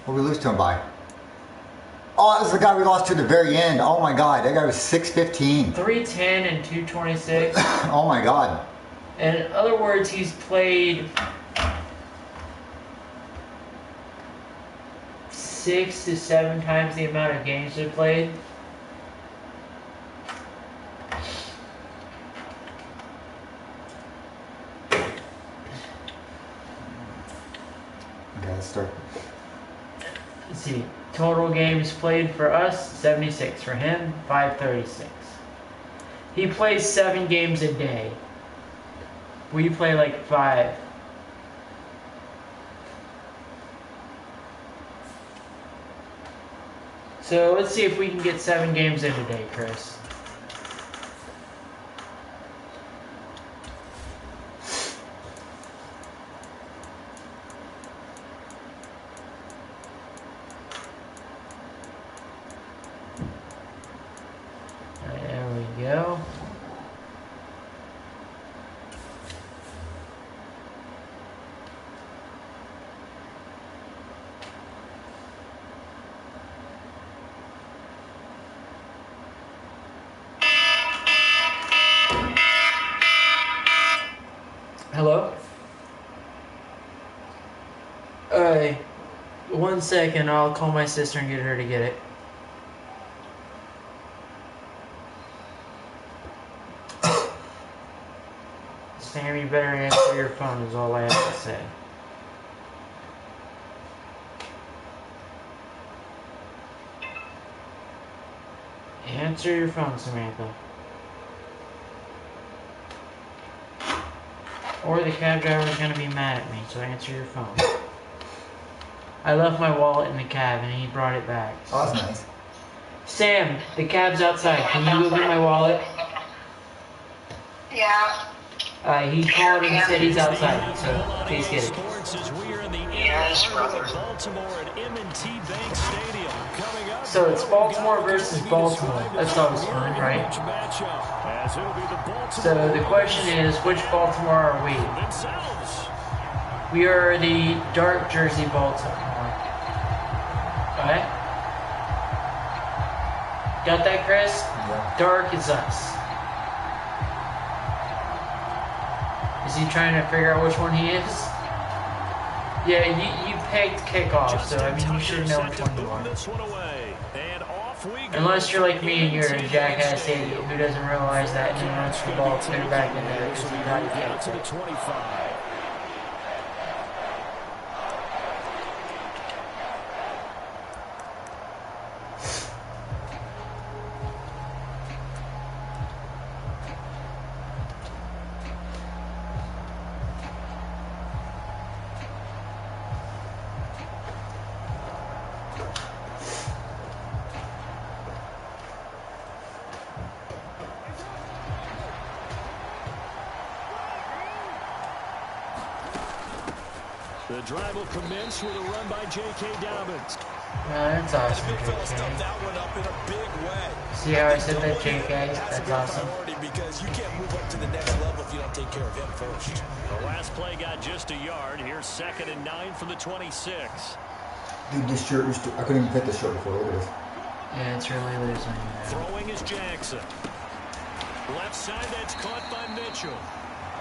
What did we lose to him by? Oh, that was the guy we lost to at the very end. Oh my God, that guy was 6'15". 310 and 226. Oh my God. In other words, he's played 6 to 7 times the amount of games we played. Okay, let's start. Let's see. Total games played for us, 76. For him, 536. He plays 7 games a day. We play like 5. So let's see if we can get 7 games in today, Chris. There we go. Hello? 1 second, I'll call my sister and get her to get it. Sam, you better answer your phone is all I have to say. Answer your phone, Samantha. Or the cab driver is going to be mad at me, so answer your phone. I left my wallet in the cab and he brought it back. Oh, that's nice. Sam, the cab's outside. Can you go get my wallet? Yeah. He called and said he's outside, so please get it. Yes, brother. So it's Baltimore versus Baltimore. That's always fun, right? So the question is, which Baltimore are we? We are the dark jersey Baltimore. Alright? Got that, Chris? Yeah. Dark is us. Is he trying to figure out which one he is? Yeah, you pegged kickoff, so I mean you should know which one you are. Unless you're like me and you're a jackass idiot who doesn't realize that and then runs the ball clear back in there because he got kicked. The drive will commence with a run by J.K. Dobbins. That's awesome, JK. See how I said that, JK? That's awesome. Because you can't move up to the next level if you don't take care of him first. The last play got just a yard. Here's 2nd and 9 from the 26. Dude, this shirt used to, I couldn't even fit this shirt before. Look at this. Yeah, it's really losing. Throwing is Jackson. Left side, that's caught by Mitchell.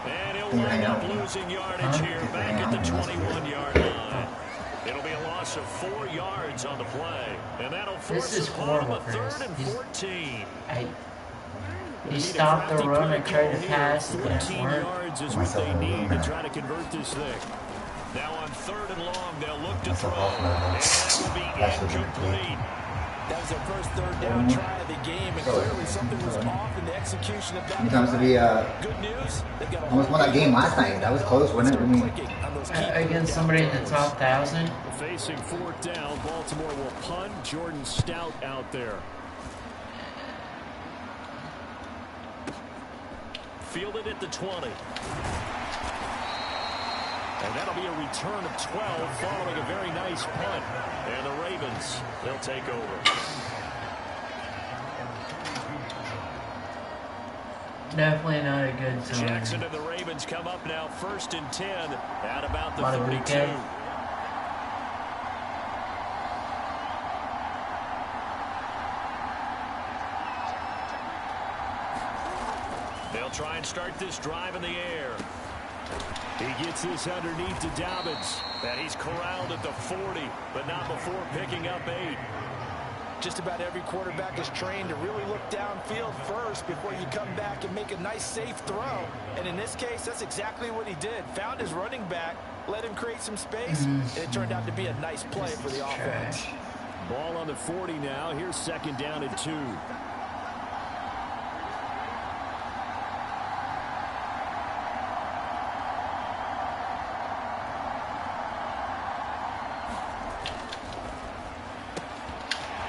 And he'll wind up losing yardage here back at the 21-yard line. It'll be a loss of 4 yards on the play. And that'll force This is horrible, a Chris. 3rd and 14. He stopped the run and tried to pass. 14 yards is what they need to try to convert this thing. Now on 3rd and long, they'll look to throw. And that will be incomplete. That was their first 3rd down try of the game, and clearly something was off in the execution of that. Sometimes to be good news, they've got almost won that game last night. That was close, wasn't it? I mean, Against somebody in the top 1,000. Facing 4th down, Baltimore will punt. Jordan Stout out there. Fielded at the 20. And that'll be a return of 12 following a very nice punt. And the Ravens, they'll take over. Definitely not a good zone. Jackson and the Ravens come up now 1st and 10 at about the 32. They'll try and start this drive in the air. He gets this underneath to Dobbins. And he's corralled at the 40, but not before picking up 8. Just about every quarterback is trained to really look downfield first before you come back and make a nice, safe throw. And in this case, that's exactly what he did. Found his running back, let him create some space, and it turned out to be a nice play for the offense. Ball on the 40 now. Here's 2nd down and 2.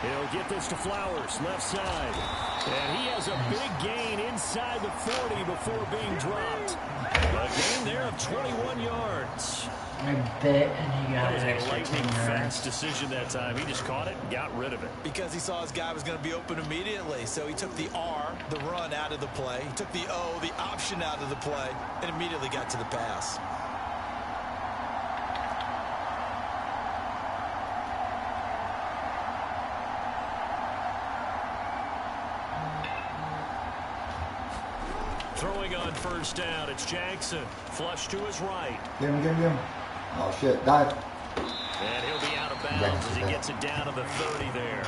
He'll get this to Flowers, left side. And he has a big gain inside the 40 before being dropped. A gain there of 21 yards. I bet, and he got That an was a extra 10 lightning yards. fast decision that time. He just caught it and got rid of it. Because he saw his guy was going to be open immediately. So he took the R, the run, out of the play. He took the O, the option, out of the play, and immediately got to the pass. Throwing on 1st down, it's Jackson. Flush to his right. Get him. Oh, shit. Dive. And he'll be out of bounds as he gets it down to the 30 there.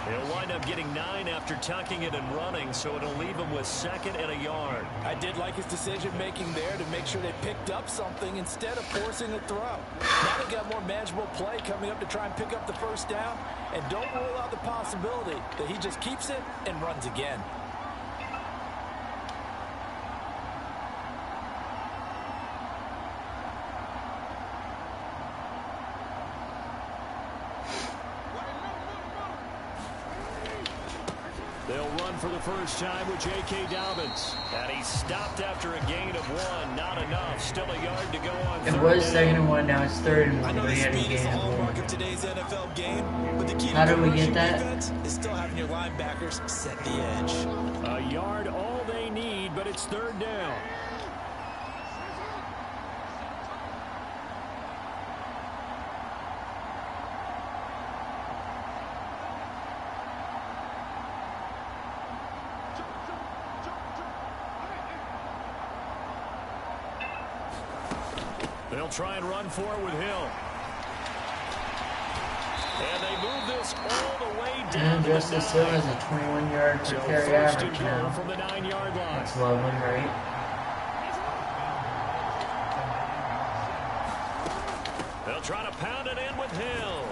He'll wind up getting 9 after tucking it and running, so it'll leave him with 2nd and a yard. I did like his decision-making there to make sure they picked up something instead of forcing a throw. Now they got more manageable play coming up to try and pick up the 1st down, and don't rule out the possibility that he just keeps it and runs again. They'll run for the first time with J.K. Dobbins. And he's stopped after a gain of 1. Not enough. Still a yard to go on 3rd It was down. 2nd and 1, now it's 3rd and 1. I know We the had a speed is the gain of hallmark 1. of today's NFL game, but the key How to do we get rushing that? defense is still having your linebackers set the edge. A yard all they need, but it's 3rd down. They'll try and run for it with Hill. And they move this all the way down And to the Justice Hill 9. has a 21-yard per So carry 1st and average goal now. from the 9-yard line. That's lovely, right? They'll try to pound it in with Hill.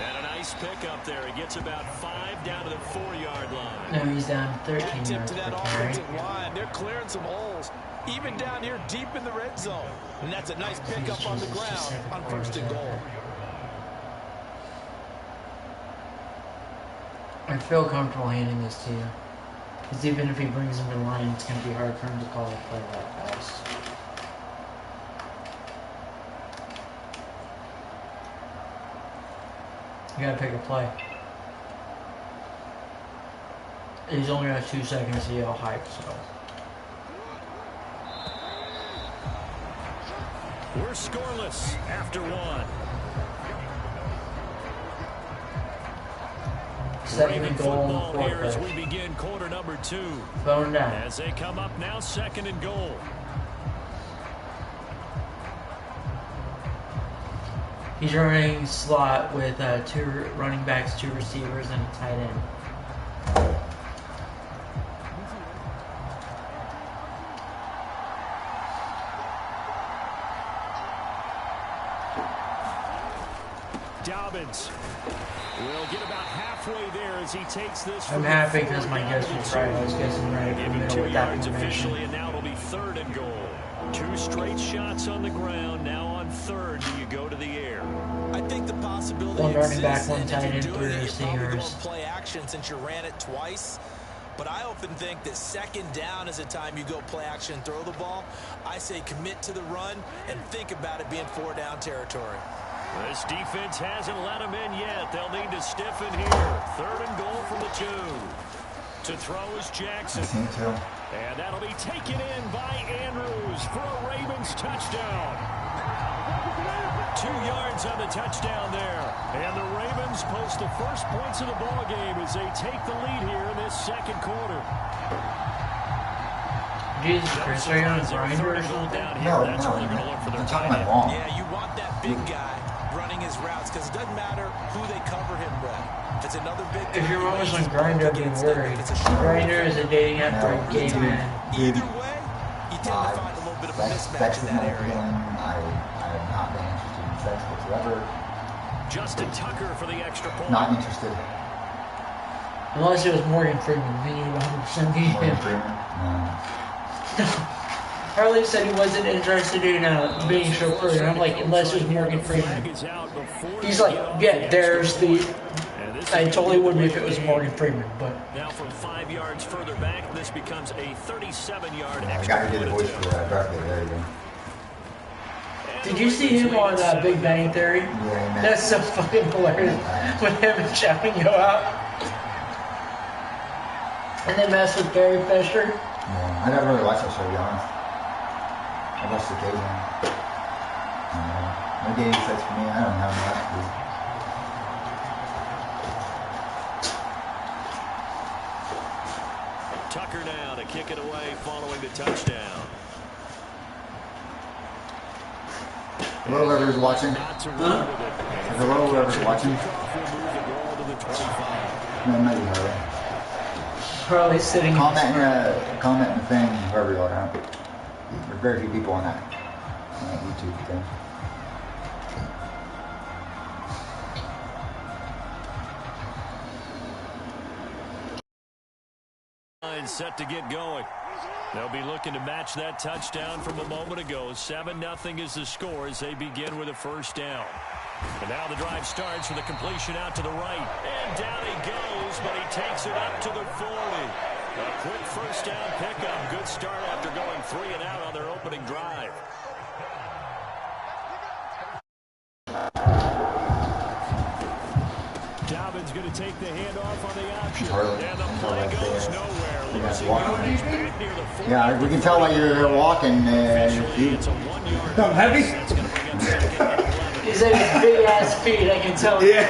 And a nice pick up there. He gets about 5 down to the 4-yard line. Now he's down 13 Tip yards to per that carry. offensive line. They're clearing some holes, even down here deep in the red zone. And that's a nice pickup on the ground on 1st and goal. I feel comfortable handing this to you. Because even if he brings him to the line, it's going to be hard for him to call a play that fast. You gotta pick a play. He's only got 2 seconds to yell hype, so. We're scoreless after 1. 2nd Raven and goal on football the here as 4th. we begin quarter number 2. Phone down. As they come up now, 2nd and goal. He's running slot with 2 running backs, 2 receivers, and a tight end. Dobbins will get about halfway there as he takes this. I'm happy because my guess was right. I was guessing right Give in the him middle 2 with that yards formation. officially, and now it'll be 3rd and goal. 2 straight shots on the ground. Now on 3rd, do you go to the air? I think the possibility One running exists, back, one and if tight you're end, doing 3 it, you're probably going receivers. play action since you ran it twice. But I often think that 2nd down is a time you go play action and throw the ball. I say commit to the run and think about it being 4 down territory. This defense hasn't let him in yet. They'll need to stiffen here. 3rd and goal from the 2. To throw is Jackson. And that'll be taken in by Andrews for a Ravens touchdown. 2 yards on the touchdown there. And the Ravens post the first points of the ball game as they take the lead here in this 2nd quarter. Jesus Christ, are you on a grinder or something? No, I'm talking about long. Yeah, you want that big guy running his routes because it doesn't matter who they cover him with. If it's another big guy, if your mom was on Grindr, I'd be worried. Grindr is a dating app for a gay man. Either way, you tend to find a little bit of a mismatch in that area. I have not been interested in sex whatsoever. Justin Tucker for the extra point. Not interested. Unless it was Morgan Freeman, then you would 100% be Morgan him. Freeman? No. Harley said he wasn't interested in being a chauffeur, and I'm like, unless it was Morgan Freeman. He's like, yeah, there's the... I totally would be if it was Morgan Freeman, but... Now from 5 yards further back, this becomes a 37-yard I extra got to do the voice for Berkeley. There you go. Did you see him on Big Bang Theory? Yeah, That's so fucking hilarious. With him and Chapman go out. And they mess with Gary Fisher. Yeah, I never really watched that show, to be honest. I watched the occasionally. No dating sex for me. I don't have much. Tucker now to kick it away following the touchdown. Hello, whoever's watching. Hello, whoever's watching. No, not you, Harley. Harley's sitting... Comment in the thing, wherever you are. There's very few people on that YouTube thing. Set to get going. They'll be looking to match that touchdown from a moment ago. 7-0 is the score as they begin with a first down. And now the drive starts with a completion out to the right. And down he goes, but he takes it up to the 40. A quick first down pickup. Good start after going 3 and out on their opening drive. Dobbins going to take the handoff on the option. And the play goes nowhere. Yeah, we can tell why you're walking. I'm heavy. He's like his big ass feet, I can tell. Yeah.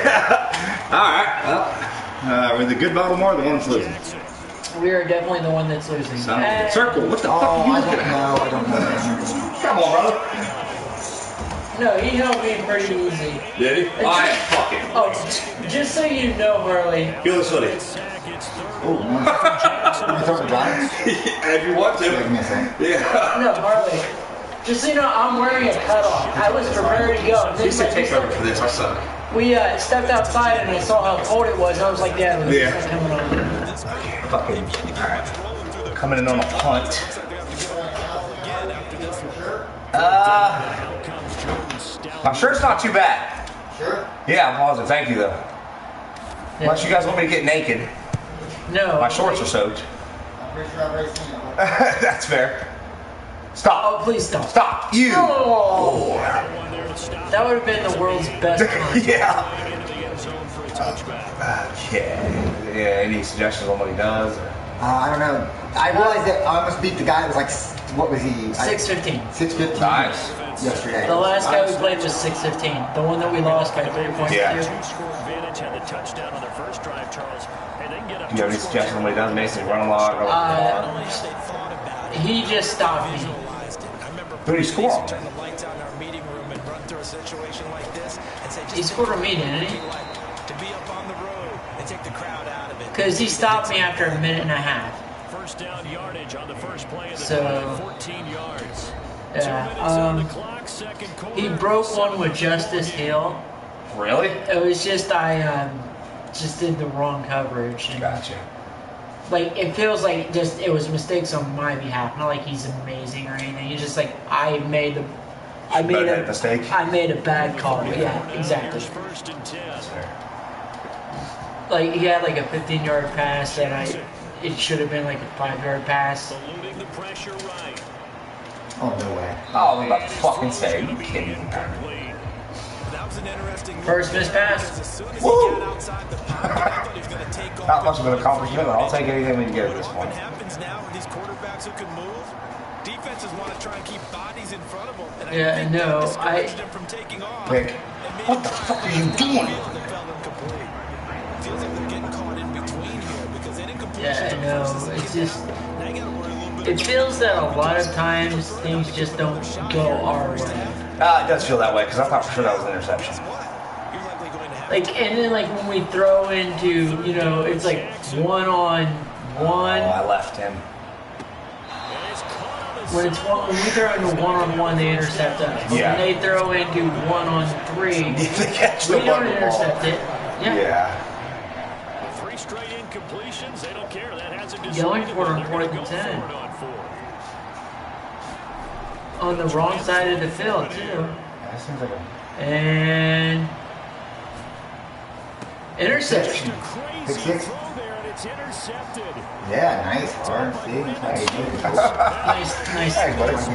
All right. Well, we're the good battle more, the one that's losing. We are definitely the one that's losing. Circle. What the fuck are you looking at? I don't know. Come on, brother. No, he helped me pretty easy. Did he? I am fucking. Oh, just so you know, Harley. Feel this hoodie. Oh, no. You throw the Giants? If you want to. Give me a second. Yeah. No, Harley. Just so you know, I'm wearing a cutoff. I was prepared to go. You said take over for this. I suck. We stepped outside and I saw how cold it was. And I was like, yeah, this is coming on. Fucking. All right. Coming in on a punt. My shirt's not too bad. Sure. Yeah, I'm positive. Thank you, though. Unless you guys want me to get naked. No. My shorts are soaked. I'm pretty sure I've already seen it. That's fair. Stop. Oh, please stop. Stop. You. Oh. That would have been the world's best punt. Yeah. Okay. Yeah, any suggestions on what he does? I don't know. I realized that I almost beat the guy that was like, what was he? 6'15". 6'15". Nice. Yesterday. The last guy we played was 6'15". The one that we lost by 3 points. Yeah. Two-score advantage had the touchdown on their first drive, Charles. And they can get up. Do you have any suggestions on what he does? Mason, run a lot. He just stopped me. Who did he score on? He scored on me, didn't he? To be up on the road and take the crowd out of it. Because he stopped me after a minute and a half. First down yardage on the first play of the So, drive, 14 yards. Yeah, he broke one with Justice Hill. Really? It was just I just did the wrong coverage. And, Gotcha. like it feels like just it was mistakes on my behalf. Not like he's amazing or anything. He's just like I made a mistake. I made a bad call. Yeah, exactly. First and 10. Like he had like a 15-yard pass that it should have been like a 5-yard pass. Eluding the pressure right. Oh, no way. Oh, I was about to fucking say, are you kidding me? That was an interesting First missed pass. Woo! Not much of an accomplishment, but I'll take anything we can get at this point. What happens now with these quarterbacks who can move? Defenses want to try and keep bodies in front of them. And Yeah, I think no, that discouraged them from taking off. Pick. What the fuck are you doing? Feels like they're getting caught in between here because they didn't complete Yeah, I know. It's just now you got to worry a little bit It feels that a lot of times things just don't go our way. It does feel that way because I thought for sure that was an interception. Like, and then like when we throw into, you know, it's like 1-on-1. Oh, I left him. When we throw into 1-on-1, they intercept us. But Yeah. when they throw into 1-on-3, They catch the we don't ball. intercept it. Yeah. 3 straight incompletions. They don't care. That hasn't Going for it on 4th and 10. On the wrong side of the field, too. That seems like a... And interception. Pick six. It's intercepted. Yeah, nice. Hard. See? That's how you do it. Nice. Hey, buddy. Want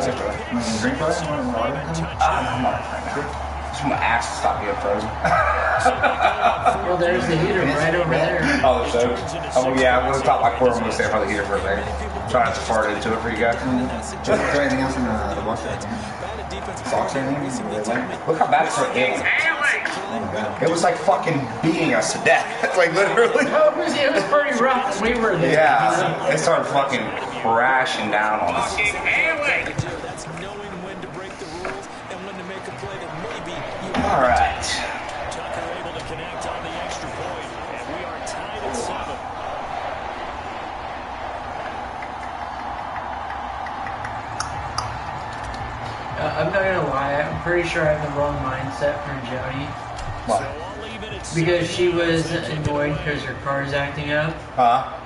to drink for us? Want water? I'm not right now. Just my ass to stop getting frozen. Well, there's the heater right over there. Oh, the soap. Oh, yeah, I'm going to top my core. I'm going to stay by the heater for a second. Try not to fart into it for you guys. Is there anything else in the box? Socks or anything? Look how bad it's for a game. It was like fucking beating us to death. Like literally. Oh, it was pretty rough when we were there. Yeah, they started fucking crashing down on us. That's knowing when to break the rules and when to make a play that maybe you All right. Tucker able to connect on the extra point, and we are tied at 7. I'm not gonna lie, I'm pretty sure I have the wrong mindset for Jody. What? Because she was annoyed because her car is acting up. Huh?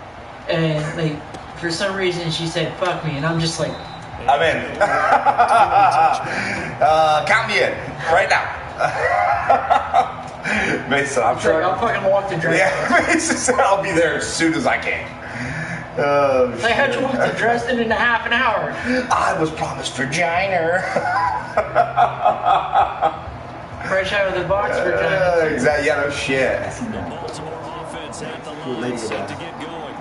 And like, for some reason she said, fuck me, and I'm just like, I'm in. Count me in right now. Mason, I'm it's like, sure. I'll fucking walk the dress. Yeah, Mason said I'll be there as soon as I can. Oh, I had to walk the Dresden in a half an hour. I was promised vagina. Fresh out of the box for John. Exactly. Yeah, no shit. Baltimore offense at the line set to get going.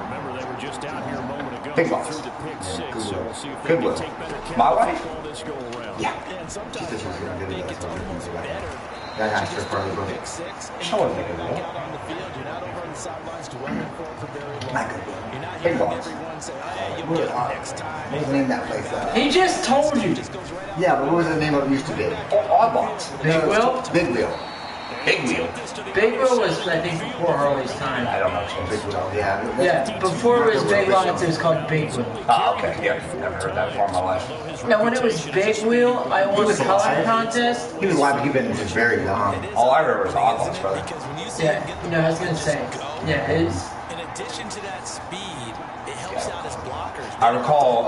Remember, they were just out here a moment ago. Big box. Through the pick 6, so we'll see if they Good can will. take better care My of wife? the football this go around. Yeah. and sometimes She said she was gonna do I think that, it's so I didn't almost do that. better. That has to probably go. Pick 6. She wasn't making Back that. out on the field, you're not over on the sidelines dwelling for it for very long. Not good. You're not Big hearing box. everyone say, hey, you'll What get it next time. was the name of that place? He just told you. Just goes right out. Yeah, but what was the name of it used to be? Oddbox. Big Will? Big Wheel. Big wheel. Big Will was, I think, before Harley's time. I don't know. Big Wheel. Yeah. Yeah, before it was Big Lots, it was called Big Wheel. Oh, okay. Yeah, never heard that before in my life. Now, when it was Big Wheel, I won the color contest. He was alive, but he'd been very young. All I remember was Oddbox, brother. Because when you see Yeah, him get the no, I was ball gonna say. go, Yeah, it's. in addition to that speed, it helps out his blockers. I recall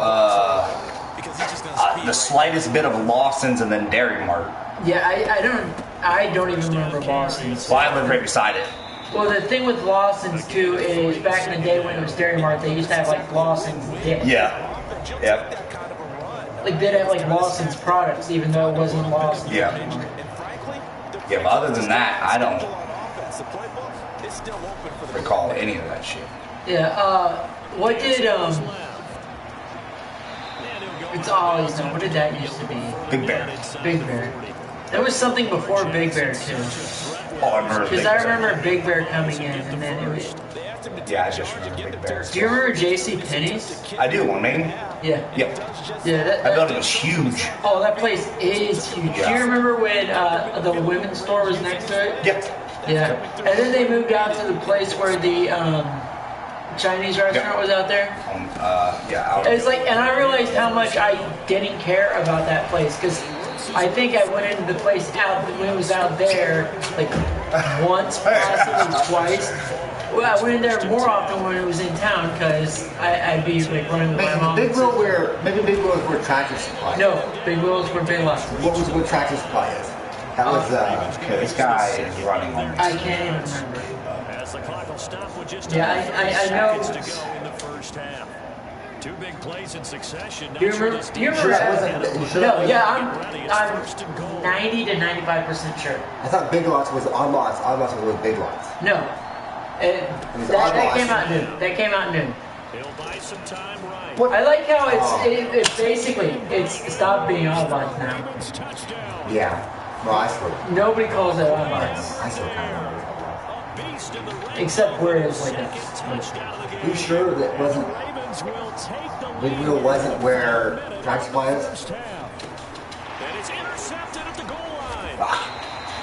Because he's just going to speed the slightest bit of Lawson's and then Dairy Mart. Yeah, I don't even remember Lawson's. Well, I lived right beside it. Well, the thing with Lawson's too is back in the day when it was Dairy Mart, they used to have like Lawson's dip. Yeah. Yep. Like they'd have like Lawson's products, even though it wasn't Lawson's. Yeah. And frankly, Yeah, but other than that, I don't on offense, the playbook is still open for the recall any of that shit. Yeah. What did It's always known. What did that used to be? Big Bear. Big Bear. There was something before Big Bear too. All I remember is Big Because I Bear. remember Big Bear coming in, and then it was. Yeah, I just remember Big Bear. Do you remember J.C. Penney's? I do, one main. Yeah. Yep. Yeah. That building was huge. Oh, that place is huge. Do Yeah. you remember when the women's store was next to it? Yep. Yeah. And then they moved out to the place where the Chinese restaurant was out there. Yeah. It's like, and I realized how much I didn't care about that place because I think I went into the place out when it was out there like once, possibly twice. Well, I went in there more often when it was in town because I'd be like running with my mom. Big Wheel maybe Big Wheel is where Tractor Supply. No, Big Wheels were Big Lots. What Tractor Supply is? That was Okay, this guy is running on me. I can't even remember. As the clock will stop with just Yeah, I know. seconds to go in the first half. 2 big plays in succession. Do you remember? Do you remember? Sure that wasn't- No, yeah, I'm 90 to 95% sure. I thought Big Lots was Odd Lots. Odd Lots was Big Lots. No, was that Odd Lots. came out new. That came out new. He'll buy some time right. What? I like how it's basically it's stopped being Odd Lots now. Touchdown. Yeah. Well, I still Nobody calls it Odd Lots. kind of remember Odd Lots. Beast in the red Except where it was zone. like a Second touchdown of the game. You sure that wasn't Ravens will take the Big lead Wheel wasn't in the where final minute Jack's of the play is? first half. And it's intercepted at the goal line.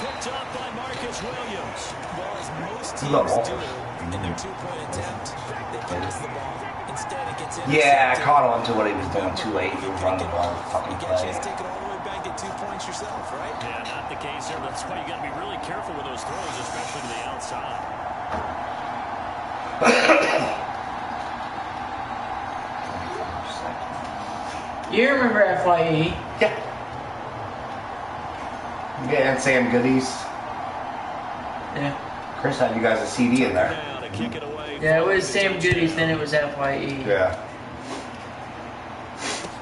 Picked up by Marcus Williams. Well, as most He's not teams do awful. in their two-point attempt, they pass the ball. Instead, it gets intercepted. Yeah, I caught on to what he was doing too late. He was running the ball fucking You get a play. chance to take it all the way back, get 2 points yourself, right? Yeah, not the case here. That's why you got to be really careful with those throws, especially to the outside. You remember FYE? Yeah. Yeah, and Sam Goodies. Yeah. Chris had you guys a CD in there. Now to kick it away. Yeah, it was Sam Goodies, then it was FYE. Yeah.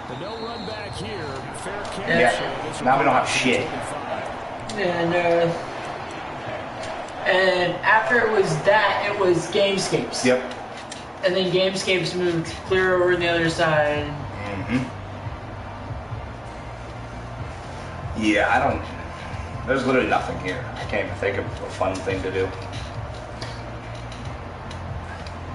The no run back here. Fair catch. Yeah. Now we don't have shit. And after it was that, it was Gamescapes. Yep. And then Gamescapes moved clear over the other side. Mm-hmm. Yeah, I don't... There's literally nothing here. I can't even think of a fun thing to do.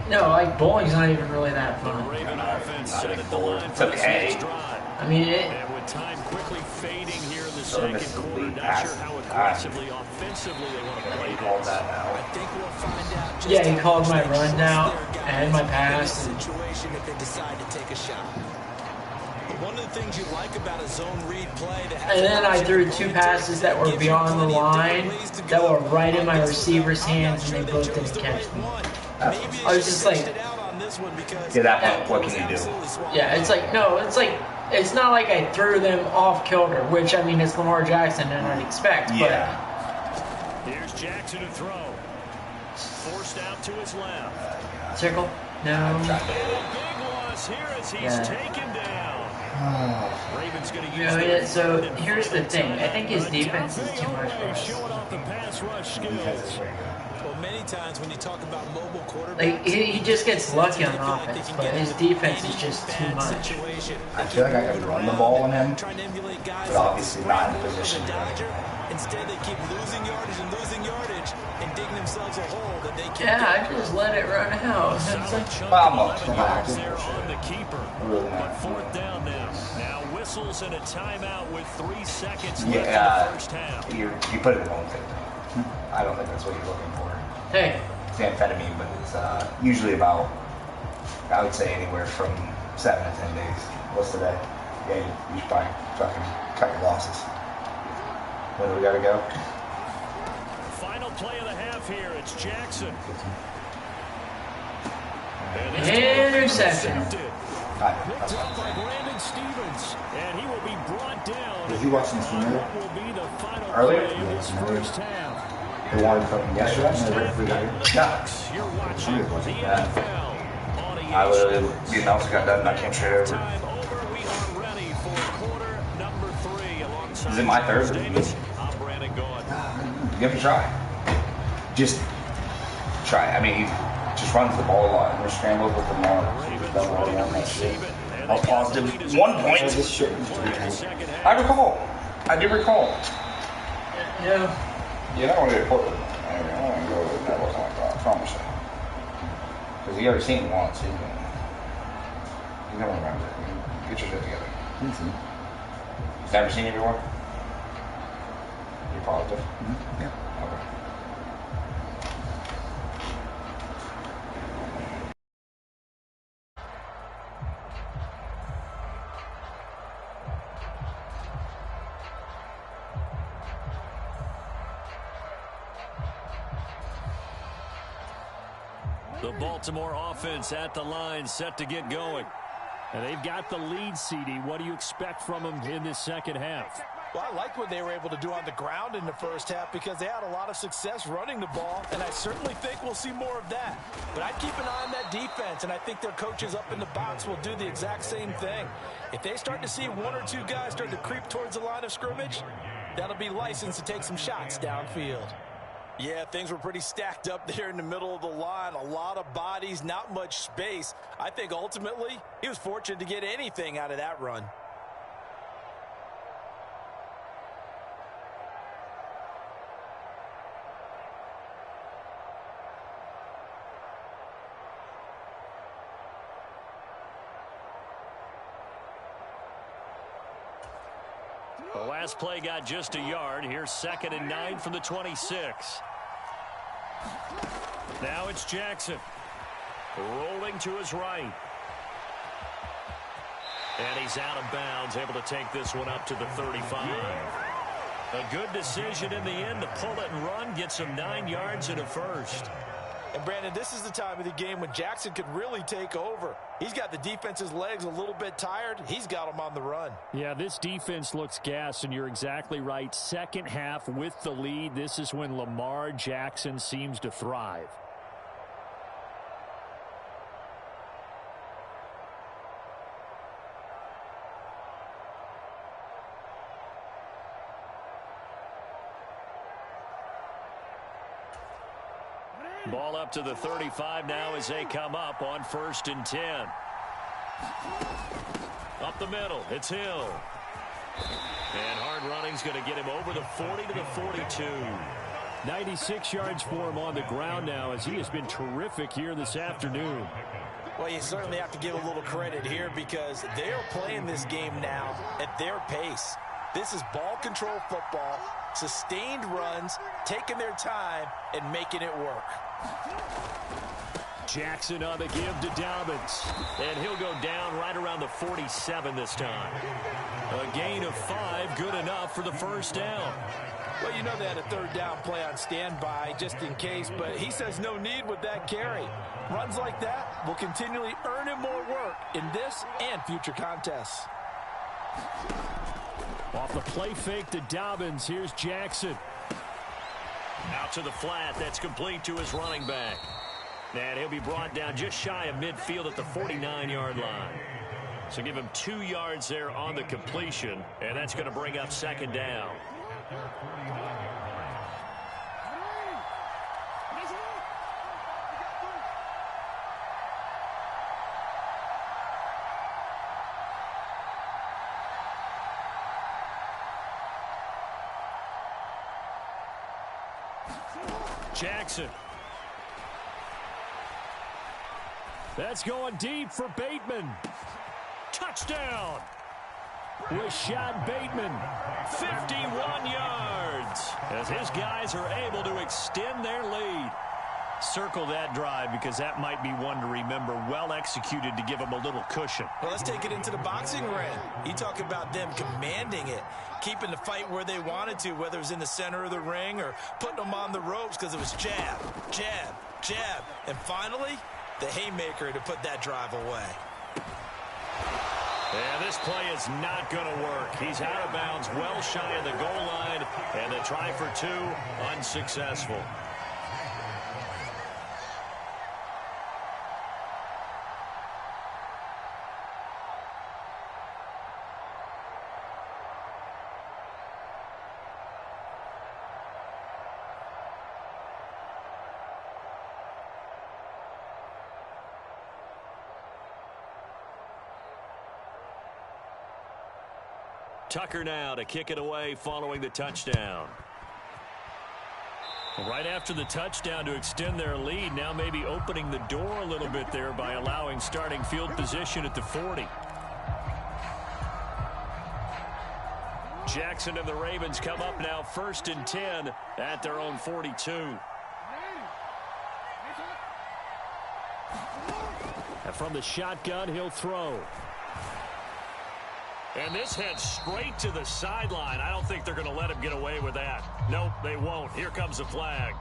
No, like bowling's not even really that fun. Raven offense Not set at the anymore. line It's for the okay. next drive. I mean, And with time quickly fading here in the Service second is quarter, lead not pass. sure how aggressively, offensively they want to play He called this. that I now. think we'll find out just Yeah, he how called much my they run trust down their guys and my in pass. this situation if they decide to take a shot. But one of the things you like about a zone read play that has And then I an threw option two going to it, passes that were gives you beyond the plenty of line different ways to that go. were right in my On this receiver's one, I'm not hands, sure and they they both chose didn't the catch right me. one. That's Maybe they I was should just have like- switched it out on this one because Yeah, that Yeah. one, what can you do? absolutely swallowed. Yeah, it's like, no, it's like, it's not like I threw them off kilter, which, I mean, it's Lamar Jackson and I'd expect, Yeah. Here's Jackson to throw. Forced out to his left. but tickle? No. Tried to hit And it. a big loss here as he's Yeah. taken down. Ravens going to use No, their yeah, so third and here's the final thing. I timeout. think his But defense is Dafe too much for Oweh us. showing off the pass rush skills. Well, many times when you talk about mobile quarterbacks, Like, he just gets lucky on offense, but his defense is just too much. I feel like I could run the ball on him, but obviously not in a position to run it. Instead, they keep losing yardage and digging themselves a hole that they can't Yeah, get I just let it run out. It's like, Solid chunk Well, of I'm not 11 yards sure. there on the keeper. Really But not. fourth down now. Now whistles and a timeout with 3 seconds left in Yeah, the first half. you put it in the wrong thing. I don't think that's what you're looking for. hey, It's amphetamine, but it's usually about, I would say anywhere from 7 to 10 days. What's today? Yeah, you should probably fucking cut your losses. When do we gotta go? Final play of the half here. It's Jackson. Interception. Intercepted. Alright, Picked that's up fine. by Brandon Stevens. And he will be brought down. Was he watching this on earlier? what will be the final Earlier? play of this Yeah, first half. The one from yesterday? Never got here. Yeah. You're watching the Yeah. NFL on a I literally, the announcer got done and I came straight over. Time over. We are ready for quarter number 3 alongside Is it my third? Davis. I'm Brandon Gaud. You have to try. Just try. I mean, he just runs the ball a lot and we're scrambled with the ball. Ravens Double ready on to that shit. receive it. And I'll they got pause the to lead as 1 well. point. This shit used to be In the tight. second half. I recall. I do recall. No. Yeah, I want to go to Portland. I don't want to go to that wasn't like that. I promise you. Because you already seen it once. You never remember it. Get your shit together. You've never seen it before? You're positive? Yeah. Okay. The Baltimore offense at the line, set to get going. And they've got the lead, CD. What do you expect from them in this second half? Well, I like what they were able to do on the ground in the first half because they had a lot of success running the ball, and I certainly think we'll see more of that. But I'd keep an eye on that defense, and I think their coaches up in the box will do the exact same thing. If they start to see 1 or 2 guys start to creep towards the line of scrimmage, that'll be licensed to take some shots downfield. Yeah, things were pretty stacked up there in the middle of the line. A lot of bodies, not much space. I think ultimately he was fortunate to get anything out of that run. The last play got just a yard. Here's 2nd and 9 from the 26. Now it's Jackson. Rolling to his right. And he's out of bounds, able to take this one up to the 35. A good decision in the end to pull it and run, get some 9 yards and a first. And, Brandon, this is the time of the game when Jackson could really take over. He's got the defense's legs a little bit tired. He's got them on the run. Yeah, this defense looks gassed, and you're exactly right. Second half with the lead, this is when Lamar Jackson seems to thrive. Ball up to the 35 now as they come up on 1st and 10. Up the middle, it's Hill. And hard running's going to get him over the 40 to the 42. 96 yards for him on the ground now as he has been terrific here this afternoon. Well, you certainly have to give a little credit here because they're playing this game now at their pace. This is ball control football, sustained runs, taking their time, and making it work. Jackson on the give to Dobbins. And he'll go down right around the 47 this time. A gain of 5, good enough for the first down. Well, you know they had a 3rd down play on standby just in case, but he says no need with that carry. Runs like that will continually earn him more work in this and future contests. Off the play fake to Dobbins, here's Jackson. Out to the flat, that's complete to his running back. And he'll be brought down just shy of midfield at the 49-yard line. So give him 2 yards there on the completion, and that's going to bring up 2nd down. Jackson. That's going deep for Bateman. Touchdown. Rashad Bateman, 51 yards, as his guys are able to extend their lead. Circle that drive because that might be one to remember. Well executed to give them a little cushion. Well, let's take it into the boxing ring. You talk about them commanding it, keeping the fight where they wanted to, whether it was in the center of the ring or putting them on the ropes because it was jab, jab, jab, and finally the haymaker to put that drive away. And this play is not going to work. He's out of bounds, well shy of the goal line, and the try for 2 unsuccessful. Tucker now to kick it away following the touchdown. Right after the touchdown to extend their lead, now maybe opening the door a little bit there by allowing starting field position at the 40. Jackson and the Ravens come up now 1st and 10 at their own 42. And from the shotgun, he'll throw. And this heads straight to the sideline. I don't think they're going to let him get away with that. Nope, they won't. Here comes the flag.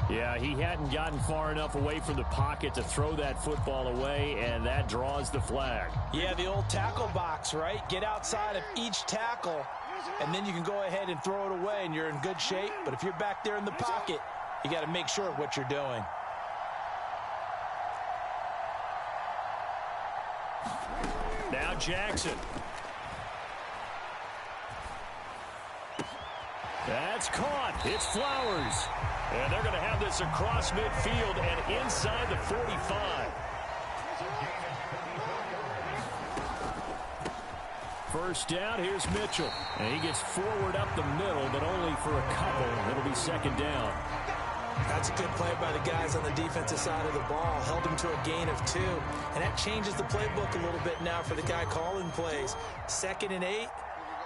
Yeah, he hadn't gotten far enough away from the pocket to throw that football away, and that draws the flag. Yeah, the old tackle box, right? Get outside of each tackle, and then you can go ahead and throw it away, and you're in good shape. But if you're back there in the pocket, you got to make sure of what you're doing. Now Jackson. That's caught. It's Flowers. And they're going to have this across midfield and inside the 45. First down, here's Mitchell. And he gets forward up the middle, but only for a couple. It'll be 2nd down. That's a good play by the guys on the defensive side of the ball. Held him to a gain of 2. And that changes the playbook a little bit now for the guy calling plays. 2nd and 8.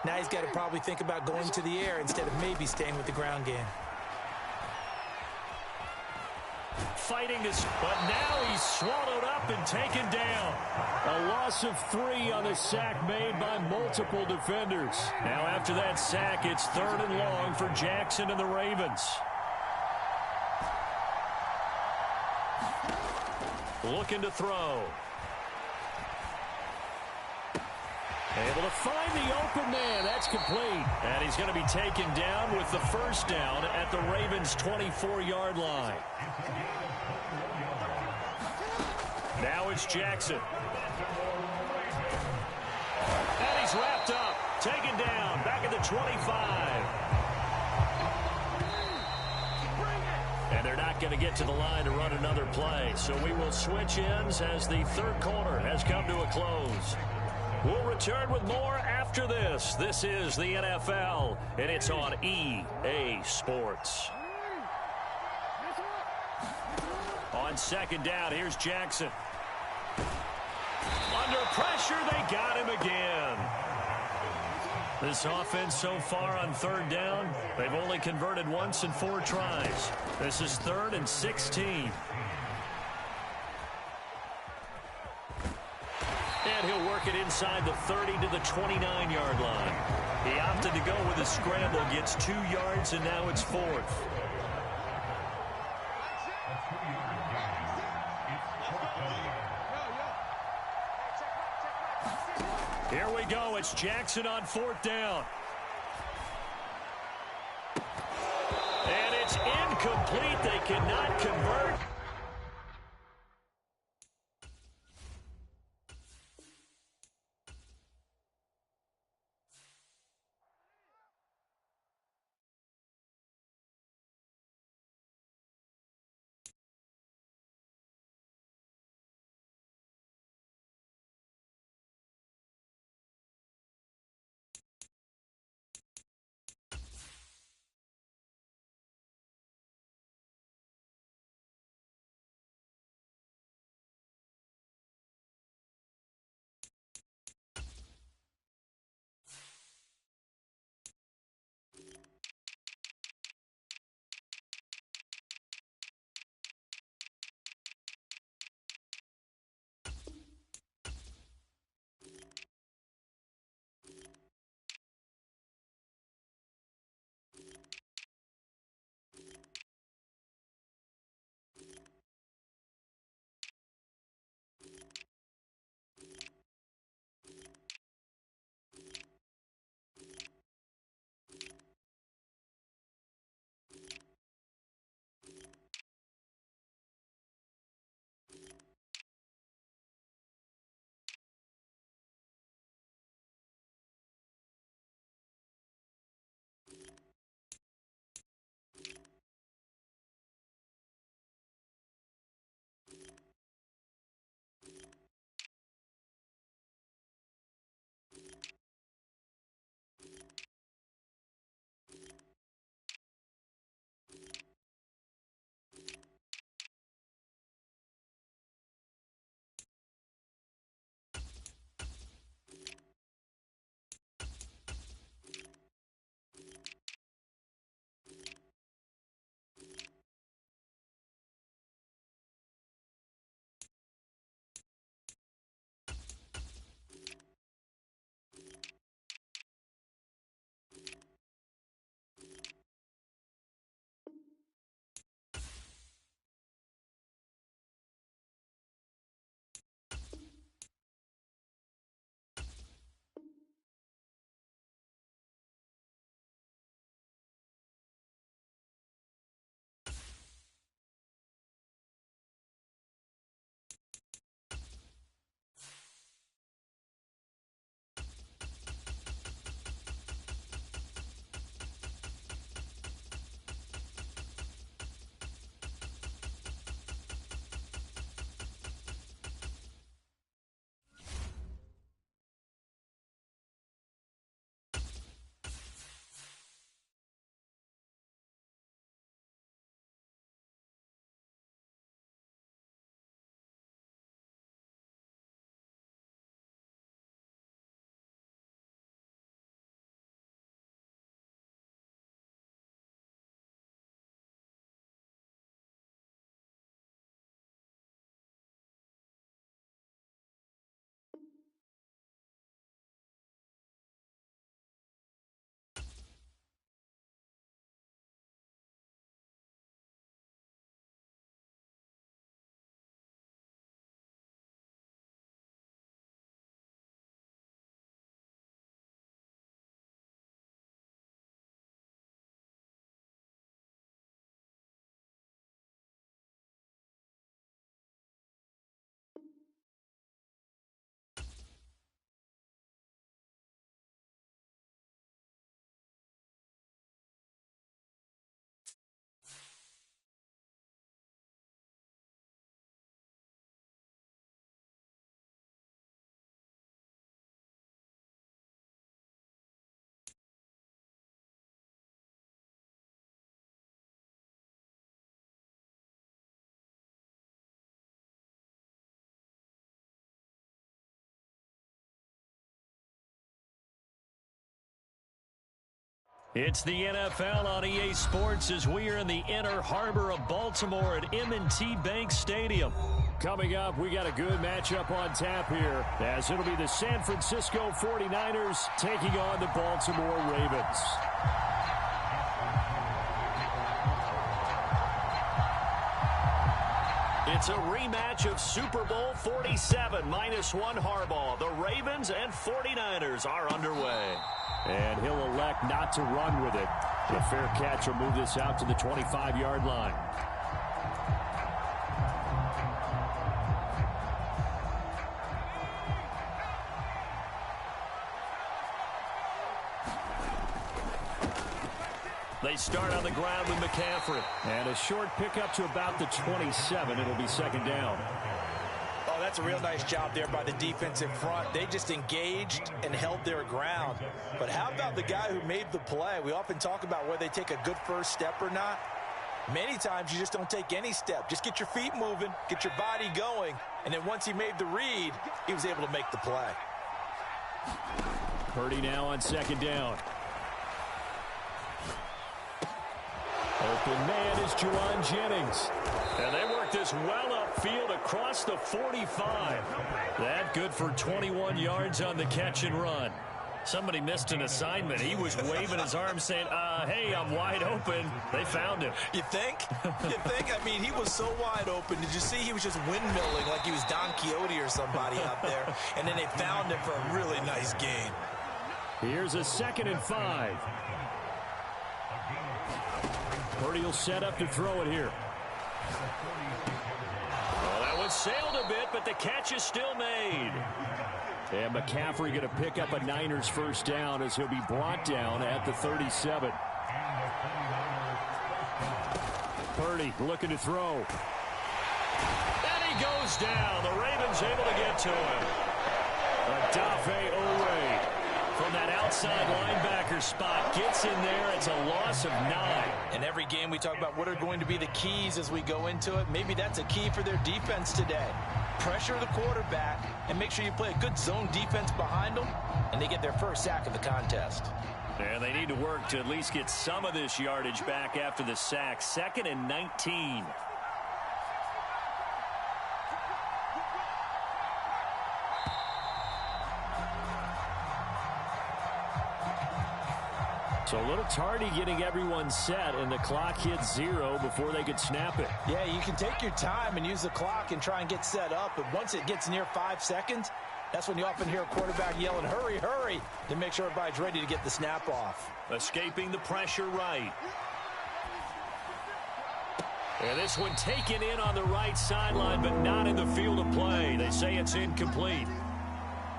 Now he's got to probably think about going to the air instead of maybe staying with the ground game. Fighting this, but now he's swallowed up and taken down. A loss of 3 on the sack made by multiple defenders. Now after that sack, it's 3rd and long for Jackson and the Ravens. Looking to throw. Able to find the open man. That's complete. And he's going to be taken down with the first down at the Ravens' 24-yard line. Now it's Jackson. And he's wrapped up. Taken down. Back at the 25. And they're not going to get to the line to run another play. So we will switch ends as the third quarter has come to a close. We'll return with more after this. This is the NFL, and it's on EA Sports. On second down, here's Jackson. Under pressure, they got him again. This offense so far on third down, they've only converted once in 4 tries. This is 3rd and 16. And he'll work it inside the 30 to the 29-yard line. He opted to go with a scramble, gets 2 yards, and now it's 4th. Here we go. It's Jackson on 4th down. And it's incomplete. They cannot convert. It's the NFL on EA Sports as we are in the inner harbor of Baltimore at M&T Bank Stadium. Coming up, we got a good matchup on tap here, as it'll be the San Francisco 49ers taking on the Baltimore Ravens. It's a rematch of Super Bowl 47, -1 Harbaugh. The Ravens and 49ers are underway. And he'll elect not to run with it. The fair catch will move this out to the 25-yard line. They start on the ground with McCaffrey. And a short pickup to about the 27. It'll be second down. Oh, that's a real nice job there by the defensive front. They just engaged and held their ground. But how about the guy who made the play? We often talk about whether they take a good first step or not. Many times you just don't take any step. Just get your feet moving, get your body going, and then once he made the read, he was able to make the play. Purdy now on second down. Open man is Juwan Jennings. And they work this well upfield across the 45. That good for 21 yards on the catch and run. Somebody missed an assignment. He was waving his arms saying, hey, I'm wide open. They found him. You think? You think? I mean, he was so wide open. Did you see he was just windmilling like he was Don Quixote or somebody out there? And then they found him for a really nice gain. Here's a 2nd and 5. Purdy will set up to throw it here. Well, that one sailed a bit, but the catch is still made. And McCaffrey going to pick up a Niners first down as he'll be brought down at the 37. Purdy looking to throw. And he goes down. The Ravens able to get to him. Odafe Oweh from that outside linebacker spot gets in there. It's a loss of 9. In every game we talk about what are going to be the keys as we go into it. Maybe that's a key for their defense today. Pressure the quarterback and make sure you play a good zone defense behind them, and they get their first sack of the contest. And they need to work to at least get some of this yardage back after the sack. 2nd and 19. So a little tardy getting everyone set, and the clock hits 0 before they could snap it. Yeah, you can take your time and use the clock and try and get set up, but once it gets near 5 seconds, that's when you often hear a quarterback yelling, hurry, hurry, to make sure everybody's ready to get the snap off. Escaping the pressure right. And this one taken in on the right sideline, but not in the field of play. They say it's incomplete.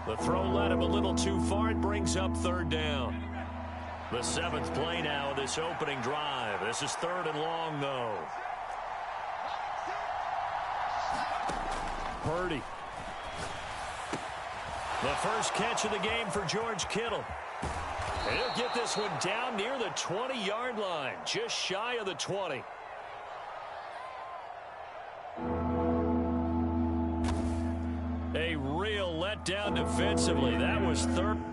The throw led him a little too far. It brings up 3rd down. The 7th play now of this opening drive. This is 3rd and long, though. Purdy. The first catch of the game for George Kittle. And he'll get this one down near the 20-yard line, just shy of the 20. A real letdown defensively. That was 3rd.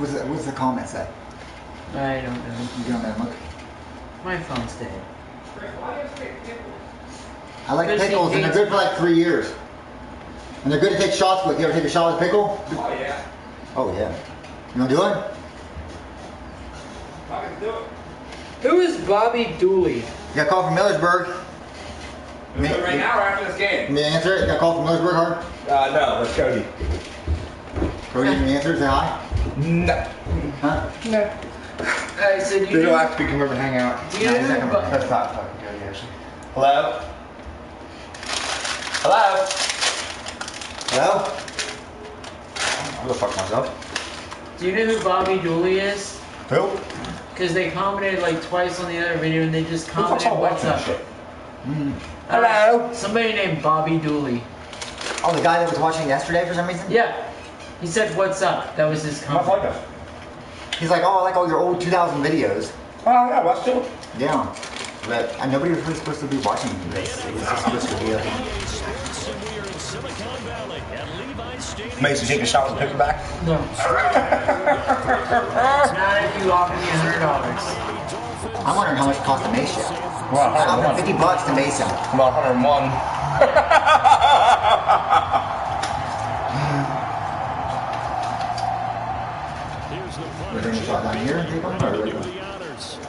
What's the comment say? I don't know. You don't know, look. My phone's dead. I like pickles, and they're good for like 3 years. And they're good to take shots with. You ever take a shot with a pickle? Oh, yeah. Oh, yeah. You want to do it? Who is Bobby Dooley? You got a call from Millersburg. Right now or after this game? Me answer it? You got a call from Millersburg, Hard? No, that's Cody. Cody, you answer? Say hi? No. Huh? No. Alright, so do They you don't know, have to come over and hang out. do you know who That's not fucking Cody, actually. Hello? Hello? Hello? I'm gonna fuck myself. Do you know who Bobby Dooley is? Who? Because they commented like twice on the other video and they just Who the fuck's commented all what's watching up. this shit? Hello? Somebody named Bobby Dooley. Oh, the guy that was watching yesterday for some reason? Yeah. He said what's up. That was his Much comment. like us. He's like, oh, I like all your old 2000 videos. Oh, yeah, that's too. Yeah. But nobody was really supposed to be watching this. It was just supposed to be a... Mason taking a shot with the paperback? No. Not if you offer me $100. I'm wondering how much it cost to Mace yet. Well, I'm at 50 bucks to Mason. About 101. We're going to shot down here and take them, or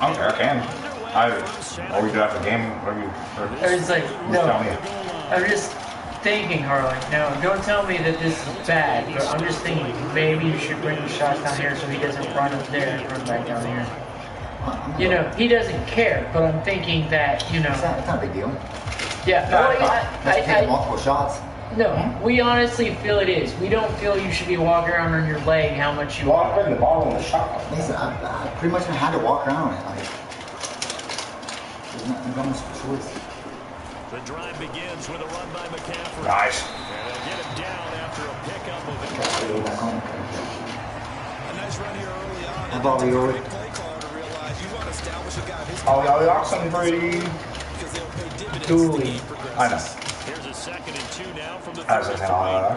I don't care, I can. Or we do after the game, whatever you. I was like, no. Tell me. I'm just thinking, Harlan. No, don't tell me that this is bad, but I'm just thinking maybe you should bring the shots down here so he doesn't run up there and run back down here. You know, he doesn't care, but I'm thinking that, you know. It's not a big deal. Yeah, Let's take multiple shots. no, we honestly feel it is. We don't feel you should be walking around on your leg how much you Well, I'm want. putting the ball in the shot. Mason, I pretty much had to walk around on it. Like, there's not much choice. The drive begins with a run by McCaffrey. Nice. And they'll get him down after a pickup of it. Back home. A nice run here early on. How about we Great play caller to realize you want to establish a guy of his Oh, y'all got something pretty. because they'll pay dividends Dooley. as the game progresses. I know. Here's a 2nd and 2 now from the I was saying, oh,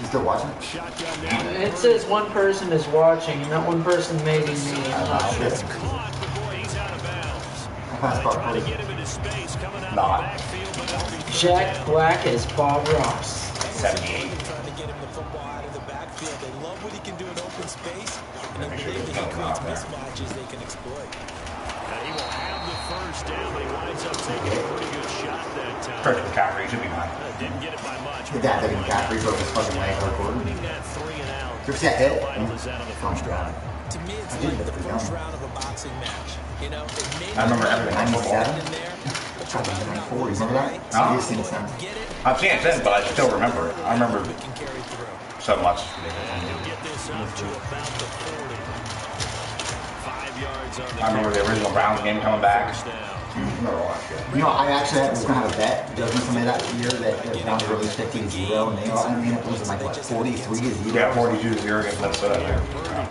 You still watching? shotgun now. It says one person is watching, and that one person may be me. I'm not sure. It's caught, but boy, he's out of bounds. Pass ball, Trying to Cody. get him into space, coming out Nah. the backfield, but it'll be Jack Black as Bob Ross. 78. Trying to get him the football out of the backfield. They love what he can do in open space, and they believe that he creates mismatches they can exploit. He will have the first down, but he winds up taking a pretty good shot that time. Perfect McCaffrey, should be mine. Didn't get it by much. Your dad didn't McCaffrey broke his fucking leg or quarter. Winning that 3 and out. Did you see that hit? Vital is out of the first round. To me, it's I did like look the pretty first dumb. round of a boxing match. You know, they may I remember everything. not I be know that. in there, but Tried to you're make not 40, remember that? Huh? You've seen it since. get it, I've seen it since, but I still remember it. I remember we can carry through. so much. And he'll get this up to about the 40. 5 yards on the I remember the original Browns game coming back. first down. You know, I actually was going to have a bet, judgment somebody that year, that the Browns were losing 15-0, and they ended up losing like, what, 43-0? Yeah, 42-0 against Minnesota. Yeah.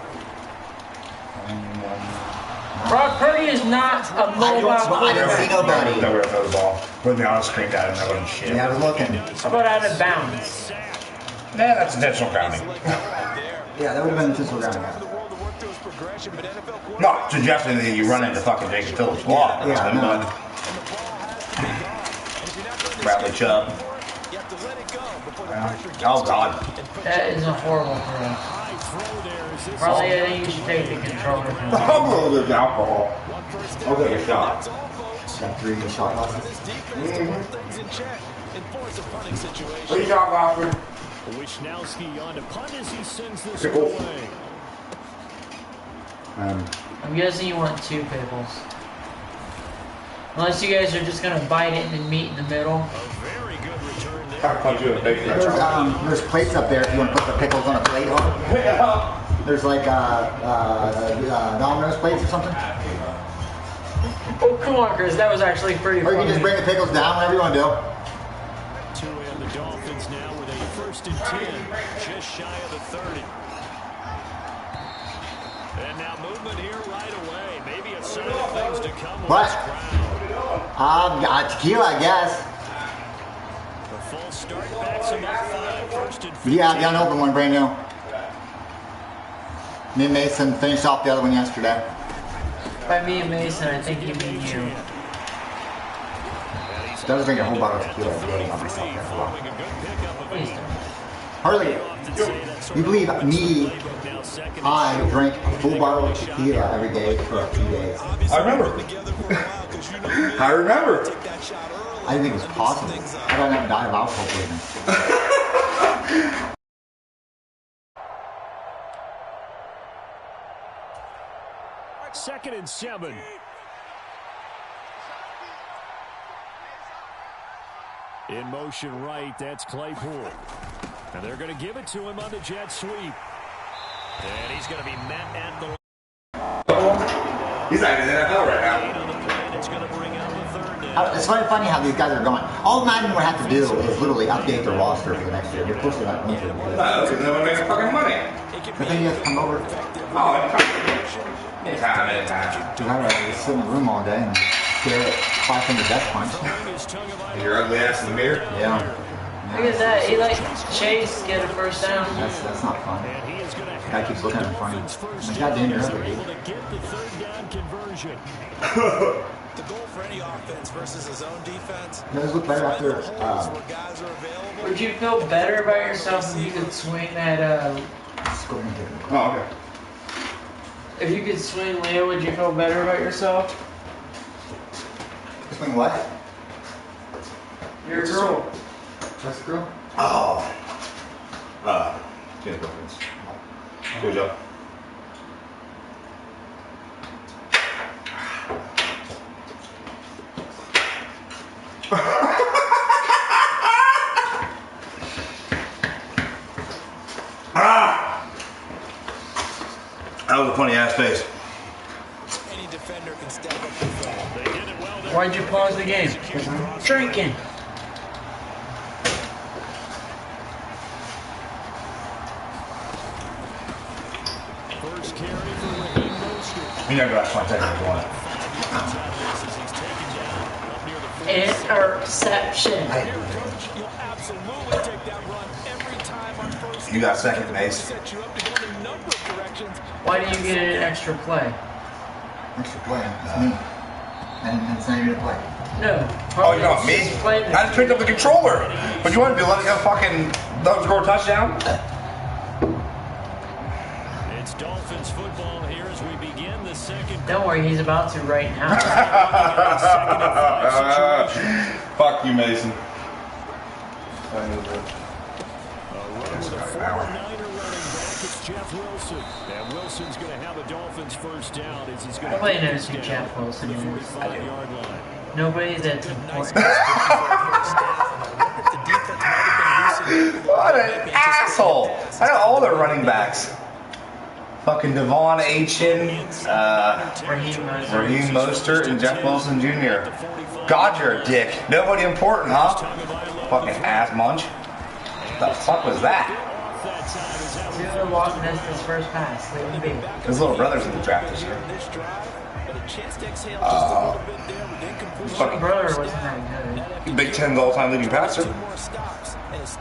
Brock Purdy is not a mobile I didn't see quarterback. nobody. Nowhere to throw the ball. Put me on a screen at him, that wasn't shit. Yeah, I was looking. How about out of bounds? Nah, that's intentional grounding. Yeah, that would have been intentional grounding. The world to work through his progression, but NFL quarterbacks Not suggesting that you run into fucking Jacob Phillips' block. Yeah, no. Bradley Chubb. you have to let it go before the Yeah. pressure gets Oh, God. That is a horrible throw. Probably I think you should take the controller from him. I'm a little bit of alcohol. I'll take a shot. Got 3 shot losses. things in check and force a punting situation. What are you talking about, Alfred? Wisnowski on to punt as he sends this Pickle. away. I'm guessing you want 2 pickles. Unless you guys are just gonna bite it and then meet in the middle. A very good return there. I'll punch you in the face. There's plates up there if you want to put the pickles on a plate on. There's like Domino's plates or something. Oh, come on, Chris. That was actually pretty Or you funny. can just bring the pickles down, whatever you want to do. 2 and the Dolphins now with a 1st and 10, just shy of the 30. And now movement here right away. Maybe a sign of things to come with What? this crowd. Tequila, I guess. The full start backs him up 5, 1st and 15. Yeah, got an open one, brand new. Me and Mason finished off the other one yesterday. By me and Mason, I think you mean you. Doesn't drink a whole bottle of tequila a day on myself. That's a lot. Following a good pickup of Please 8. don't. Harley, you believe me, I drink a full bottle of tequila every day for a few days. I remember. I remember. I didn't think it was possible. I don't have to die of alcohol poisoning. Second and 7. In motion right, that's Claypool. And they're going to give it to him on the jet sweep. And he's going to be met at the... He's not in the NFL right now. It's going to bring out the third down. It's very funny how these guys are going. All Madden would have to do is literally update their roster for the next year. You're supposed to not need to. No, because no one makes fucking money. But then you have to come over. Oh, anytime. Dude, I'd rather just sit in the room all day and stare at 500 death punch. And your ugly ass in the mirror? Yeah. Look at that. He like Chase get a first down. That's not fun. Guy keeps looking at him funny. Like, goddamn, you're ugly, dude. The goal for any offense versus his own defense. You guys look better after. Would you feel better about yourself if you could swing that? Oh, okay. If you could swing Leo, would you feel better about yourself? Swing what? Your girl. Just a girl? Oh. Jen's girlfriends. Good job. That was a funny ass face. Any defender can step up the field. Why'd you pause the game? Drinking. First carry for Raheem Mostert. You never got 20 seconds if you want it. Interception. You'll absolutely take that run every time on first. You got second, Mace. Set you up to go in a number of directions. Why do you get an extra play? Extra play. It's me. And it's not even a play. No. Oh, you know me? I just picked up the controller. What you want to do? Let me go fucking score a touchdown? It's Dolphins football here as we begin the second. Don't worry, he's about to right now. Fuck you, Mason. It's Jeff Wilson. And Wilson's going to have a Dolphins first down as he's going to... Nobody knows who Jeff Wilson is. 45-yard line. Nobody that's important. What an asshole. I know all their running backs. Fucking Devon Achen, Raheem Mostert, and Jeff Wilson Jr. God, you're a dick. Nobody important, huh? Fucking ass munch. What the fuck was that? Taylor Walker missed his first pass. Leave him be. His little brother's in the draft this year. His brother wasn't that good. Big Ten's all-time leading passer. That's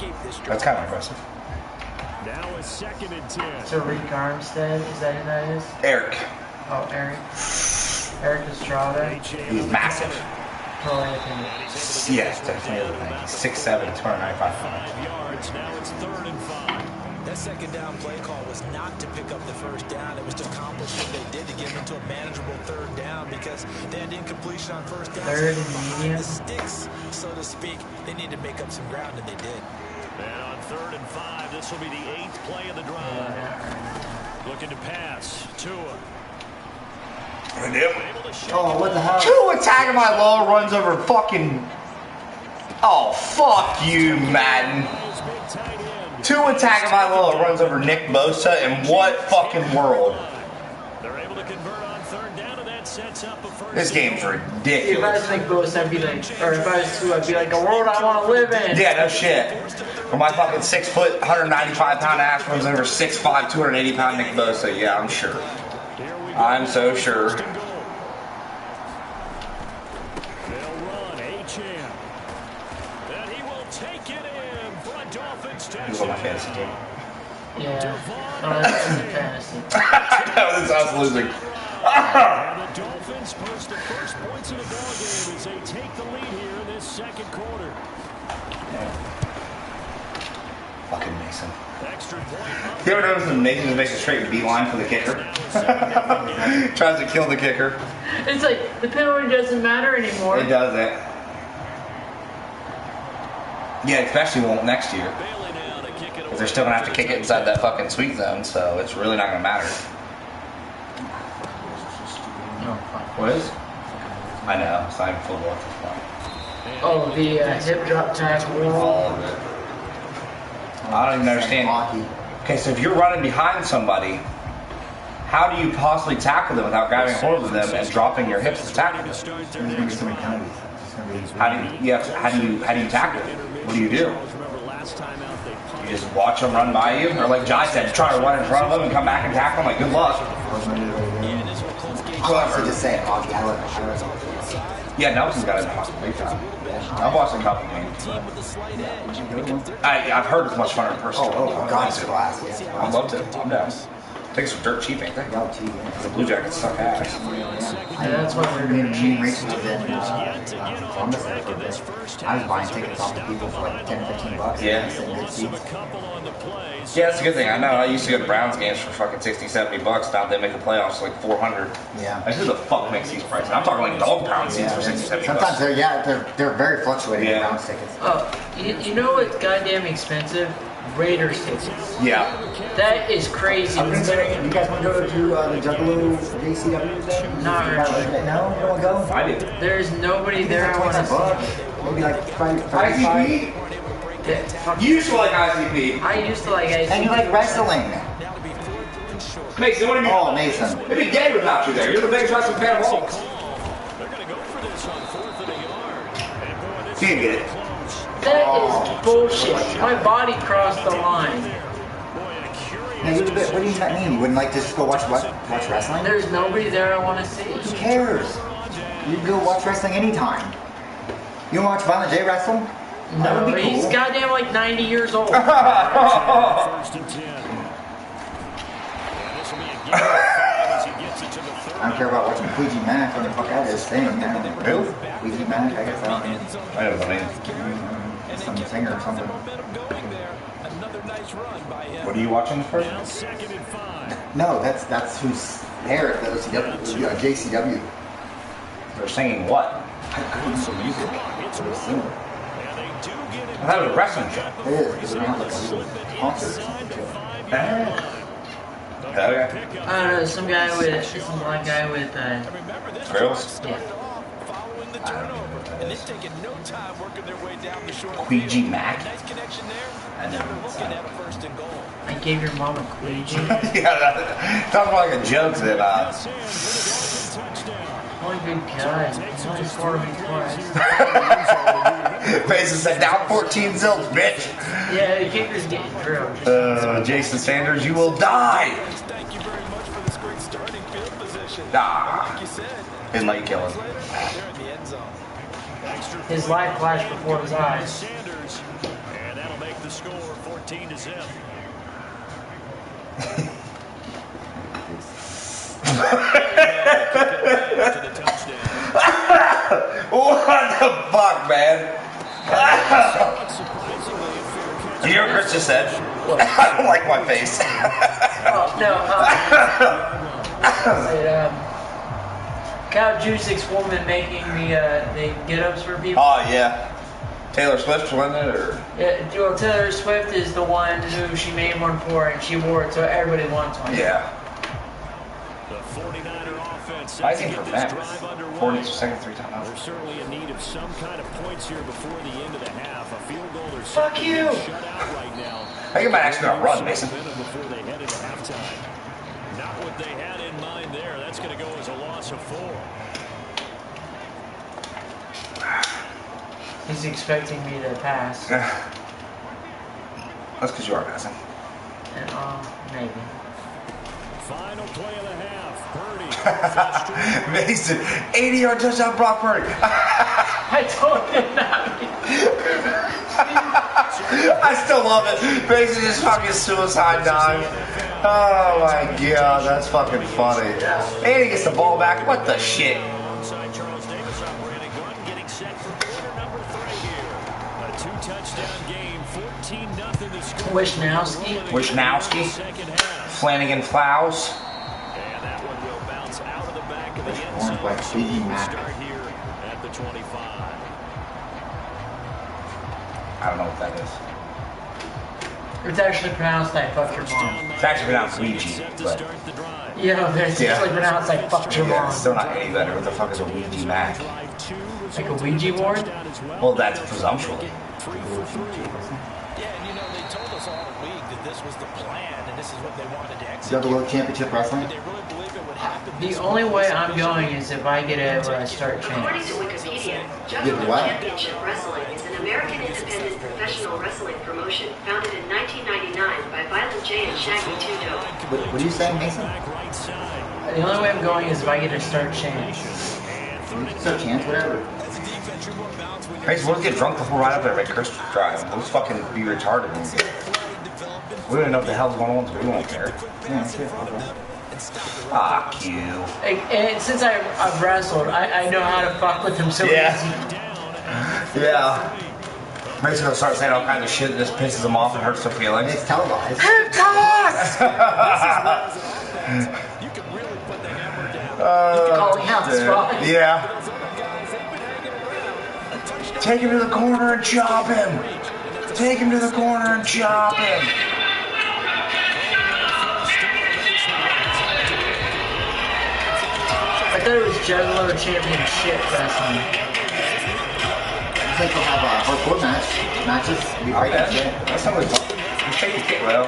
kind of impressive. Now a second and 10. So Rick Armstead, is that who that is? Eric. Oh, Eric. Eric Estrada. He's massive. Totally opinion. Yes, definitely. He's 6'7", 295 pounds. Yards. Now it's 3rd and 5. That second down play call was not to pick up the first down. It was to accomplish what they did to get into a manageable third down because they had incompletion on first down. Third and medium. The sticks, so to speak. They need to make up some ground, and they did. And on 3rd and 5, this will be the 8th play of the drive. Looking to pass. Tua. Oh, what the hell? Tua Tagovailoa runs over fucking... Oh, fuck you, Madden. Tua Tagovailoa runs over Nick Bosa in what fucking world? They're able to convert on 3rd down, and that sets up a first. This game's If I ridiculous. was Nick Bosa, I'd be like, or if I was Tua, I'd be like, a world I want to live in. Yeah, no shit. When my fucking 6 foot, 195 pound ass runs over 6'5", 280 pound Nick Bosa, yeah, I'm sure. I'm so sure. They'll run Achane. And he will take it in for a Dolphins touchdown. He's on my fantasy team. Yeah. Oh, that's fantasy. No, this is us losing. And the Dolphins post the first points in the ballgame as they take the lead here in this second quarter. Fucking Mason. Extra point. You ever notice that Mason just makes a straight beeline for the kicker? Tries to kill the kicker. It's like the penalty doesn't matter anymore. It doesn't. Yeah, especially won't next year. Bailey now to kick it Because they're still going to have to kick it inside that fucking sweet zone, so it's really not going to matter. What is? I know, it's not even football at this point. Oh, the hip drop tackle. All of it. I don't even understand. Okay, so if you're running behind somebody, how do you possibly tackle them without grabbing hold of them and dropping your hips to tackle them? There's going to be so many penalties. How do you tackle them? What do? You just watch them run by you, or like Jai said, try to run in front of them and come back and tackle them. Like, good luck. I'll honestly just say it, hockey. I love it. Yeah, Nelson's got a big time. I've watched a couple games. I've heard it's much fun in person. Oh, God, it's class. Yeah. I'd love to. I'm down. I think it's dirt cheap, ain't they? The Blue Jackets suck ass. Yeah, that's what they're doing. Me and Rachel was in Columbus there for a bit. I was buying tickets off the people for like $10, $15. Yeah. Sitting good seats. Yeah, that's a good thing. I know. I used to go to Browns games for fucking $60, $70. Now they make the playoffs like $400. Yeah. Like, who the fuck makes these prices? I'm talking like dog pound seats for $60, $70. Sometimes they're very fluctuating. Yeah. Browns tickets. Oh, you know what's goddamn expensive? Raiders tickets. Yeah. That is crazy. I'm considering, you guys want to go to the Juggalo JCW thing? Not really. No, you don't want to go? I do. There's nobody there I want to see. Maybe like ICP? You used to like ICP. I used to like ICP. And you like wrestling. Mason, what do you mean? Oh, Mason. It'd be gay without you there. You're the biggest wrestling fan of all. They're going to go for this on 4th and a yard. And boy, this You didn't get it. That is bullshit. My body crossed the line. Now, you're a bit, what do you mean? You wouldn't like to just go watch wrestling? There's nobody there I want to see. Who cares? You can go watch wrestling anytime. You want to watch Violent J wrestle? No, he's goddamn like 90 years old. First and 10. And this will be a game of 5 as he gets it to the 30. I don't care about watching Ouija Mac or the fuck that is thing. Who? Ouija Mac, I guess I don't know. I don't know. Some singer or something. What are you watching first? Now 2nd and 5. No, that's who's there at the OCW, JCW. They're singing what? It's They're one. singing. And they do get it. I thought it was a wrestling show. It is. It's not like a concert or something. Okay. I don't know, some black guy with, Grills? yeah. And they've taken no time working their way down the short Ouija field. Mac? Nice connection there. I Now know. they're looking at a 1st and goal. I gave your mom a Ouija. Yeah, that more like a joke than Oh my good God. Only 4 weeks twice. Mason said, down 14 zilch, bitch. Yeah, the kicker's getting drilled. Jason Sanders, you will die. Thank you very much for this great starting field position. Ah. Like you said, Didn't let you kill him. they're in the end zone. His life flashed before his eyes. Sanders. And that'll make the score 14-0. What the fuck, man? You hear what Chris just said? I don't like my face. Cow Juicix woman making the get-ups for people. Oh, yeah. Taylor Swift, wasn't it? Or? Yeah, well, Taylor Swift is the one who she made one for, and she wore it, so everybody wants one. Yeah. The 49er offense. I think for them, 40 seconds, 3 times. They're certainly in need of some kind of points here before the end of the half. A field goal or Fuck something you. shut out right now. I think it might actually not run, Mason. Before they head into halftime. Not what they had in mind there. That's going to go as a loss of 4. He's expecting me to pass. That's because you are passing. And, maybe. Final play of the half. Purdy. Mason, 80-yard touchdown, Brock Purdy. I told him not. I still love it. Mason just fucking suicide dive. Oh my god, that's fucking funny. And he gets the ball back. What the shit? Alongside Charles Davis operating one, getting set for quarter number 3 here. A Two-touchdown game, 14-0 the score. Wishnowski. Flanagan Flowers. And that one will bounce out of the back of the end Orange zone. like Biggie Mac. Start here at the 25. I don't know what that is. It's actually pronounced I fucked your mom. It's actually pronounced Ouija, but Yeah, it's actually pronounced I fucked your yeah, mom. it's still not any better. What the fuck is a Ouija Mac? Like a Ouija board? Well, that's presumptuous. Yeah, and you know, they told us all week that this was the plan and this is what they wanted to You have execute. the World Championship Wrestling? Did they really believe it would happen? The only way I'm going is if I get a start According chance. to Wikipedia, Get Juggernaut what? Championship Wrestling is an American independent professional wrestling promotion founded in 1999 by Violent J and Shaggy Two-Doe. What are you saying, Mason? The only way I'm going is if I get a start chance. Start chance, whatever. Hey, so let's get drunk before we ride up there and make Chris drive. Let's fucking be retarded. We don't even know what the hell's going on, so we won't care. Yeah, that's it. Okay. Fuck you. And since I've wrestled, I know how to fuck with them so Yeah. easy. Yeah. Makes gonna start saying all kinds of shit that just pisses them off and hurts their feelings. It's televised. You can really put the hammer down. Calling out the spot. Yeah. Take him to the corner and chop him. Take him to the corner and chop him. I thought it was Juggalo Championship Wrestling. I think we'll have a hardcore matches. We fight that shit. That's not really fun. You take the kid. Well,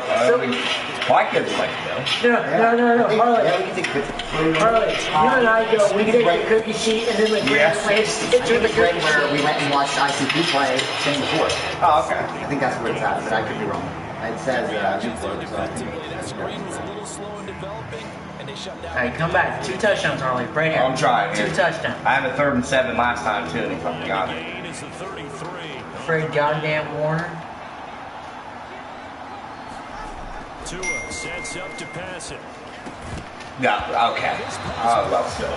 my kids would like to go. No, Harley. Yeah, we can take pictures. Harley, you and I go, we take the cookie sheet and then like Yeah. play a stitch with the It's right cookie where sheet. we went and watched ICP play Chain before. Oh, okay. I think that's where it's at, but I could be wrong. It says Defensively, that screen was a little slow in developing, and they shut down. Alright, come back. 2 touchdowns, Harley. Right here. I'm trying. 2 touchdowns. I had a 3rd and 7 last time too, and he fucking got it. Gain is the 33. Afraid goddamn Warner. Tua sets up to pass it. Yeah, okay. I love it. The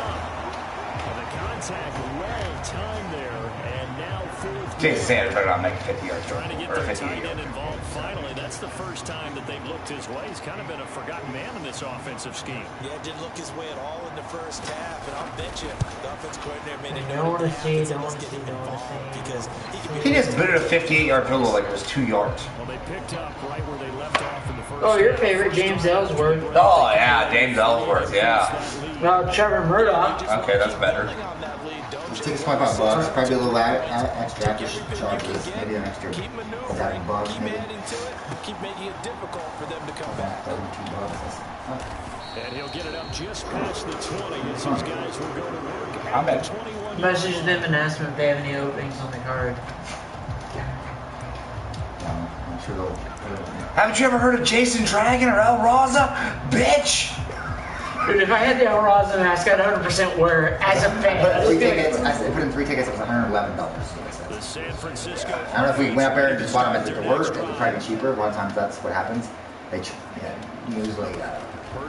contact well timed there, and now fourth. Jason Sanders better not make a 50-yard Trying to throw. get Or a their 50 tight yard. end involved finally. That's the first time that they've looked his way. He's kind of been a forgotten man in this offensive scheme. Yeah, didn't look his way at all in the first half, and I'll bet you the offense coordinator made a Don't note wanna of that. see, Let's don't wanna get see, him don't wanna involved see. because he could be He just booted a 58-yard field goal like it was 2 yards. Well, they picked up right where they left off in the first. Oh, your favorite, James Ellsworth. Oh, yeah, James Ellsworth, yeah. Well, Trevor Murdoch. Okay, that's better. on that lead. Don't Take $25, probably a little extra after charges, maybe an extra keep maneuvering, $7, keep maybe. adding to it, keep making it difficult for them to come back. $32. And he'll get it up just past the 20 as these guys will go to work. I'm at at- the 21. Message them and ask them if they have any openings on the card. I'm sure they'll. Haven't you ever heard of Jason Dragon or El Raza? Bitch! Dude, if I had the El Raza mask, I'd 100% wear it as a fan. But I'd 3 be like, tickets, I put in 3 tickets, it was $111. The San Francisco. I don't know if we went up there and just bought them at the door, it would probably be cheaper. A lot of times that's what happens. They usually,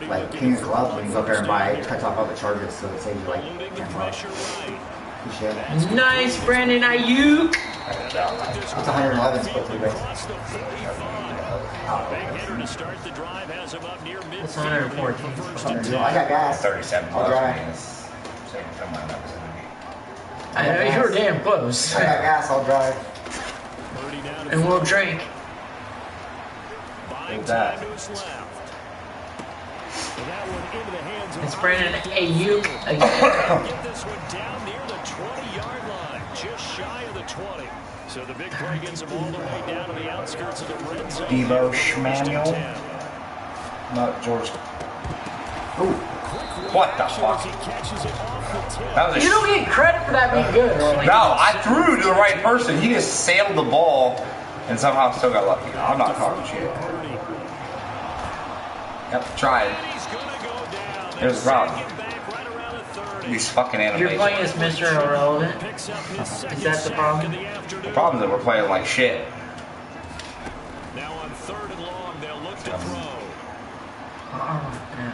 like King of Clubs, when you go up there and buy it, cuts off all the charges, so it saves you like Loading the $10. pressure right. Appreciate it. Nice, Brandon Ayuk. It's 111 split 3 base. Across the 45. Big hitter to start the drive has him up near That's midfield. 114. First and 10. I got gas. 37 I'll bucks. drive. Somewhere in that vicinity. I know you were damn close. I got gas, I'll drive. 30 down to And we'll drink. buying Who's that? time to his left. And that one into the hands of It's Brandon Ayuk again. Get this one down near the 20-yard line, just shy of the 20. So the big play gets him all the way down to the outskirts of the red zone. Debo First and Schmanuel. 10. Not George. Ooh. What the As fuck? he catches it off the tip. That was a You don't get credit for that being good. No, I threw to the right person. He just sailed the ball and somehow still got lucky. I'm not talking shit. Yep, tried. He's gonna go down. There's the problem. Get back right around the 30. These fucking You're animations. playing as Mr. Irrelevant. Picks up his second Is that the sack problem? of the afternoon. The problem is that we're playing like shit. Now on 3rd and long, they'll look to throw. Oh, man.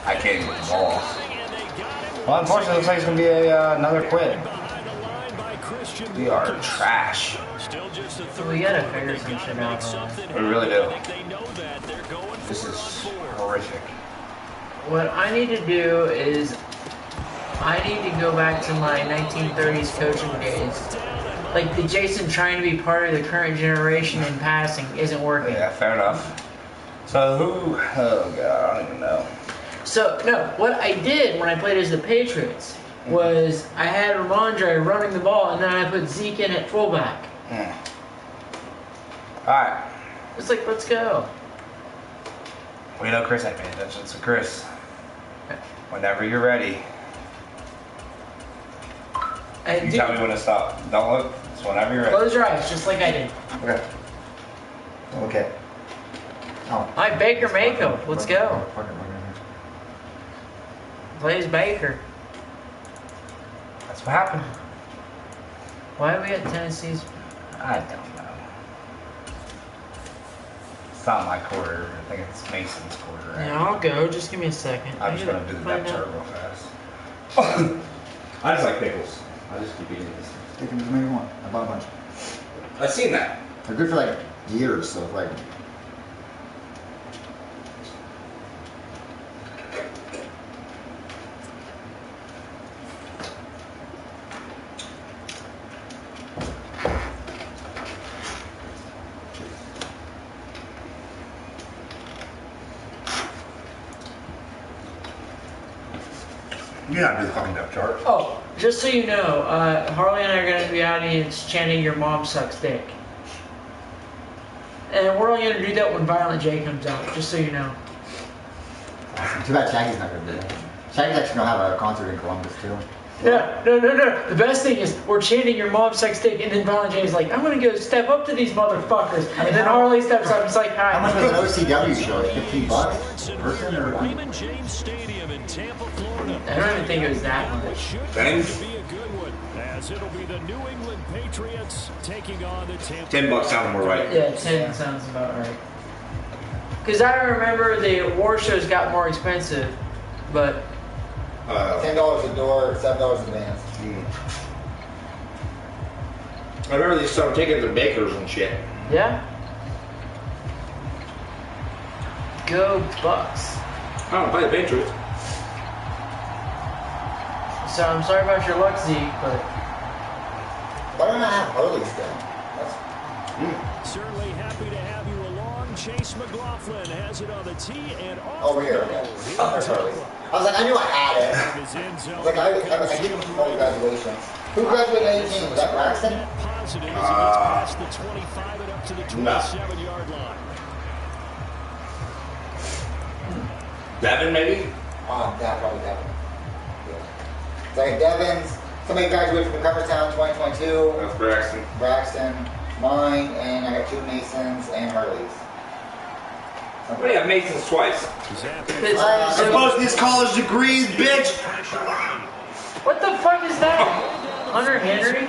I can't even get the ball. And they got him. Well, unfortunately, it looks like it's going to be another quit. Behind the line by Chris question. We are trash. Still just a We gotta figure some shit out. We really do. They know that they're going This for is on board. horrific. What I need to do is I need to go back to my 1930s coaching days. Like the Jason trying to be part of the current generation in passing isn't working. Yeah, fair enough. So who? Oh god, I don't even know. So no, what I did when I played as the Patriots was I had Ramondre running the ball and then I put Zeke in at fullback. Alright. It's like, let's go. We know Chris ain't paying attention, so Chris, whenever you're ready, And you tell me when to stop. Don't look. It's whenever you're ready. close your eyes, just like I did. Okay. Okay. Oh. All right, Baker Mayfield, let's go. Plays Baker. That's what happened. Why are we at Tennessee's? I don't know. It's not my quarter. I think it's Mason's quarter. Right? Yeah, I'll go. Just give me a second. I'm just gonna do the find depth out. chart real fast. I just like pickles. I just keep eating this. Take them as many as you want. I bought a bunch. I've seen that. They're good for like years, so like. You're not doing the fucking depth chart. Oh, just so you know, Harley and I are going to be out here chanting "Your mom sucks dick," and we're only going to do that when Violent J comes out. Just so you know. Too bad Shaggy's not gonna do that. Shaggy's actually gonna have a concert in Columbus too. No. The best thing is we're chanting "Your mom sucks dick," and then Violent J is like, "I'm going to go step up to these motherfuckers," and then Harley steps up and is like, "Hi." How much was an OCW show? Like $15 person or what? Raymond James Stadium in Tampa, Florida. I don't even think it was that much. Should Thanks. be a good one, as it'll be the New England Patriots taking on the Tampa. $10 sounds more right. Yeah, 10 sounds about right. Because I remember the war shows got more expensive, but $10 a door, $7 advance. I remember these summer tickets at Bakers and shit. yeah. Go Bucks. I don't play the Patriots. So I'm sorry about your luck, Zeke, but Why don't I have Harley still? Certainly happy to have you along. Chase McLaughlin has it on the tee and off. Over here, okay. Oh, there's Harley. I was like, I knew I had it. His end zone. I was like, I gave him full graduation. Who graduated in 18? Was that Braxton? Positive as he gets past the 25 and up to the 27-yard line. Devin, maybe? Yeah, probably Devin. Yeah. It's like Devin's, somebody graduated from Cumbertown 2022. That's Braxton. Braxton, mine, and I got two Masons and Harleys. We have Masons twice. Supposed these college degrees, bitch! what the fuck is that? Hunter Henry? And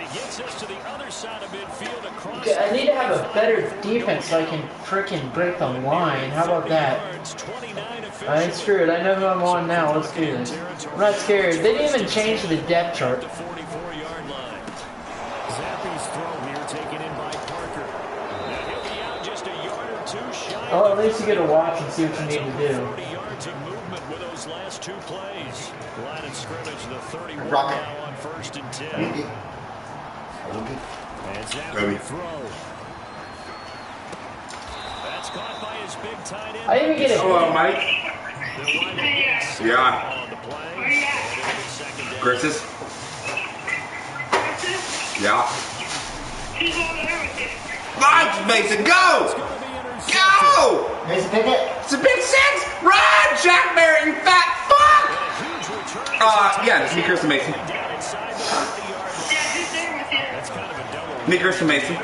he gets us to the other side of midfield across. Okay, I need to have a better defense so I can frickin' break the line. How about that? Alright, screw it. I know who I'm on now. Let's do this. I'm not scared. They didn't even change the depth chart. The 44-yard line. Zappi's throw here taken in by Parker. Now he'll be out just a yard or two shy. Oh, at least you get to watch and see what you need to do. 40 yards of movement with those last two plays. Line of scrimmage, the 31 Rocket. now on 1st and 10. And Zappi throw. That's caught by his big tight end. I didn't even get it. Hello, Mike. Yeah. On the play. Chris's? Yeah. Mike, Mason, go! Go! Mason Pickett? It's a big six! Run, Jack Barrett, you fat fuck! Yeah, it's me, Kirsten Mason. Me, Kirsten Mason. Me,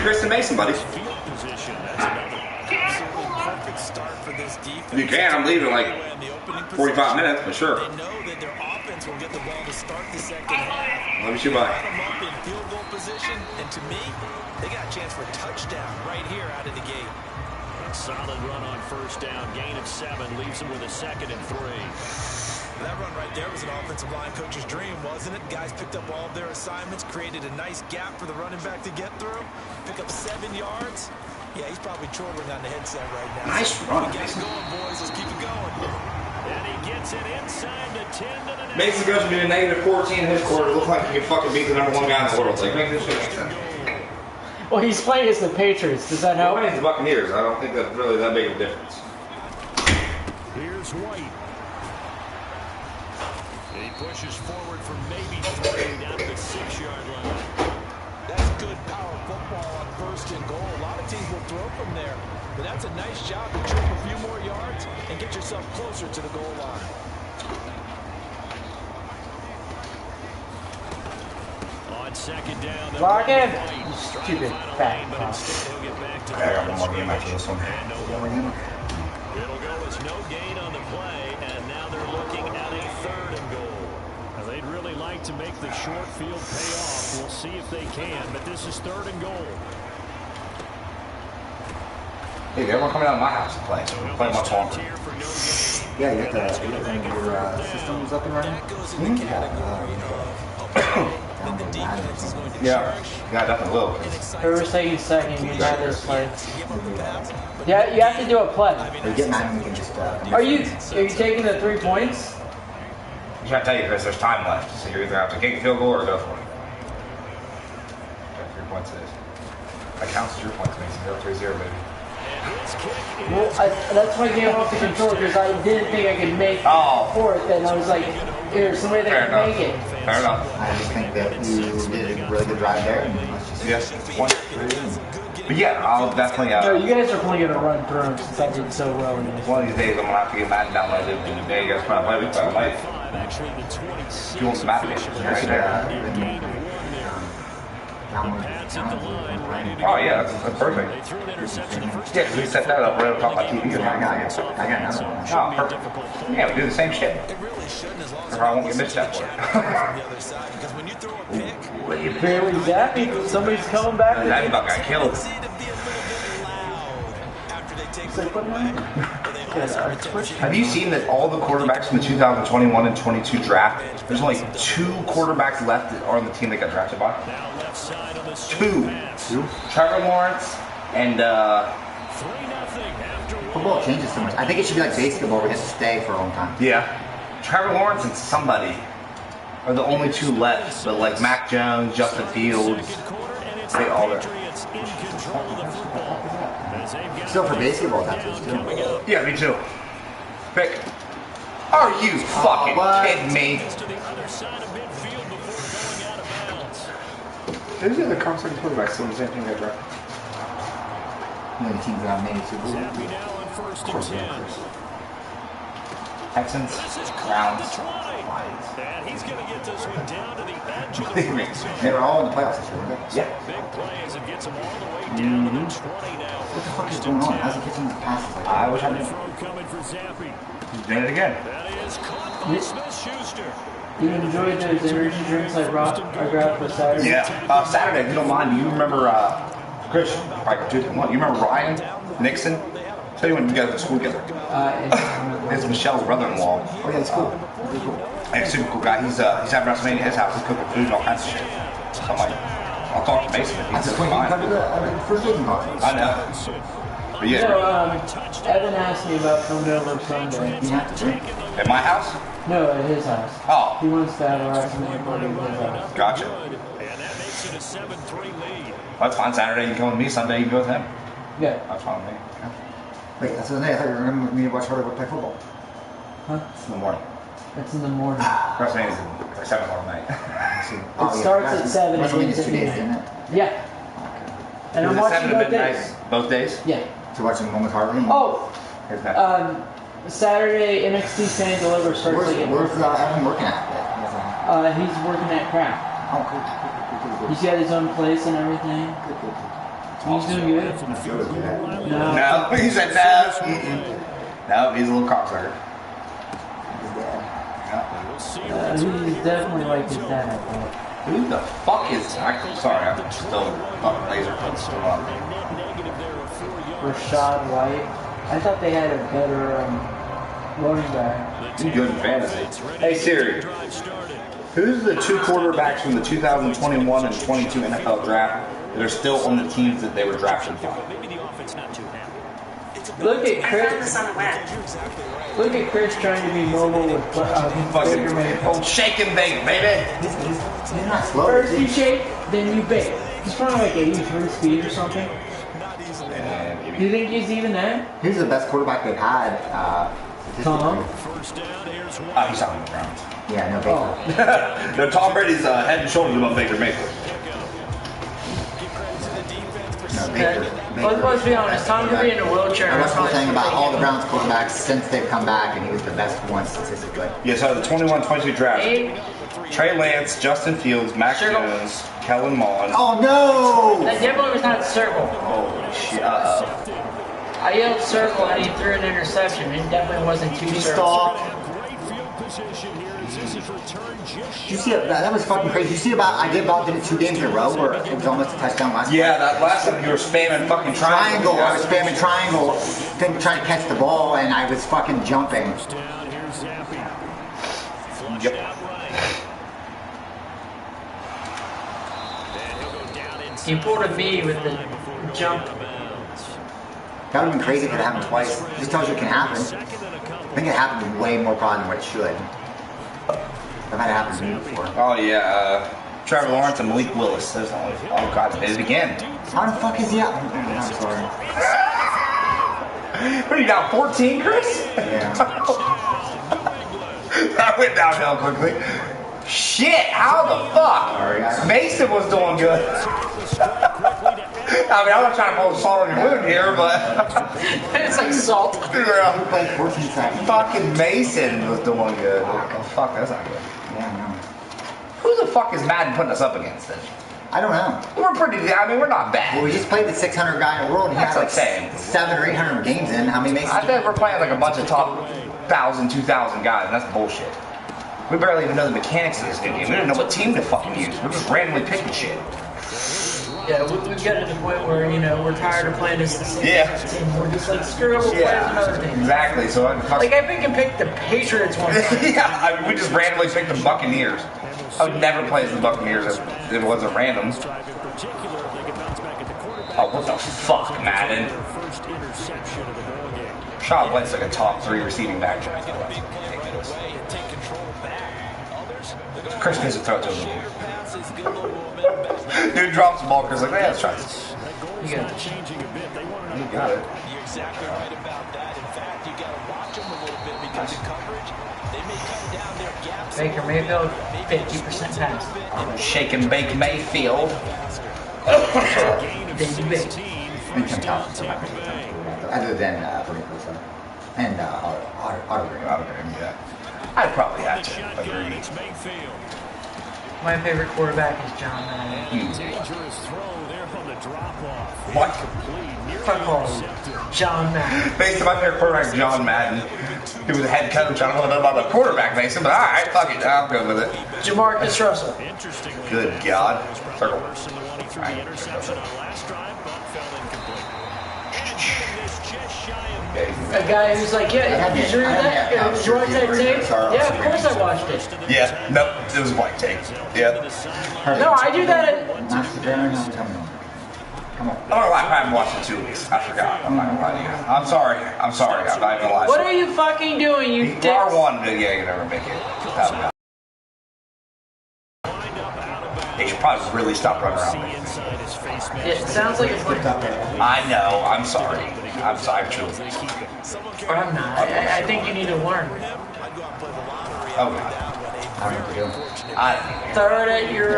Kirsten Mason, buddy. You can, I'm leaving in like 45 minutes, but sure. They know that their offense will get the ball to start the second half. Let me shoot by. Line them up in field goal position, and to me, they got a chance for a touchdown right here out of the gate. A solid run on 1st down, gain of 7, leaves them with a 2nd and 3. That run right there was an offensive line coach's dream, wasn't it? Guys picked up all of their assignments, created a nice gap for the running back to get through, pick up 7 yards. Yeah, he's probably chortling on the headset right now. Nice run. Get it going, boys. Let's keep it going. And he gets it inside the 10 to the 9. Mason goes from being a -14 in his quarter. Looks like he can fucking beat the #1 guy in the world. Like, make this shit make sense. Well, he's playing as the Patriots. Does that help? Well, he's the Buccaneers. I don't think that's really that big of a difference. Here's White. He pushes forward for maybe 3 down to the 6-yard line. That's good power football on 1st and goal. A lot of teams will throw from there, but that's a nice job to trip a few more yards and get yourself closer to the goal line. On 2nd down, Lock in. White. Stupid fat But fuck. instead he'll get back to I got one more game after this one. It'll go as no gain on the play, and now they're looking at a 3rd and goal. Now, they'd really like to make the short field pay off. We'll see if they can, but this is 3rd and goal. Hey, everyone coming out of my house to play. So we're playing much longer. Here for no gain. Yeah, you have to your system's up and running. Yeah, definitely will. Whoever's taking second, you got this play. Yeah, you have to do a play. Or you get Madden, you can just. Are you taking the 3 points? I'm trying to tell you, Chris, there's time left. So you either have to kick a field goal or go for it. Yeah, 3 points it is. That counts as 3 points, Mason. 0-3-0, baby. Well, that's why I gave off the control because I didn't think I could make fourth, and I was like, "Here's somebody that can make it." Fair enough. I just think that you did a really good drive there. And Yes, one. But yeah, I'll definitely. No, you guys are probably gonna run through them since I did so well in this. One of these days, I'm gonna have to get Madden downloaded. And the day you guys probably play, we play life. If you want some Madden, right there. Oh yeah, that's perfect. Yeah, because we set that up right on top of my TV. I got another one. Oh, perfect. Yeah, we do the same shit. Or I won't get missed that for it. What you barely zapping? Somebody's coming back. That about got killed. Have you seen that all the quarterbacks from the 2021 and 22 draft, there's only 2 quarterbacks left that are on the team that got drafted by? 2. Trevor Lawrence and Football changes so much. I think it should be like basketball where it has to stay for a long time. yeah, Trevor Lawrence and somebody are the only 2 left. But like Mac Jones, Justin Fields, they all there. Still for basketball, that's what too. Yeah, me too. Pick. Are you fucking kidding me? Who's the other conference quarterback still in the same team that draft? The only teams that have made it Super Bowl. Of course, Texans, Browns, and he's going to get this one down to the edge of the They were all in the playoffs this year, weren't they? Yeah. big play as it gets him all the way down to the 20 now. What the fuck is going on? How's he catching these passes like that? I wish I knew. Throw coming for Zappy. He's doing it again. That is caught by Smith-Schuster. You enjoyed those energy drinks I grabbed for Saturday? Yeah. Saturday, if you don't mind, do you remember, Chris, you remember Ryan Nixon? Tell you when you guys went to school together. It's Michelle's brother-in-law. Oh yeah, it's cool. It's cool. He's a super cool guy. He's at WrestleMania at his house. He's cooking food and all kinds of shit. So I'm like, I'll talk to Mason if That's he's the point. You fine. covered the first game box. I know. But yeah, Evan asked me about coming over Sunday. You have to drink. at my house? No, at his house. Oh, He wants to have a WrestleMania party at his house. gotcha. And that makes it a 7-3 lead. That's fine. Saturday you can come with me. Sunday you can go with him. Yeah. That's fine with me. Wait, that's the thing. I thought you were going to me to watch Harder play football. Huh? It's in the morning. It's in the morning. WrestleMania's at 7 o'clock at night. Oh, It starts at 7 and WrestleMania's ends 2 at days, 8. isn't it? Yeah. And I'm Is it watching 7 to both midnight days. both days? Yeah. To watch one with Harder. Oh, Here's that. Saturday NXT Stand Deliver starts again. Where's Evan working at? He's working at Craft. Oh, cool. He's got his own place and everything. He's doing good. No. No, he said no. No, he's a little cocksucker. He's definitely like his dad. Who the fuck is? I'm sorry, I'm still fucking laser putting still on. Rashad White. I thought they had a better Running back. You good in fantasy. Hey Siri, who's the 2 quarterbacks from the 2021 and 22 NFL draft that are still on the teams that they were drafted from? Look at I found Chris. this on the web. Look at Chris trying to be mobile with Baker Mayfield. Old shake and bake, baby. He's not slow. First is you he? shake, then you bake. He's probably like 83 speed or something. Do you think he's even that? He's the best quarterback they've had. Tom? He's talking about the Browns. Yeah, no, Baker. Oh. No, Tom Brady's head and shoulders above Baker Mayfield. No, Baker. Let's be honest, Tom could be in a wheelchair. And what's the thing about all the Browns quarterbacks since they've come back, and he was the best one statistically. Yes, out of the 21-22 draft, Trey Lance, Justin Fields, Mac Circle. Jones, Kellen Mond. Oh no! That definitely was not circle. Holy shit. I yelled circle and he threw an interception. It definitely wasn't two circles. Stop. Did you see it? That was fucking crazy. You see about I did it 2 games in a row where it was almost a touchdown last Yeah, night. that last time you were spamming fucking Triangle. I was spamming triangle, trying to catch the ball, and I was fucking jumping. Yep. He pulled a me with the jump. That would have been crazy if it happened twice. It just tells you it can happen. I think it happened way more probably than what it should. I've had it happen to me before. Oh, yeah. Trevor Lawrence and Malik Willis. There's only, oh, God, they did it again. How the fuck is he out? I'm sorry. What are you down 14, Chris? Yeah. That went downhill quickly. Shit, how the fuck? Sorry, guys. Mason was doing good. I mean, I'm not trying to pull salt on your wound here, but It's like salt. Played 14 seconds. fucking Mason was doing good. Oh, fuck, that's not good. Yeah, I know. Who the fuck is Madden putting us up against then? I don't know. We're pretty, I mean, we're not bad. Well, we just played the 600 guy in the world. He That's had like saying. 700 or 800 games in. How many makes I bet we're playing like a bunch of top 1,000, 2,000 guys, and that's bullshit. We barely even know the mechanics of this new game. We don't know what team to fucking use. We're just randomly picking shit. Yeah, we've got to the point where, you know, we're tired of playing this the same team. We're just like, screw it, we'll play as another team. Exactly. So Like, I think I picked the Patriots one time. yeah, I mean, we just randomly picked the Buccaneers. I would never play as the Buccaneers if it wasn't random. Oh, what the fuck, Madden? Sean Wentz like a top 3 receiving back. Ridiculous. Chris needs to throw it to him. Dude drops the ball. Chris like, yeah, let's try this. You got it. You got it. You're exactly right about that. In fact, you got to watch them a little bit because in coverage, they may cut down their gaps. Baker Mayfield, 50% pass. Shake and bake Mayfield. Baby bake. And Tim Thompson. Other than Franco, and Autograph. Yeah. I'd probably have to agree. My favorite quarterback is John Madden. What? Fuck all. John Madden. Based on my favorite quarterback, John Madden. He was a head coach. I don't know about the quarterback, Mason, but alright, fuck it. I'm good with it. Jamarcus Russell. Good God. Circle. A guy who's like, yeah, did you read that? Did you watch that tape? Yeah, of course I watched it. Yeah, nope, it was a blank tape. Yeah. No, I do that. Come on. I'm not gonna lie, I haven't watched it in 2 weeks. I forgot. I'm not gonna lie to you. I'm sorry. I'm not even gonna lie. What are you fucking doing, you dick? R1, yeah, you never make it. They should probably really stop running around. It sounds like a flip. I know. I'm sorry. I'm true. Or I'm not. I think you need to learn. Oh, God. I don't know what to do. Throw it at your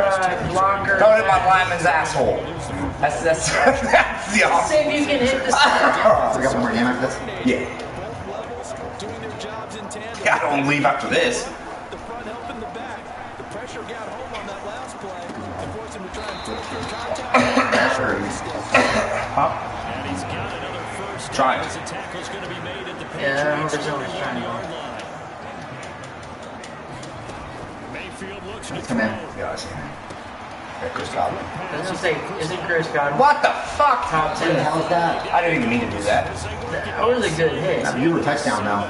blocker. Throw it at my lineman's asshole. That's the option. See if you can hit the side. So we got one more game after this? Yeah. Yeah, I don't leave after this. The front helping the back. The pressure got home on that last play and forced him to try and take your contact. Huh? Trying. Yeah, Arizona's trying to go. Let's come in. Yeah, I see. Yeah, Chris Godwin. I was gonna say, isn't Chris Godwin What the fuck? top What the 10? hell is that? I didn't even mean to do that. That was a good hit. You were touchdown now.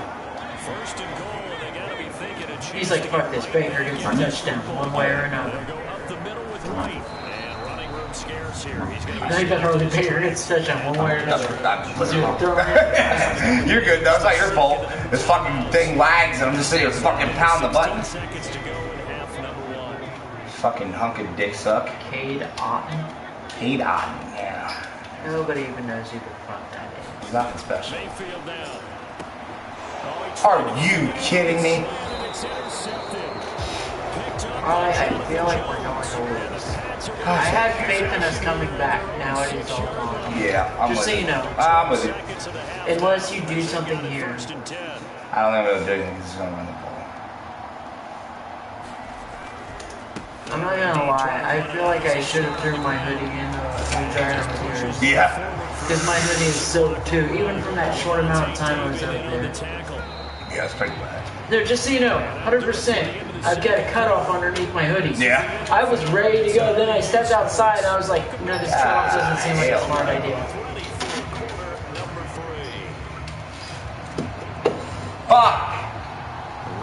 First and goal, and they got to be thinking a He's like, fuck this, Baker gets a touchdown one way or another. Go up the middle with White, and running room scarce here. He's going to I think that's really Baker gets a touchdown one way or another. You're good. That's not your fault. This fucking thing lags, and I'm just sitting here fucking pound the button. seconds to go in half number one. Fucking hunk of dick suck. Cade Otton. Cade Otton, yeah. Nobody even knows who the fuck that is. He's nothing special. Mayfield down. Are you kidding me? It's intercepted. Picked up. I feel like we're going to lose. I had faith in us coming back. Now it is all gone. Yeah, I'm Just with so you. you know. I'm with you. Seconds of the half. Unless you do something here. First and 10. I don't think I'm going to do anything because he's going to run the ball. I'm not gonna lie, I feel like I should have threw my hoodie in the dryer materials. Yeah. Because my hoodie is soaked too, even from that short amount of time I was out there. Yeah, it's pretty bad. No, just so you know, 100%, I've got a cutoff underneath my hoodie. Yeah. I was ready to go, then I stepped outside and I was like, no, this cutoff doesn't seem like a smart idea. Fuck!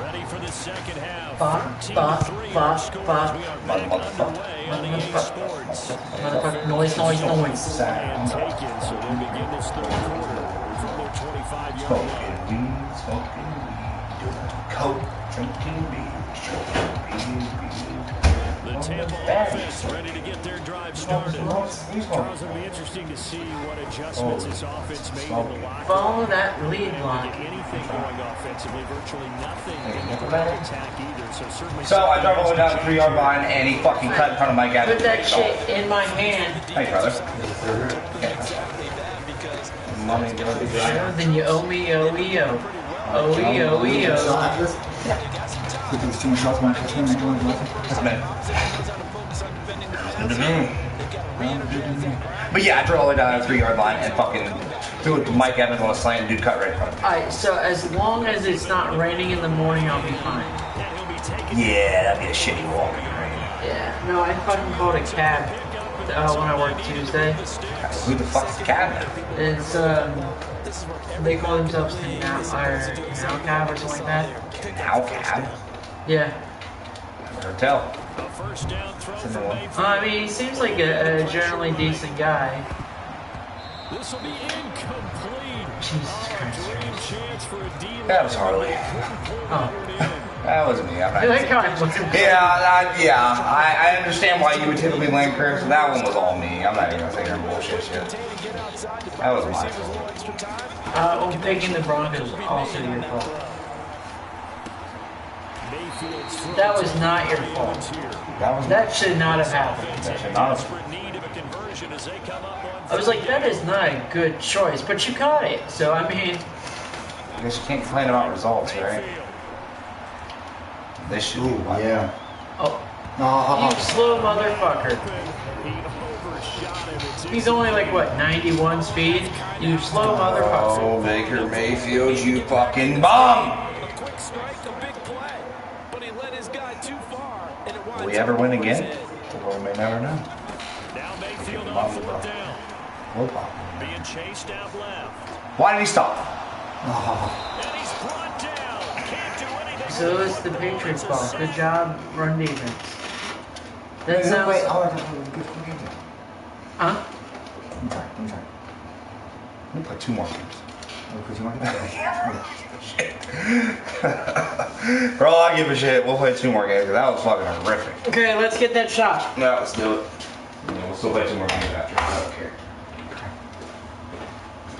Ready for the second half. Motherfucker, noise. Taken, so they'll begin this third quarter from their 25-yard line. Coke, drinking beer, The Tampa offense ready to get their drive started. Charles, it'll be interesting to see what adjustments this offense made in the locker. Follow that lead block. Anything going offensively, virtually nothing in the attack either. So certainly. So I drove all the way down the 3-yard line and he fucking cut in front of my guy. Put that shit in my hand. Hey, brother. Mommy, give a big round. Then you owe me, OEO. OEO. If there's too much shots, my first name, That's me. But yeah, I drove all the way down the 3-yard line and fucking threw it to Mike Evans on a slant, dude cut right in front of me. Alright, so as long as it's not raining in the morning, I'll be fine. Yeah, that'd be a shitty walk in the rain. Yeah, no, I fucking called a cab when I worked Tuesday. Who the fuck's the cab now? It's, they call themselves Now Cab or something like that. Now cab? Yeah. Never tell. A first down throw It's a from new one. Mayfield. I mean, he seems like a generally decent guy. This will be incomplete. Jesus Christ. Dream chance for a deal. That was Harley. Oh. That wasn't me. I'm not That guy was I understand why you would typically land curves, but that one was all me. I'm not even gonna say your bullshit shit. That was my fault. Taking the Broncos is also your fault. That was not your fault. That should not have happened. That should not have. I was like, that is not a good choice, but you caught it. So, I mean... I guess you can't complain about results, right? This should be one. Yeah. Oh. You slow motherfucker. He's only like, what, 91 speed? You slow motherfucker. Oh, Baker Mayfield, you fucking bum! A quick strike, a big play. But he let his guy too far. And it Will we ever win again? Well, we may never know. Now Mayfield on fourth down. We'll pop. Being chased out left. Why did he stop? And he's brought down. Can't do anything. So it's the Patriots' fault. Good job, run defense. That sounds... Wait, Huh? I'm sorry. Let me play 2 more games. For all I give a shit, we'll play 2 more games, 'cause that was fucking horrific. Okay, let's get that shot. No, let's do it. We'll still play 2 more games after. I don't care.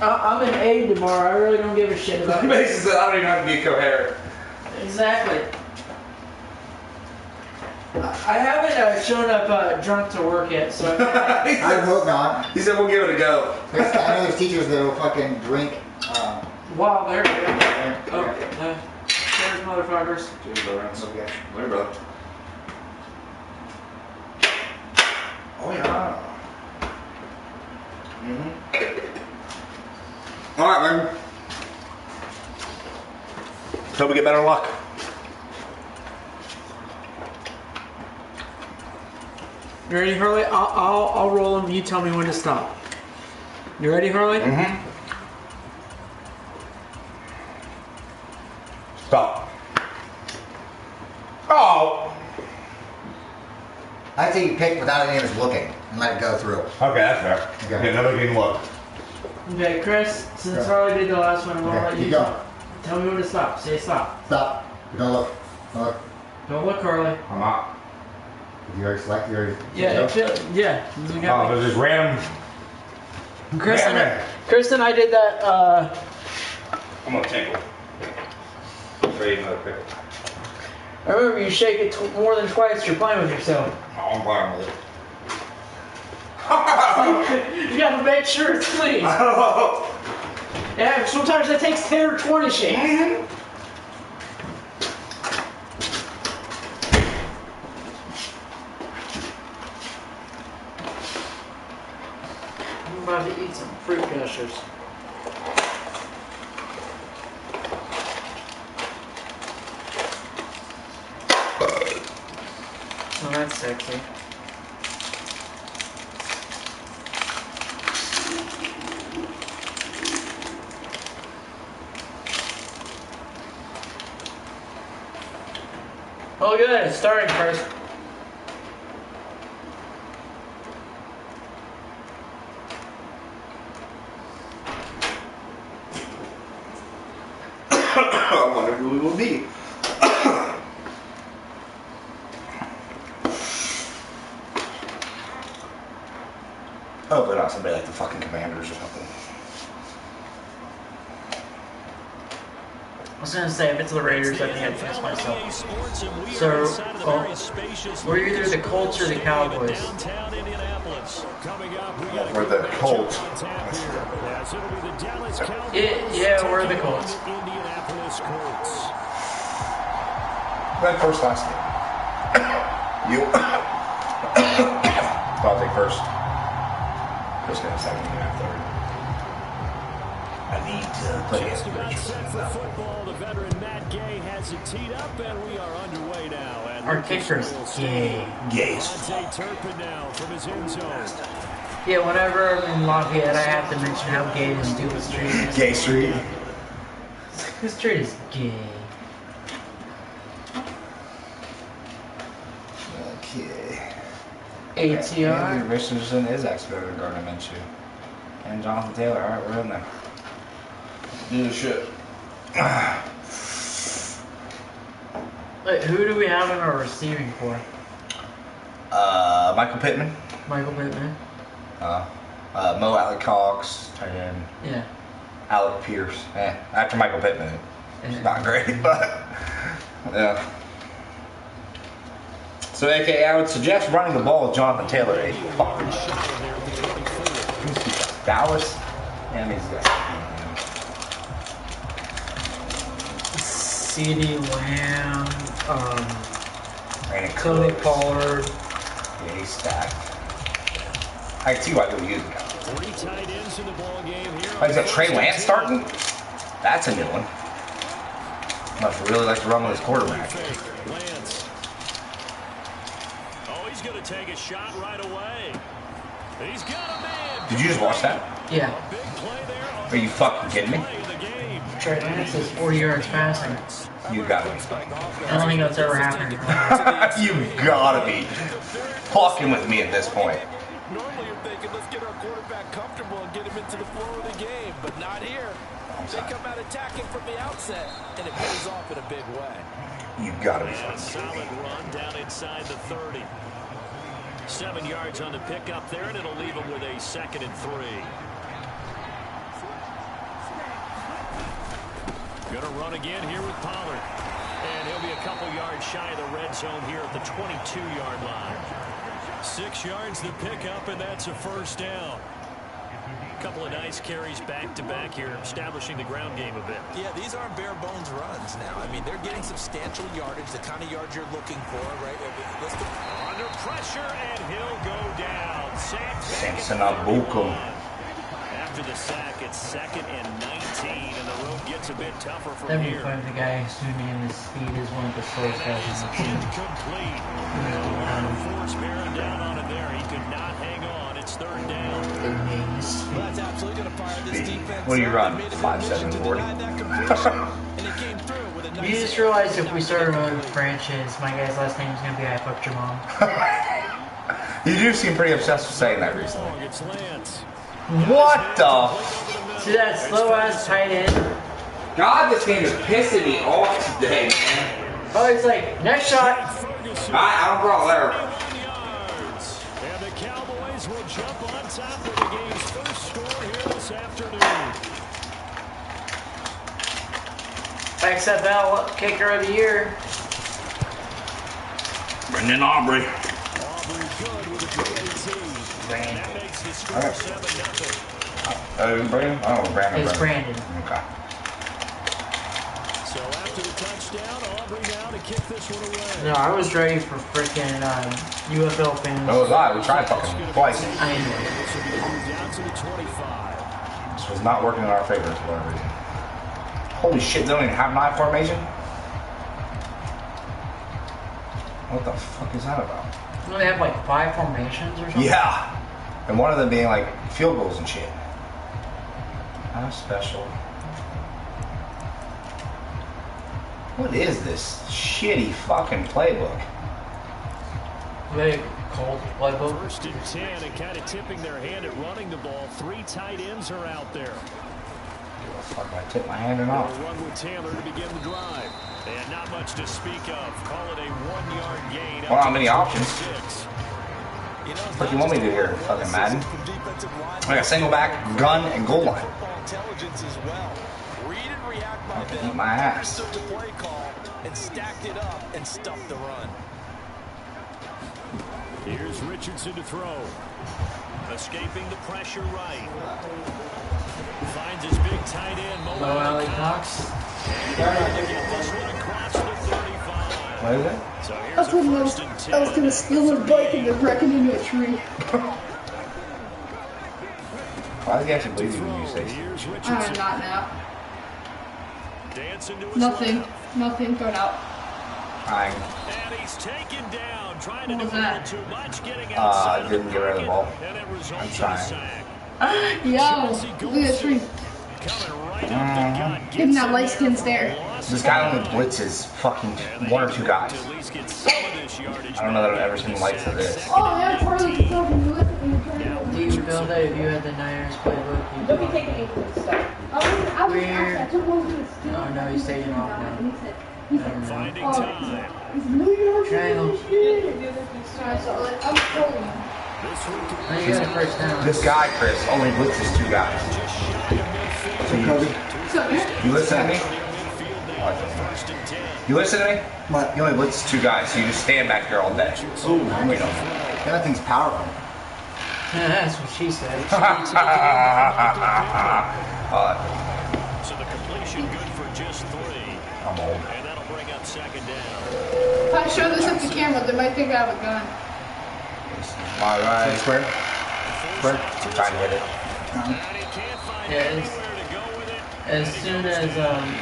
I'm an A tomorrow. I really don't give a shit about it. Basically, I don't even have to be coherent. Exactly. I haven't shown up drunk to work yet, so... I hope not. He said we'll give it a go. I know there's teachers that will fucking drink. Wow, there we go. Oh, there's motherfuckers. Cheers, brother. Later, brother. Oh, yeah. All right, man. Hope we get better luck. You ready, Harley? I'll roll them. You tell me when to stop. You ready, Harley? I say you pick without any of us looking and let it go through. Okay, that's fair. Okay. Yeah, nobody can look. Okay, Chris, since Go. Harley did the last one, I'm gonna let Keep you going. stop. Tell me when to stop. Say stop. Stop. Don't look. Don't look. Don't look, Harley. I'm not. Did you already select? You already. Yeah, Go? yeah. You got Oh, there's this random. Chris Yeah. and I did that. I'm gonna tinkle. Trade another pick. I remember you shake it more than twice. You're playing with yourself. Oh, I'm playing with it. You gotta make sure it's clean. Yeah, sometimes that takes 10 or 20 shakes. I'm about to eat some fruit gushers. Oh, that's sexy. Oh, good. It's starting first. I wonder who we will be. Hopefully not somebody like the fucking Commanders or something. I was gonna say, if it's the Raiders, I think I'd fix myself. So, we're either the Colts or the Cowboys. We're the Colts. Yeah, we're the Colts. Went first last game. You. I'll take first. Chris got second, and third. I need to play Just about set for football. The veteran Matt Gay has it teed up, and we are underway now. And Our kicker's gay. Gays. Dante Turpin now from his end zone. Yeah, whenever I'm in Lafayette, I have to mention how gay the stupid street is. Gay Street. This street is gay. Okay. ATR. Richardson is actually better than Gardner Minshew. And Jonathan Taylor. Alright, we're in there. Do the shit. Wait, who do we have in our receiving core? Michael Pittman. Michael Pittman. Mo Alec Cox. Tight end. Yeah. Alec Pierce. After Michael Pittman. It's not great, but yeah. So, AKA, I would suggest running the ball with Jonathan Taylor. A fucking shot. Dallas. Yeah, he's got. CeeDee Lamb. Brandon Tony Cooks. Pollard. Yeah, he's stacked. I can see why they're using him. 3 tight ends in the ball game here. Oh, he's got Trey Lance starting? That's a new one. Must really like to run with his quarterback. Lance. Oh, he's going to take a shot right away. He's got a man. Did you just watch that? Yeah. Big play there. Are you fucking kidding me? Play of the game. Trey Lance is 40 yards passing. You gotta be. I don't think that's ever happened. You gotta be fucking with me at this point. Normally you're thinking, let's get our quarterback comfortable and get him into the flow of the game, but not here. They come out attacking from the outset, and it pays off in a big way. You gotta be A fucking kidding solid me. run down inside the 30. 7 yards on the pickup there, and it'll leave him with a 2nd and 3. Gonna run again here with Pollard. And he'll be a couple yards shy of the red zone here at the 22-yard line. 6 yards the pickup, and that's a first down. Couple of nice carries back-to-back here, establishing the ground game a bit. Yeah, these aren't bare-bones runs now. I mean, they're getting substantial yardage, the kind of yards you're looking for, right? Under pressure, and he'll go down. Sacked back Samson at the Abuko. 31. After the sack, it's 2nd and 19, and the road gets a bit tougher from That'd be here. fun if the guy who's tuning in his speed is one of the slowest guys in the team. Incomplete. Force bearing down on it there. He could not hang on. It's 3rd down. Well, that's absolutely going to fire this defense. What do you run? They made it 5'7", mission to 40? deny that completion, and it came through with a nice You just realized if we started running with branches, my guy's last name is going to be I Fucked Your Mom. You do seem pretty obsessed with saying that recently. What the? See that slow ass tight end? God, this game is pissing me off today, man. Oh, he's like, next shot. I don't brawl there. And the Cowboys will jump on top of the game's first score here this afternoon. XFL kicker of the year. Brendan Aubrey. Aubrey good with a 3-18. And that makes the score 7-0. Brandon? Oh, Brandon. It's Brandon. Okay. So after the touchdown, Aubrey now to kick this one away. No, I was ready for freaking UFL fans. So was I. We tried fucking twice. I know. Down to the 25. This was not working in our favor for whatever reason. Holy shit, they don't even have 9 formation? What the fuck is that about? Don't they have like 5 formations or something? Yeah. And one of them being like field goals and shit. How special. What is this shitty fucking playbook? Very cold playbook. First and 10 and kind of tipping their hand at running the ball. 3 tight ends are out there. Fuck, I tip my hand or not? They'll run with Taylor to begin the drive. And not much to speak of. Call it a 1-yard gain. Well, not many options. 6. What do you want me to do here, fucking Madden? I got single back, gun, and goal line. Intelligence as well. Read and react by I can them. eat my ass. Understood the play call and stacked it up and stuffed the run. Here's Richardson to throw. Escaping the pressure right. Finds his big tight end, Mo Alley Cox. What is it? So I here's told a him first and I 10. was gonna steal his bike and then wreck it into a tree. Why did he actually believe you when you say so? Here's I'm Richardson. not now. Dancing to his Nothing. left. Nothing. Going out. I And he's taken down, trying to What was do a little that? too much, getting outside. didn't get rid of the ball. And it results I'm in a trying. sack. Yo, look at this tree. Coming right up the gut. Give him that light skin stare. This guy only blitzes fucking 1 or 2 guys. To at least get some of this yardage. I don't know that I've ever seen lights of this. Oh, yeah, Charlie can talk to you. Do you feel that if you had the Niners playbook, you'd Don't be taking anything stuff. I was Weird. I took one to the steal. Oh, no, he's taking off now. He said, Finding oh, time. he's New York. Triangle. So, like, I'm trolling him. This one could Oh, you got a first down. This guy, Chris, only blitzes 2 guys. So you listen to me? You listen to me? What? You only blitz 2 guys, so you just stand back here all day. Ooh, that thing's powerful. That's what she said. So the completion good for just 3. I'm old. And that'll bring up second down. If I show this at the camera, they might think I have a gun. All right. Square? Square? I'm trying to hit it. And he can't find Yeah, anywhere to go with it. As soon as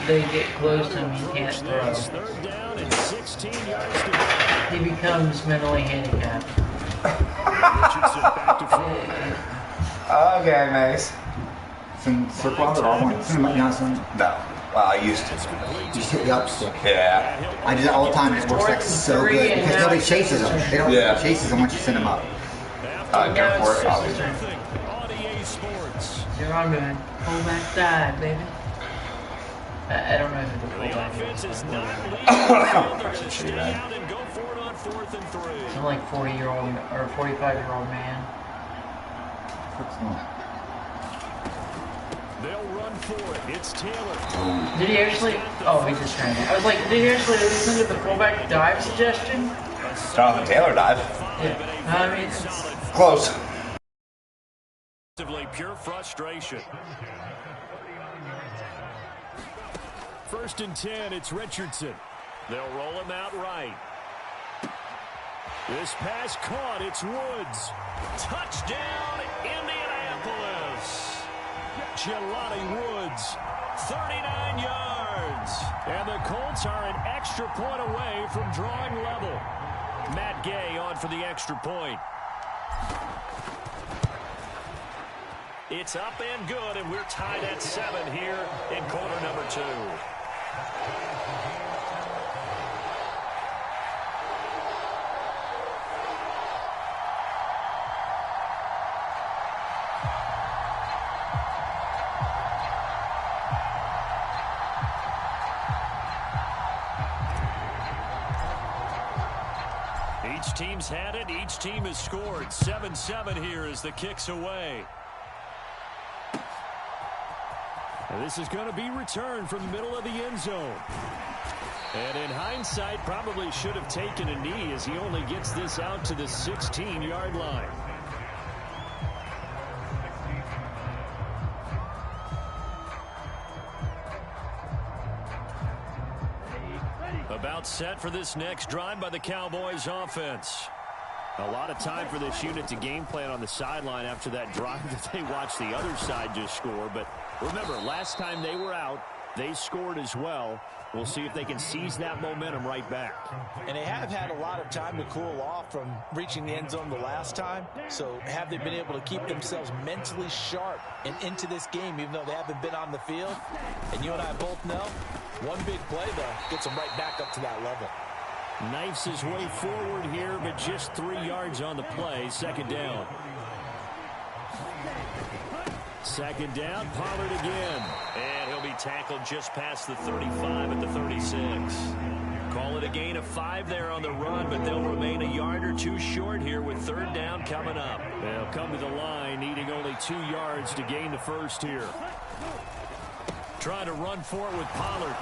they get close to him, he can't throw. It's 3rd down and 16 yards to go. He becomes mentally handicapped. Richardson back to full. Okay, Mace. Some circle out or all one? Some, no, some. No. Well, I used to. Just hit the up stick. Yeah. I do that all the time. It works like so good because nobody chases them. They don't chase them once you send them up. Go for it, obviously. RDA Sports. You're on good. Fullback dive, baby. I don't know if it's a The fullback. offense is not leading. They're going to stay out and go for it on 4th and 3. I'm like 40-year-old or 45-year-old man. They'll run for it. It's Taylor. Did he actually? Oh, he just turned it. I was like, did he actually listen to the fullback dive suggestion? Jonathan Taylor dive. Yeah. I mean, it's, Close. Pure frustration. 1st and 10, it's Richardson. They'll roll him out right. This pass caught, it's Woods. Touchdown, Indianapolis. Jelani Woods, 39 yards. And the Colts are an extra point away from drawing level. Matt Gay on for the extra point. It's up and good, and we're tied at 7 here in quarter number 2. teams had it. Each team has scored. 7-7 here as the kick's away. And this is going to be returned from the middle of the end zone. And in hindsight, probably should have taken a knee as he only gets this out to the 16-yard line. About set for this next drive by the Cowboys offense. A lot of time for this unit to game plan on the sideline after that drive that they watched the other side just score. But remember, last time they were out, they scored as well. We'll see if they can seize that momentum right back. And they have had a lot of time to cool off from reaching the end zone the last time. So have they been able to keep themselves mentally sharp and into this game even though they haven't been on the field? And you and I both know one big play, though, gets them right back up to that level. Knifes his way forward here, but just 3 yards on the play. Second down. Second down, Pollard again. And he'll be tackled just past the 35 at the 36. Call it a gain of 5 there on the run, but they'll remain a yard or two short here with third down coming up. They'll come to the line, needing only 2 yards to gain the first here. Trying to run for it with Pollard.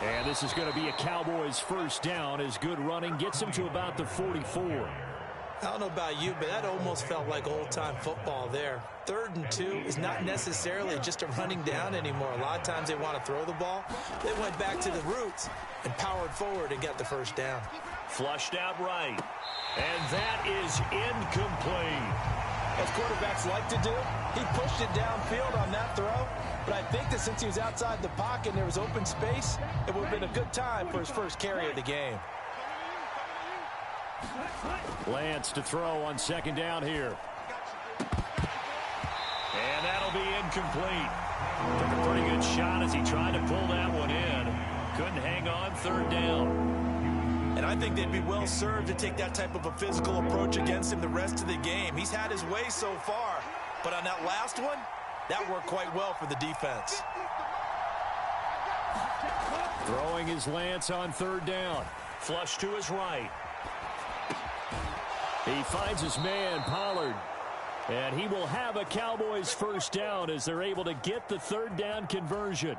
And this is going to be a Cowboys first down as good running gets him to about the 44. I don't know about you, but that almost felt like old-time football there. 3rd and 2 is not necessarily just a running down anymore. A lot of times they want to throw the ball. They went back to the roots and powered forward and got the first down. Flushed out right. And that is incomplete. As quarterbacks like to do, he pushed it downfield on that throw. But I think that since he was outside the pocket and there was open space, it would have been a good time for his first carry of the game. Lance to throw on second down here. And that'll be incomplete. Took a pretty good shot as he tried to pull that one in. Couldn't hang on, third down. And I think they'd be well served to take that type of a physical approach against him the rest of the game. He's had his way so far. But on that last one, that worked quite well for the defense. Throwing is Lance on third down. Flush to his right. He finds his man, Pollard. And he will have a Cowboys first down as they're able to get the third down conversion.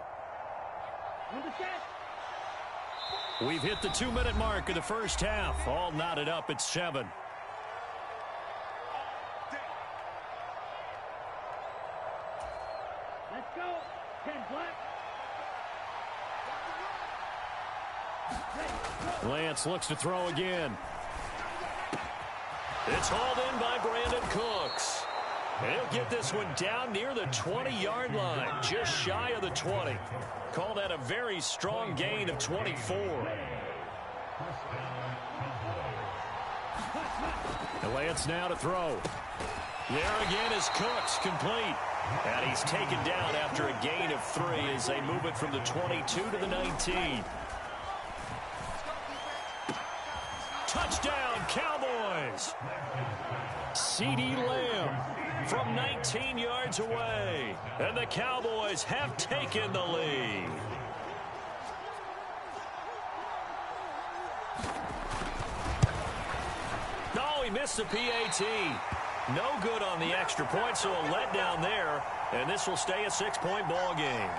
We've hit the 2-minute mark of the first half. All knotted up at 7. Let's go. 10 black. Lance looks to throw again. It's hauled in by Brandon Cooks. He'll get this one down near the 20-yard line, just shy of the 20. Call that a very strong gain of 24. And Lance now to throw. There again is Cooks, complete. And he's taken down after a gain of 3 as they move it from the 22 to the 19. Touchdown, Cowboys! CeeDee Lamb from 19 yards away. And the Cowboys have taken the lead. No, he missed the PAT. No good on the extra point, so a letdown there. And this will stay a 6-point ball game.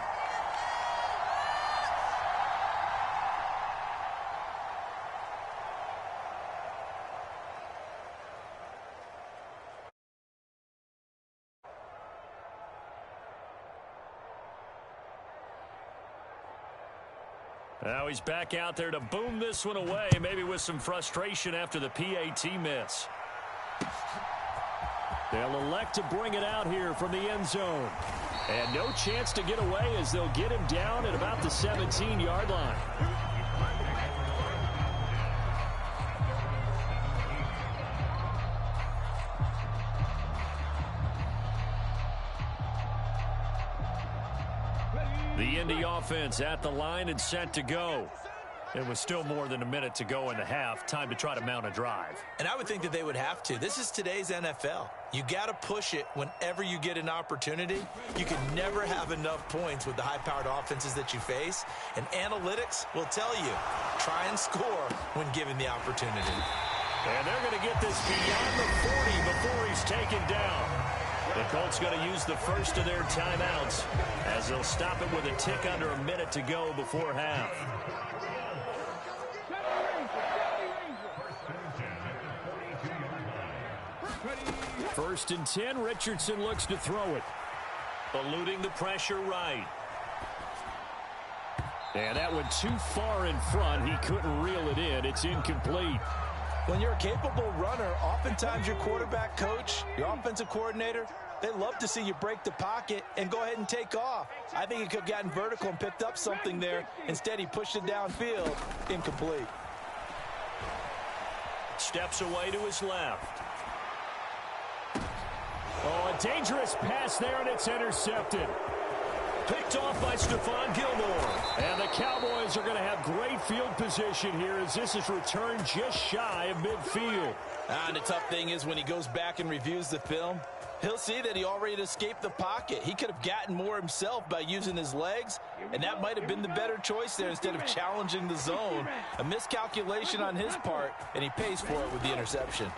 Now he's back out there to boom this one away, maybe with some frustration after the PAT miss. They'll elect to bring it out here from the end zone. And no chance to get away as they'll get him down at about the 17-yard line. The Indy offense at the line and set to go. It was still more than a minute to go in the half. Time to try to mount a drive. And I would think that they would have to. This is today's NFL. You got to push it whenever you get an opportunity. You can never have enough points with the high-powered offenses that you face. And analytics will tell you, try and score when given the opportunity. And they're going to get this beyond the 40 before he's taken down. The Colts going to use the first of their timeouts as they'll stop it with a tick under a minute to go before half. First and 10, Richardson looks to throw it. Eluding the pressure right. And that went too far in front. He couldn't reel it in. It's incomplete. When you're a capable runner, oftentimes your quarterback coach, your offensive coordinator, they love to see you break the pocket and go ahead and take off. I think he could have gotten vertical and picked up something there. Instead, he pushed it downfield. Incomplete. Steps away to his left. Oh, a dangerous pass there, and it's intercepted. Picked off by Stephon Gilmore. And the Cowboys are going to have great field position here as this is returned just shy of midfield. And the tough thing is when he goes back and reviews the film, he'll see that he already escaped the pocket. He could have gotten more himself by using his legs, and that might have been the better choice there instead of challenging the zone. A miscalculation on his part, and he pays for it with the interception.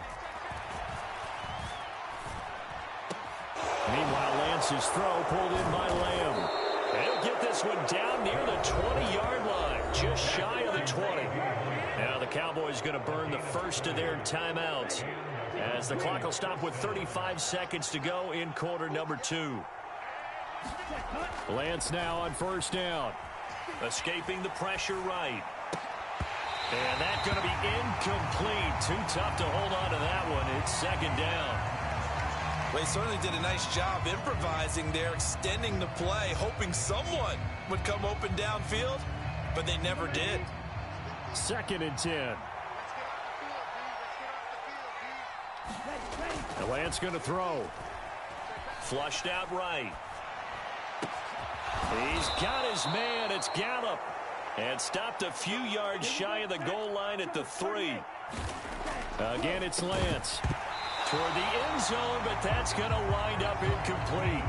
Meanwhile, Lance's throw pulled in by Lamb. And he'll get this one down near the 20-yard line, just shy of the 20. Now the Cowboys going to burn the first of their timeouts as the clock will stop with 35 seconds to go in quarter number 2. Lance now on first down. Escaping the pressure right. And that's going to be incomplete. Too tough to hold on to that one. It's second down. Well, he certainly did a nice job improvising there, extending the play, hoping someone would come open downfield, but they never did. Second and 10. And Lance going to throw. Flushed out right. He's got his man. It's Gallup. And stopped a few yards shy of the goal line at the 3. Again, it's Lance. Toward the end zone, but that's going to wind up incomplete.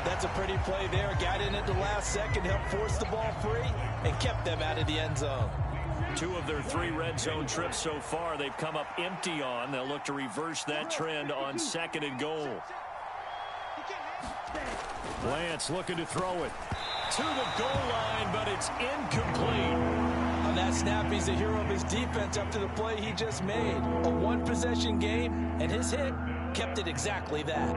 That's a pretty play there. Got in at the last second, helped force the ball free, and kept them out of the end zone. 2 of their 3 red zone trips so far they've come up empty on. They'll look to reverse that trend on second and goal. Lance looking to throw it to the goal line, but it's incomplete. On that snap, he's the hero of his defense up to the play he just made. A one-possession game, and his hit kept it exactly that.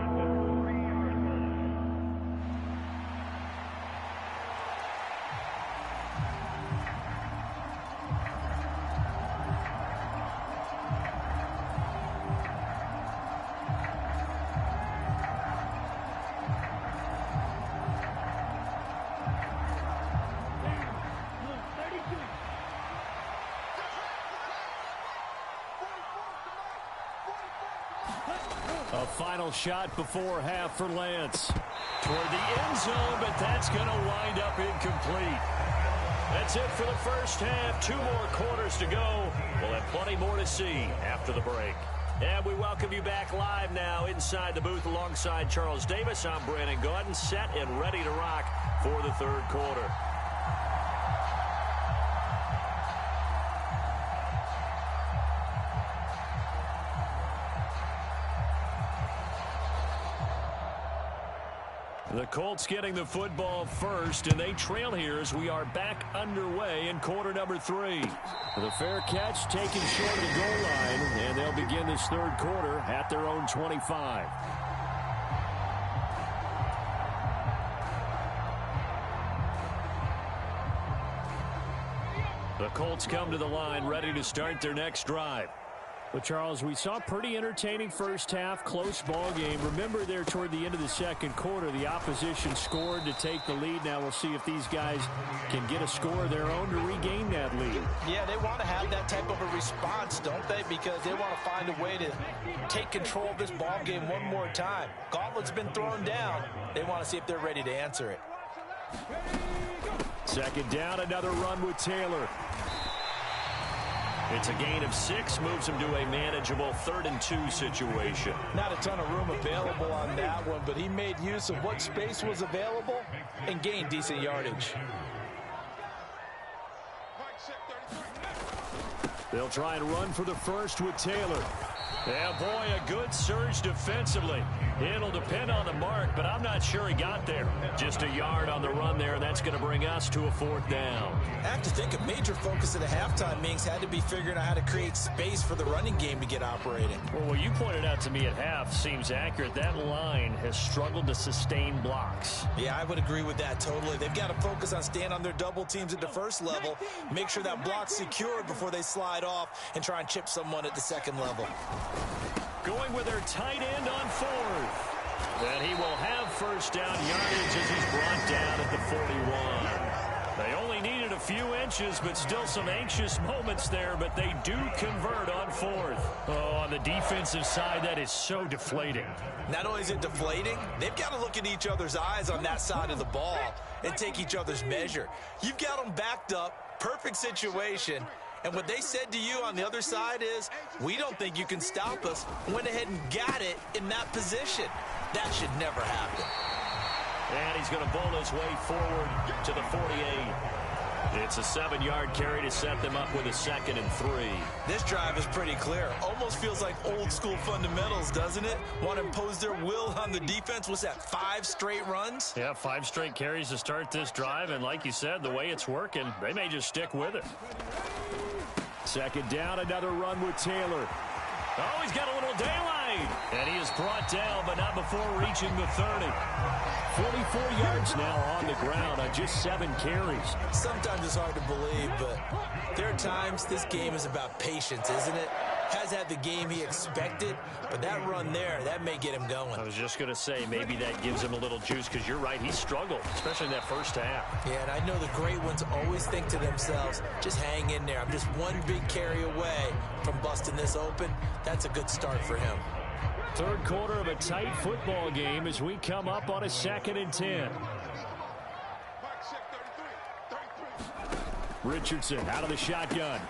A final shot before half for Lance. Toward the end zone, but that's going to wind up incomplete. That's it for the first half. 2 more quarters to go. We'll have plenty more to see after the break. And we welcome you back live now inside the booth alongside Charles Davis. I'm Brandon Gaudin, set and ready to rock for the third quarter. The Colts getting the football first, and they trail here as we are back underway in quarter number 3. The fair catch taken short of the goal line, and they'll begin this third quarter at their own 25. The Colts come to the line ready to start their next drive. Well, Charles, we saw a pretty entertaining first half, close ball game. Remember there toward the end of the second quarter, the opposition scored to take the lead. Now we'll see if these guys can get a score of their own to regain that lead. Yeah, they want to have that type of a response, don't they? Because they want to find a way to take control of this ball game one more time. Gauntlet's been thrown down. They want to see if they're ready to answer it. Second down, another run with Taylor. It's a gain of 6, moves him to a manageable 3rd and 2 situation. Not a ton of room available on that one, but he made use of what space was available and gained decent yardage. The They'll try and run for the first with Taylor. Yeah, boy, a good surge defensively. It'll depend on the mark, but I'm not sure he got there. Just a yard on the run there, and that's going to bring us to a 4th down. I have to think a major focus of the halftime meetings had to be figuring out how to create space for the running game to get operating. Well, what you pointed out to me at half seems accurate. That line has struggled to sustain blocks. Yeah, I would agree with that totally. They've got to focus on staying on their double teams at the first level, make sure that block's secured before they slide off and try and chip someone at the second level. Going with their tight end on 4th. And he will have first down yardage as he's brought down at the 41. They only needed a few inches, but still some anxious moments there, but they do convert on 4th. Oh, on the defensive side, that is so deflating. Not only is it deflating, they've got to look at each other's eyes on that side of the ball and take each other's measure. You've got them backed up, perfect situation, and what they said to you on the other side is, we don't think you can stop us. Went ahead and got it in that position. That should never happen. And he's going to bowl his way forward to the 48. It's a 7-yard carry to set them up with a 2nd and 3. This drive is pretty clear. Almost feels like old school fundamentals, doesn't it? Want to impose their will on the defense. What's that, 5 straight runs? Yeah, 5 straight carries to start this drive. And like you said, the way it's working, they may just stick with it. 2nd down, another run with Taylor. Oh, he's got a little daylight. And he is brought down, but not before reaching the 30. 44 yards now on the ground on just 7 carries. Sometimes it's hard to believe, but there are times this game is about patience, isn't it? Has had the game he expected, but that run there, that may get him going. I was just going to say, maybe that gives him a little juice, because you're right, he struggled, especially in that first half. Yeah, and I know the great ones always think to themselves, just hang in there. I'm just one big carry away from busting this open. That's a good start for him. 3rd quarter of a tight football game as we come up on a 2nd and 10. Richardson out of the shotgun.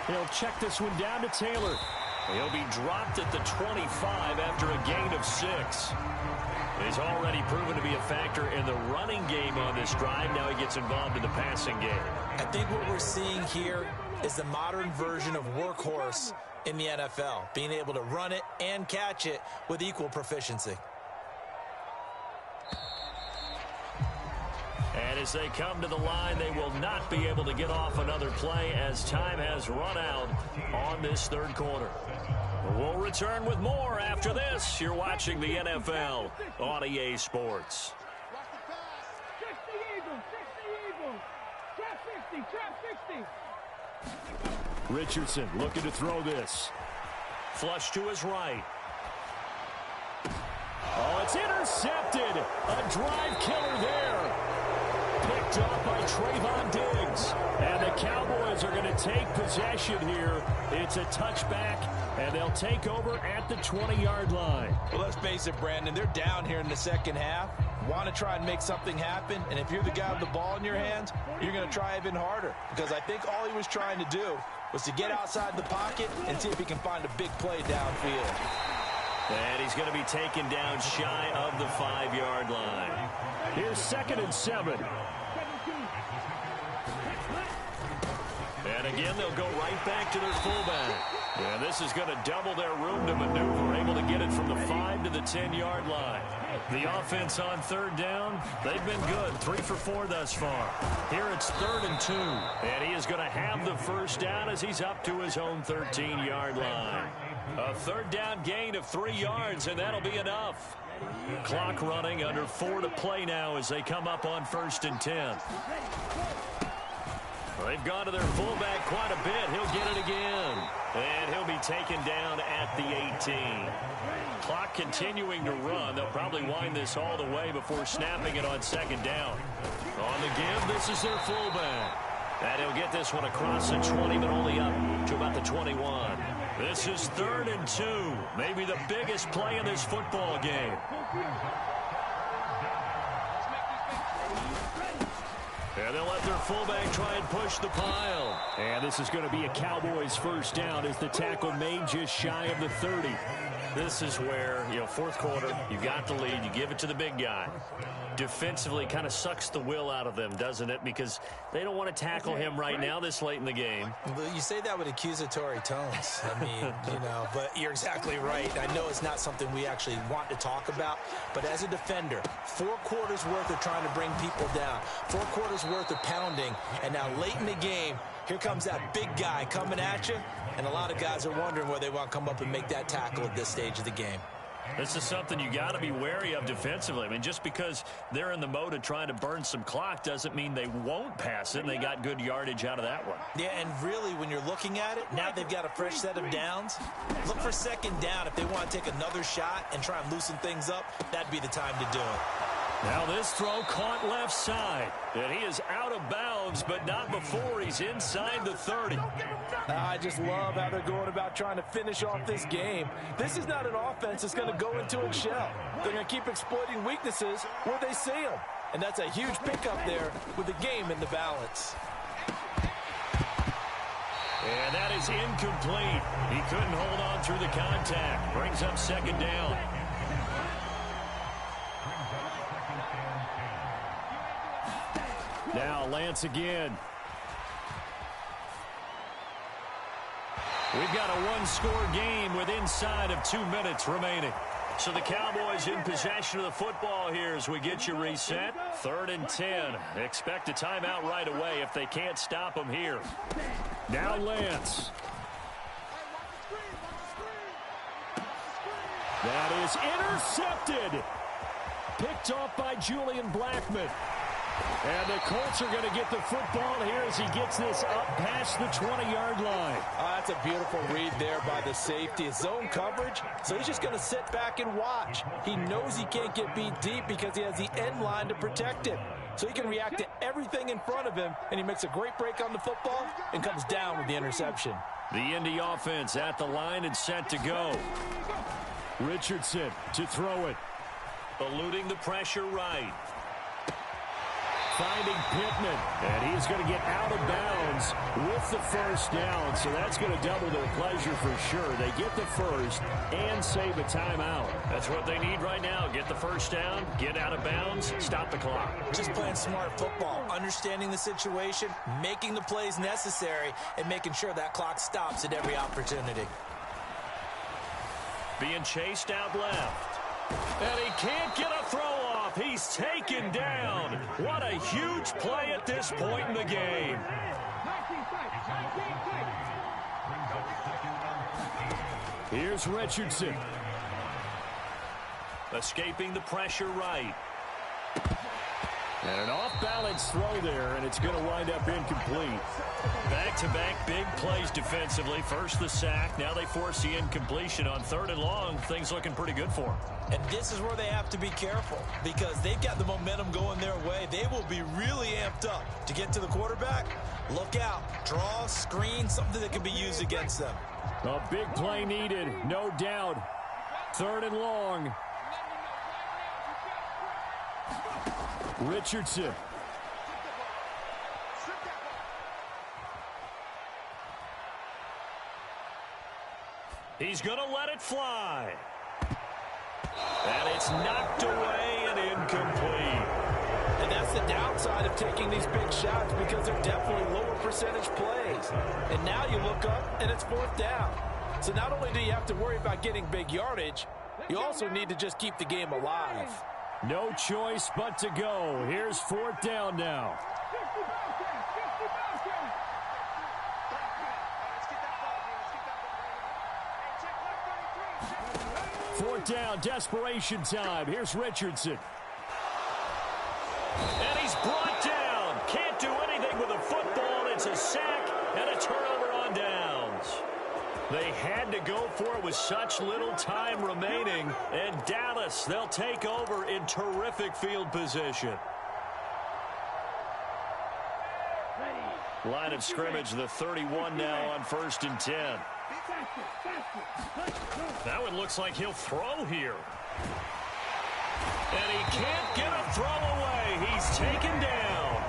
He'll check this one down to Taylor. He'll be dropped at the 25 after a gain of 6. He's already proven to be a factor in the running game on this drive. Now he gets involved in the passing game. I think what we're seeing here is the modern version of workhorse in the NFL, being able to run it and catch it with equal proficiency. And as they come to the line, they will not be able to get off another play as time has run out on this 3rd quarter. We'll return with more after this. You're watching the NFL on EA Sports. Check the Eagles. Check the Eagles. Trap 60. Trap 60. Richardson looking to throw this. Flush to his right. Oh, it's intercepted. A drive killer there. Picked up by Trayvon Diggs. And the Cowboys are going to take possession here. It's a touchback, and they'll take over at the 20-yard line. Well, let's face it, Brandon. They're down here in the second half. Want to try and make something happen, and if you're the guy with the ball in your hands, you're going to try even harder. Because I think all he was trying to do was to get outside the pocket and see if he can find a big play downfield. And he's going to be taken down shy of the 5-yard line. Here's 2nd and 7. And again, they'll go right back to their fullback. And this is going to double their room to maneuver, able to get it from the 5 to the 10-yard line. The offense on 3rd down, they've been good, 3 for 4 thus far. Here it's 3rd and 2, and he is going to have the first down as he's up to his own 13-yard line. A 3rd down gain of 3 yards, and that'll be enough. Clock running, under 4 to play now as they come up on 1st and 10. They've gone to their fullback quite a bit. He'll get it again. And he'll be taken down at the 18. Clock continuing to run. They'll probably wind this all the way before snapping it on 2nd down. On the give, this is their fullback. And he'll get this one across the 20, but only up to about the 21. This is 3rd and 2. Maybe the biggest play in this football game. And they'll let their fullback try and push the pile. And this is going to be a Cowboys first down as the tackle made just shy of the 30. This is where, fourth quarter, you got the lead, you give it to the big guy. Defensively kind of sucks the will out of them, doesn't it? Because they don't want to tackle him right now this late in the game. You say that with accusatory tones. I mean, but you're exactly right. I know it's not something we actually want to talk about, but as a defender, 4 quarters worth of trying to bring people down, 4 quarters worth of pounding, and now late in the game, here comes that big guy coming at you, and a lot of guys are wondering where they want to come up and make that tackle at this stage of the game. This is something you got to be wary of defensively. I mean, just because they're in the mode of trying to burn some clock doesn't mean they won't pass it, and they got good yardage out of that one. Yeah, and really, when you're looking at it, now they've got a fresh set of downs. Look for second down if they want to take another shot and try and loosen things up. That'd be the time to do it. Now this throw caught left side, and he is out of bounds, but not before he's inside the 30. I just love how they're going about trying to finish off this game. This is not an offense that's going to go into its shell. They're going to keep exploiting weaknesses where they see them, and that's a huge pickup there with the game in the balance. And that is incomplete. He couldn't hold on through the contact. Brings up second down. Now Lance again. We've got a one-score game with inside of 2 minutes remaining. So the Cowboys in possession of the football here as we get you reset. 3rd and 10. Expect a timeout right away if they can't stop them here. Now Lance. That is intercepted. Picked off by Julian Blackmon. And the Colts are going to get the football here as he gets this up past the 20-yard line. That's a beautiful read there by the safety. It's zone coverage, so he's just going to sit back and watch. He knows he can't get beat deep because he has the end line to protect him. So he can react to everything in front of him, and he makes a great break on the football and comes down with the interception. The Indy offense at the line and set to go. Richardson to throw it. Eluding the pressure right. Finding Pittman, and he's going to get out of bounds with the first down, so that's going to double their pleasure for sure. They get the first and save a timeout. That's what they need right now. Get the first down, get out of bounds, stop the clock. Just playing smart football, understanding the situation, making the plays necessary, and making sure that clock stops at every opportunity. Being chased out left. And he can't get a throw off. He's taken down. What a huge play at this point in the game. Here's Richardson. Escaping the pressure right. And an off-balance throw there, and it's going to wind up incomplete. Back-to-back big plays defensively. First the sack, now they force the incompletion on 3rd and long. Things looking pretty good for them. And this is where they have to be careful because they've got the momentum going their way. They will be really amped up to get to the quarterback. Look out. Draw, screen, something that can be used against them. A big play needed, no doubt. 3rd and long. Richardson. He's going to let it fly. And it's knocked away and incomplete. And that's the downside of taking these big shots because they're definitely lower percentage plays. And now you look up and it's 4th down. So not only do you have to worry about getting big yardage, you also need to just keep the game alive. No choice but to go. Here's 4th down now. 4th down, desperation time. Here's Richardson. And he's brought down. Can't do anything with the football. It's a sack and a turnover on downs. They had to go for it with such little time remaining. And Dallas, they'll take over in terrific field position. Line of scrimmage, the 31 now on 1st and 10. That one looks like he'll throw here. And he can't get a throw away. He's taken down.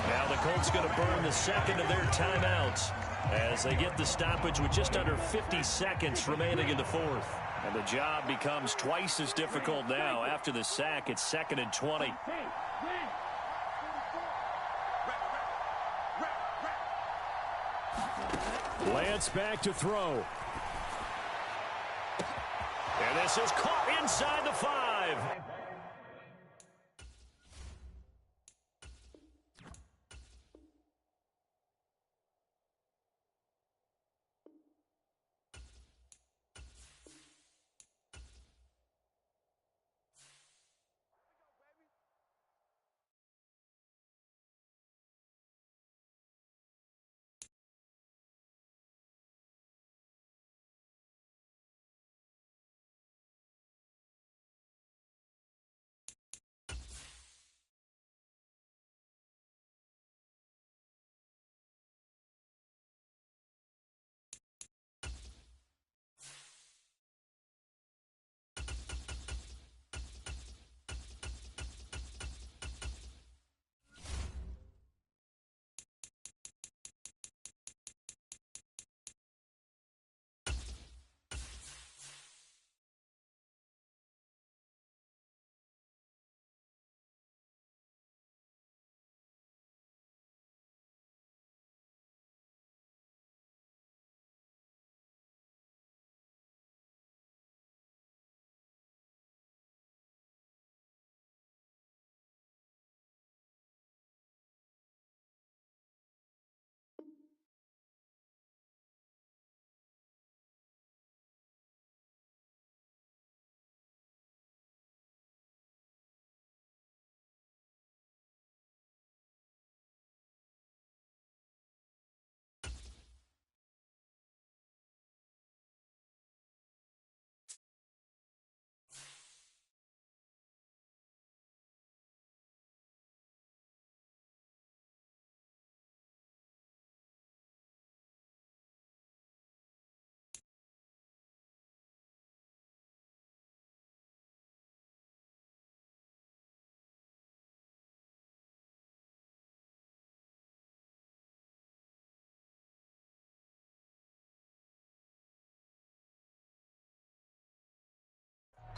Now the Colts going to burn the second of their timeouts as they get the stoppage with just under 50 seconds remaining in the 4th. And the job becomes twice as difficult now. After the sack, it's 2nd and 20. Lance back to throw. And this is caught inside the 5.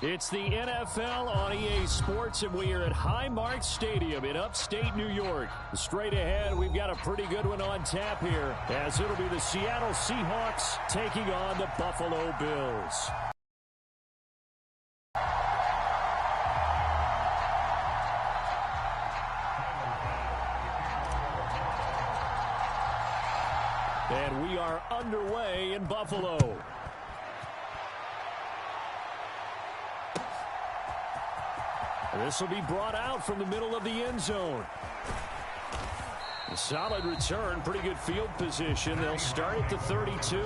It's the NFL on EA Sports, and we are at Highmark Stadium in upstate New York. Straight ahead, we've got a pretty good one on tap here, as it'll be the Seattle Seahawks taking on the Buffalo Bills. And we are underway in Buffalo. This will be brought out from the middle of the end zone. A solid return, pretty good field position. They'll start at the 32.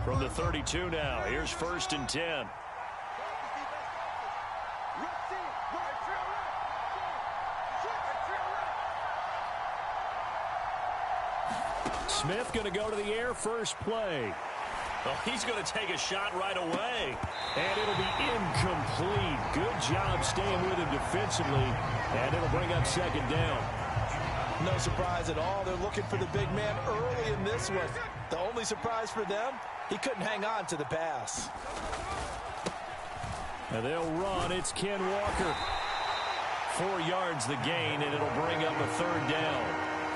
From the 32 now, here's 1st and 10. Smith going to go to the air first play. Oh, he's going to take a shot right away. And it'll be incomplete. Good job staying with him defensively. And it'll bring up 2nd down. No surprise at all. They're looking for the big man early in this one. The only surprise for them, he couldn't hang on to the pass. And they'll run. It's Ken Walker. 4 yards the gain, and it'll bring up a 3rd down.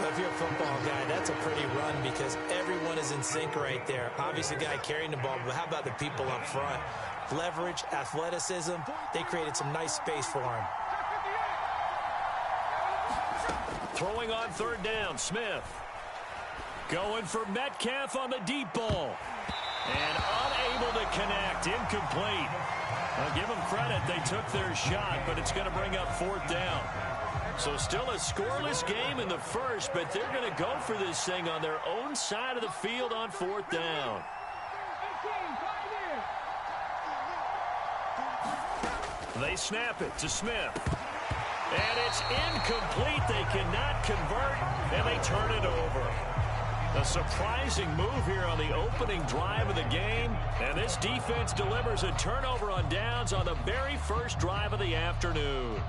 Well, if you're a football guy, that's a pretty run because everyone is in sync right there. Obviously, the guy carrying the ball, but how about the people up front? Leverage, athleticism, they created some nice space for him. Throwing on 3rd down, Smith. Going for Metcalf on the deep ball. And unable to connect, incomplete. I'll give them credit, they took their shot, but it's going to bring up 4th down. So still a scoreless game in the first, but they're going to go for this thing on their own side of the field on 4th down. They snap it to Smith. And it's incomplete. They cannot convert, and they turn it over. A surprising move here on the opening drive of the game. And this defense delivers a turnover on downs on the very first drive of the afternoon.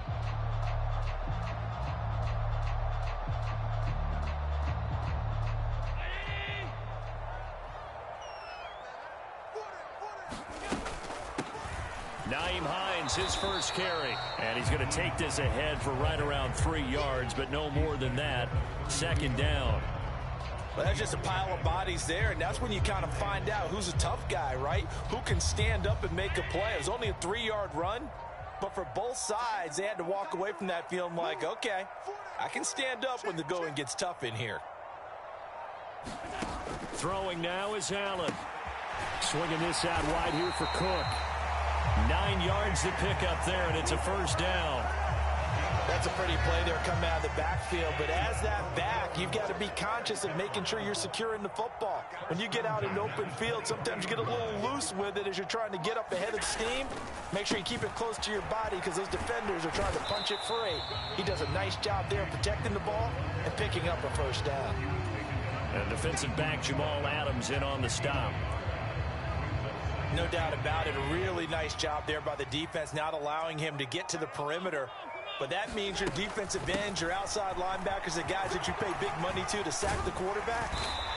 Nyheim Hines, his first carry. And he's going to take this ahead for right around 3 yards, but no more than that. Second down. Well, that's just a pile of bodies there, and that's when you kind of find out who's a tough guy, right? Who can stand up and make a play. It was only a 3-yard run, but for both sides, they had to walk away from that feeling like, okay, I can stand up when the going gets tough in here. Throwing now is Allen. Swinging this out wide here for Cook. 9 yards to pick up there, and it's a first down. That's a pretty play there coming out of the backfield, but as that back, you've got to be conscious of making sure you're securing the football. When you get out in open field, sometimes you get a little loose with it as you're trying to get up ahead of steam. Make sure you keep it close to your body because those defenders are trying to punch it free. He does a nice job there protecting the ball and picking up a first down. And defensive back Jamal Adams in on the stop. No doubt about it. A really nice job there by the defense, not allowing him to get to the perimeter. But that means your defensive ends, your outside linebackers, the guys that you pay big money to sack the quarterback,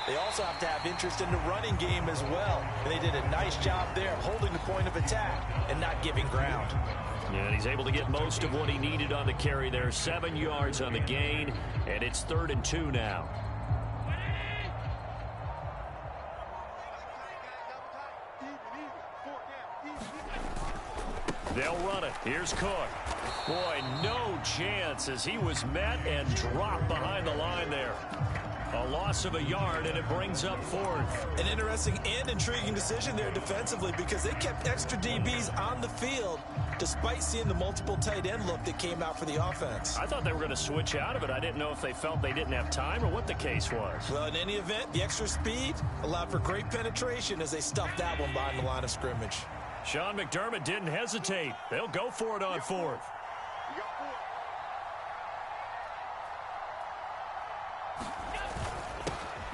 they also have to have interest in the running game as well. And they did a nice job there of holding the point of attack and not giving ground. Yeah, and he's able to get most of what he needed on the carry there. 7 yards on the gain, and it's 3rd and 2 now. They'll run it. Here's Cook. Boy, no chance as he was met and dropped behind the line there. A loss of a yard, and it brings up 4th. An interesting and intriguing decision there defensively because they kept extra DBs on the field despite seeing the multiple tight end look that came out for the offense. I thought they were going to switch out of it. I didn't know if they felt they didn't have time or what the case was. Well, in any event, the extra speed allowed for great penetration as they stuffed that one behind the line of scrimmage. Sean McDermott didn't hesitate. They'll go for it on 4th.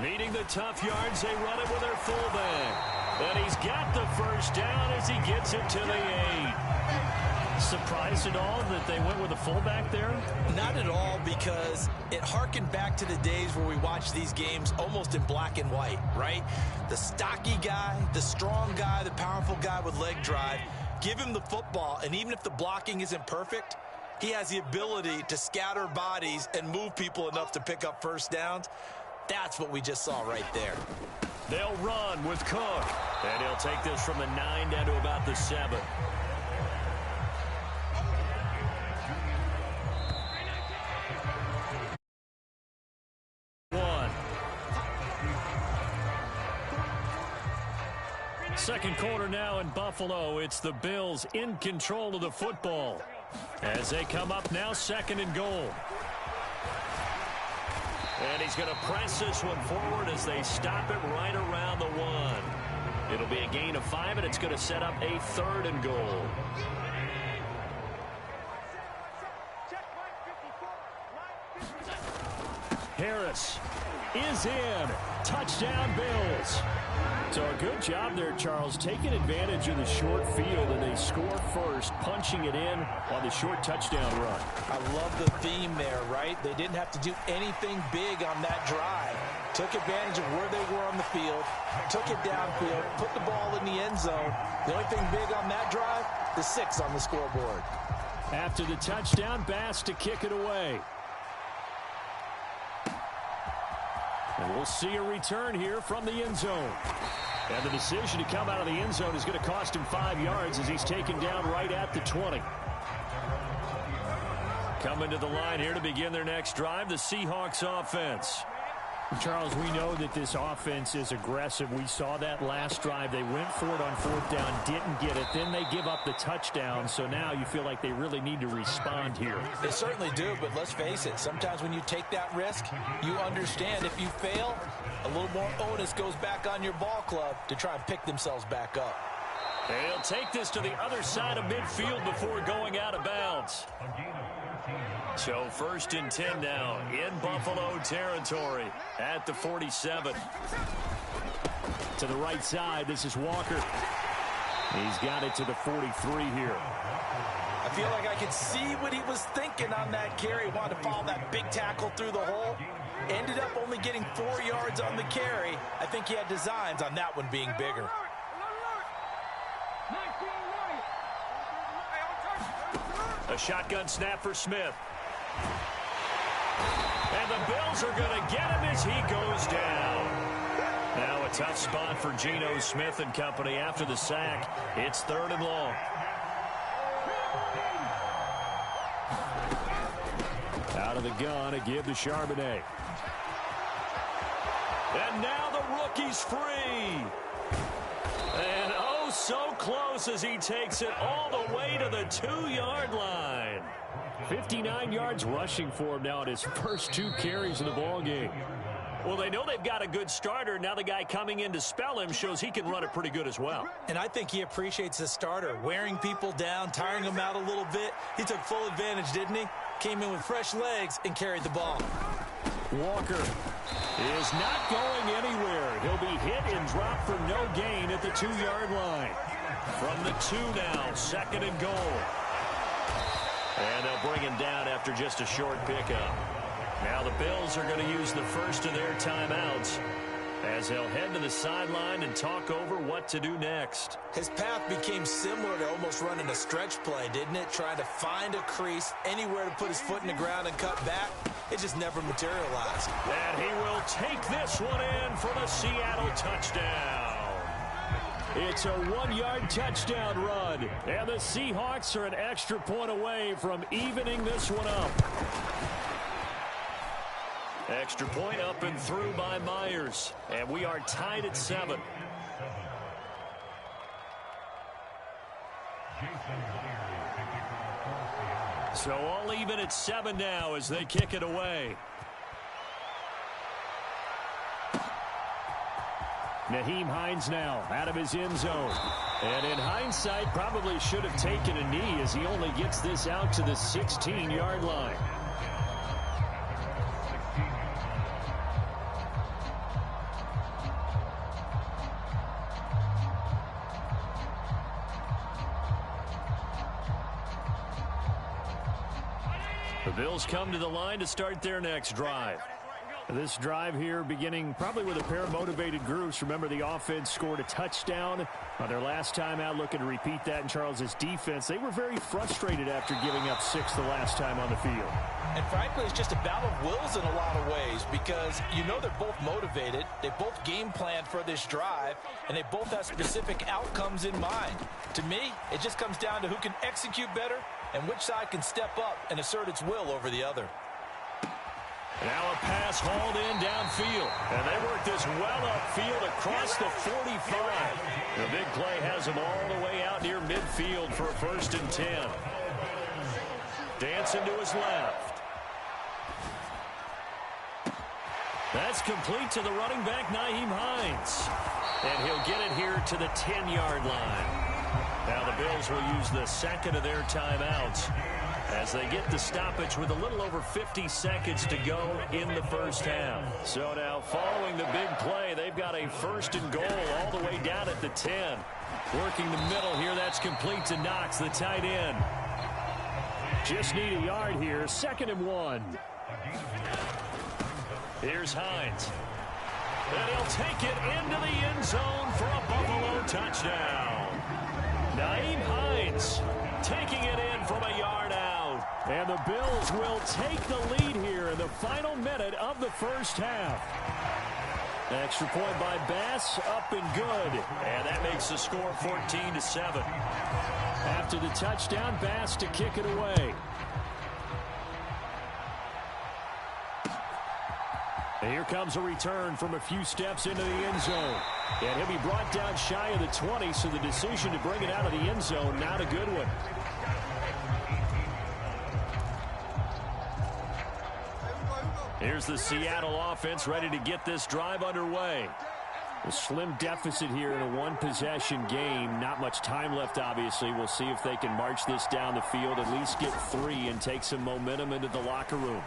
Needing the tough yards, they run it with their fullback. And he's got the first down as he gets it to the 8. Surprised at all that they went with a fullback there? Not at all, because it harkened back to the days where we watched these games almost in black and white, right? The stocky guy, the strong guy, the powerful guy with leg drive, give him the football, and even if the blocking isn't perfect, he has the ability to scatter bodies and move people enough to pick up first downs. That's what we just saw right there. They'll run with Cook, and he'll take this from the 9 down to about the 7. Second quarter now in Buffalo. It's the Bills in control of the football as they come up now 2nd and goal. And he's going to press this one forward as they stop it right around the 1. It'll be a gain of 5, and it's going to set up a 3rd and goal. Harris is in. Touchdown, Bills. So a good job there, Charles, taking advantage of the short field, and they score first, punching it in on the short touchdown run. I love the theme there, right? They didn't have to do anything big on that drive. Took advantage of where they were on the field, took it downfield, put the ball in the end zone. The only thing big on that drive, the 6 on the scoreboard. After the touchdown, Bass to kick it away. And we'll see a return here from the end zone. And the decision to come out of the end zone is going to cost him 5 yards as he's taken down right at the 20. Coming to the line here to begin their next drive, the Seahawks offense. Charles, we know that this offense is aggressive. We saw that last drive. They went for it on 4th down, didn't get it. Then they give up the touchdown. So now you feel like they really need to respond here. They certainly do, but let's face it. Sometimes when you take that risk, you understand if you fail, a little more onus goes back on your ball club to try and pick themselves back up. They'll take this to the other side of midfield before going out of bounds. So 1st and 10 now in Buffalo territory at the 47. To the right side, this is Walker. He's got it to the 43 here. I feel like I could see what he was thinking on that carry. Wanted to follow that big tackle through the hole. Ended up only getting 4 yards on the carry. I think he had designs on that one being bigger. A shotgun snap for Smith. And the Bills are going to get him as he goes down. Now a tough spot for Geno Smith and company after the sack. It's 3rd and long. Out of the gun, a give to Charbonnet. And now the rookie's free. And oh, so close as he takes it all the way to the 2-yard line. 59 yards rushing for him now in his first 2 carries in the ballgame. Well, they know they've got a good starter. Now the guy coming in to spell him shows he can run it pretty good as well. And I think he appreciates the starter, wearing people down, tiring them out a little bit. He took full advantage, didn't he? Came in with fresh legs and carried the ball. Walker is not going anywhere. He'll be hit and dropped for no gain at the 2-yard line. From the 2 now, 2nd and goal. And they'll bring him down after just a short pickup. Now the Bills are going to use the first of their timeouts as they'll head to the sideline and talk over what to do next. His path became similar to almost running a stretch play, didn't it? Trying to find a crease, anywhere to put his foot in the ground and cut back. It just never materialized. And he will take this one in for the Seattle touchdown. It's a 1-yard touchdown run. And the Seahawks are an extra point away from evening this one up. Extra point up and through by Myers. And we are tied at 7. So all even at 7 now as they kick it away. Nyheim Hines now out of his end zone. And in hindsight, probably should have taken a knee as he only gets this out to the 16-yard line. The Bills come to the line to start their next drive. This drive here beginning probably with a pair of motivated groups. Remember, the offense scored a touchdown on their last time out, looking to repeat that in Charles's defense. They were very frustrated after giving up 6 the last time on the field. And frankly, it's just a battle of wills in a lot of ways because you know they're both motivated, they both game plan for this drive, and they both have specific outcomes in mind. To me, it just comes down to who can execute better and which side can step up and assert its will over the other. Now a pass hauled in downfield. And they work this well upfield across the 45. The big play has them all the way out near midfield for a 1st and 10. Dancing to his left. That's complete to the running back, Nyheim Hines. And he'll get it here to the 10-yard line. Now the Bills will use the 2nd of their timeouts as they get the stoppage with a little over 50 seconds to go in the first half. So now following the big play, they've got a 1st and goal all the way down at the 10. Working the middle here, that's complete to Knox, the tight end. Just need a yard here, 2nd and 1. Here's Hines. And he'll take it into the end zone for a Buffalo touchdown. Nyheim Hines taking it in from a yard out. And the Bills will take the lead here in the final minute of the first half. Extra point by Bass, up and good. And that makes the score 14-7. After the touchdown, Bass to kick it away. And here comes a return from a few steps into the end zone. And he'll be brought down shy of the 20, so the decision to bring it out of the end zone, not a good one. Here's the Seattle offense ready to get this drive underway. A slim deficit here in a one-possession game. Not much time left, obviously. We'll see if they can march this down the field, at least get 3 and take some momentum into the locker room.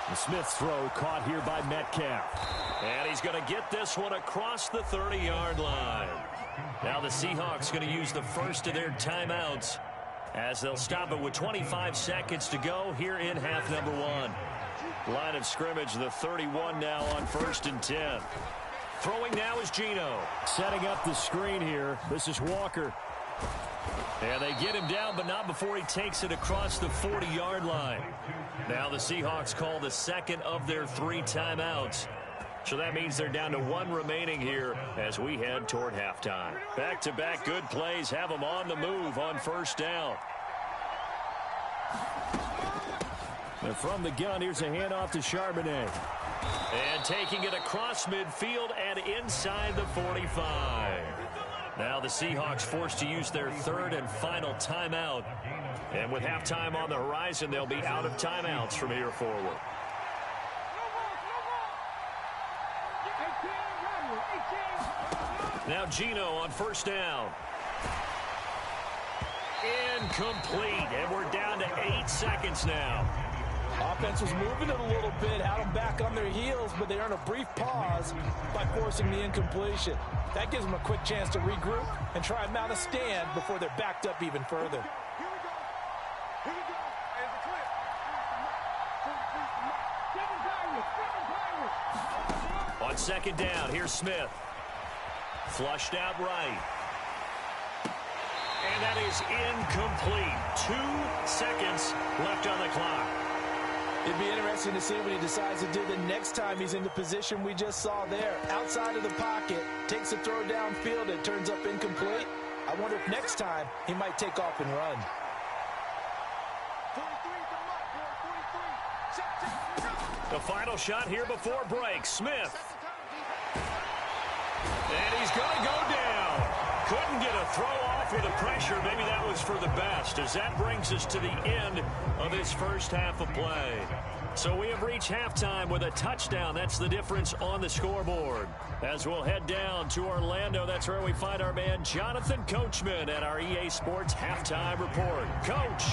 The Smith's throw caught here by Metcalf. And he's going to get this one across the 30-yard line. Now the Seahawks going to use the first of their timeouts as they'll stop it with 25 seconds to go here in half number 1. Line of scrimmage, the 31 now on 1st and 10. Throwing now is Geno. Setting up the screen here. This is Walker. And they get him down, but not before he takes it across the 40-yard line. Now the Seahawks call the second of their 3 timeouts. So that means they're down to 1 remaining here as we head toward halftime. Back-to-back good plays have them on the move on 1st down. And from the gun, here's a handoff to Charbonnet. And taking it across midfield and inside the 45. Now the Seahawks forced to use their 3rd and final timeout. And with halftime on the horizon, they'll be out of timeouts from here forward. Now Geno on 1st down. Incomplete. And we're down to 8 seconds now. Offense was moving it a little bit, had them back on their heels, but they earned a brief pause by forcing the incompletion. That gives them a quick chance to regroup and try and mount a stand before they're backed up even further. On 2nd down, here's Smith. Flushed out right. And that is incomplete. 2 seconds left on the clock. It'd be interesting to see what he decides to do the next time he's in the position we just saw there. Outside of the pocket, takes a throw downfield, it turns up incomplete. I wonder if next time he might take off and run. The final shot here before break. Smith. And he's going to go down. Couldn't get a throw off with the pressure. Maybe that was for the best, as that brings us to the end of this first half of play. So we have reached halftime with a touchdown. That's the difference on the scoreboard. As we'll head down to Orlando, that's where we find our man Jonathan Coachman at our EA Sports Halftime Report. Coach.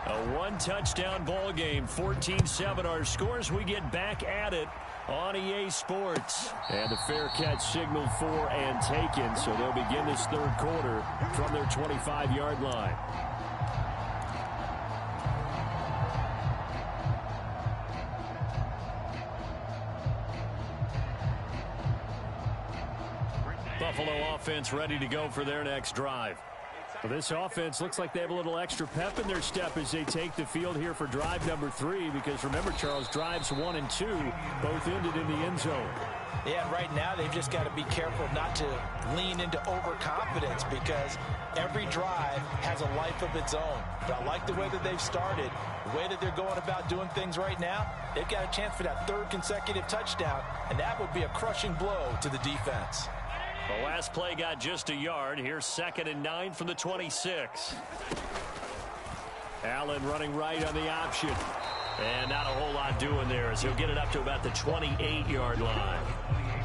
A 1-touchdown ball game, 14-7 our scores. We get back at it on EA Sports. And the fair catch signaled for and taken, so they'll begin this 3rd quarter from their 25-yard line. Buffalo offense ready to go for their next drive. Well, this offense looks like they have a little extra pep in their step as they take the field here for drive number 3, because remember, Charles, drives 1 and 2 both ended in the end zone. Yeah, right now they've just got to be careful not to lean into overconfidence, because every drive has a life of its own. But I like the way that they've started, the way that they're going about doing things right now. They've got a chance for that 3rd consecutive touchdown, and that would be a crushing blow to the defense. The last play got just a yard. Here's 2nd and 9 from the 26. Allen running right on the option. And not a whole lot doing there, as he'll get it up to about the 28-yard line.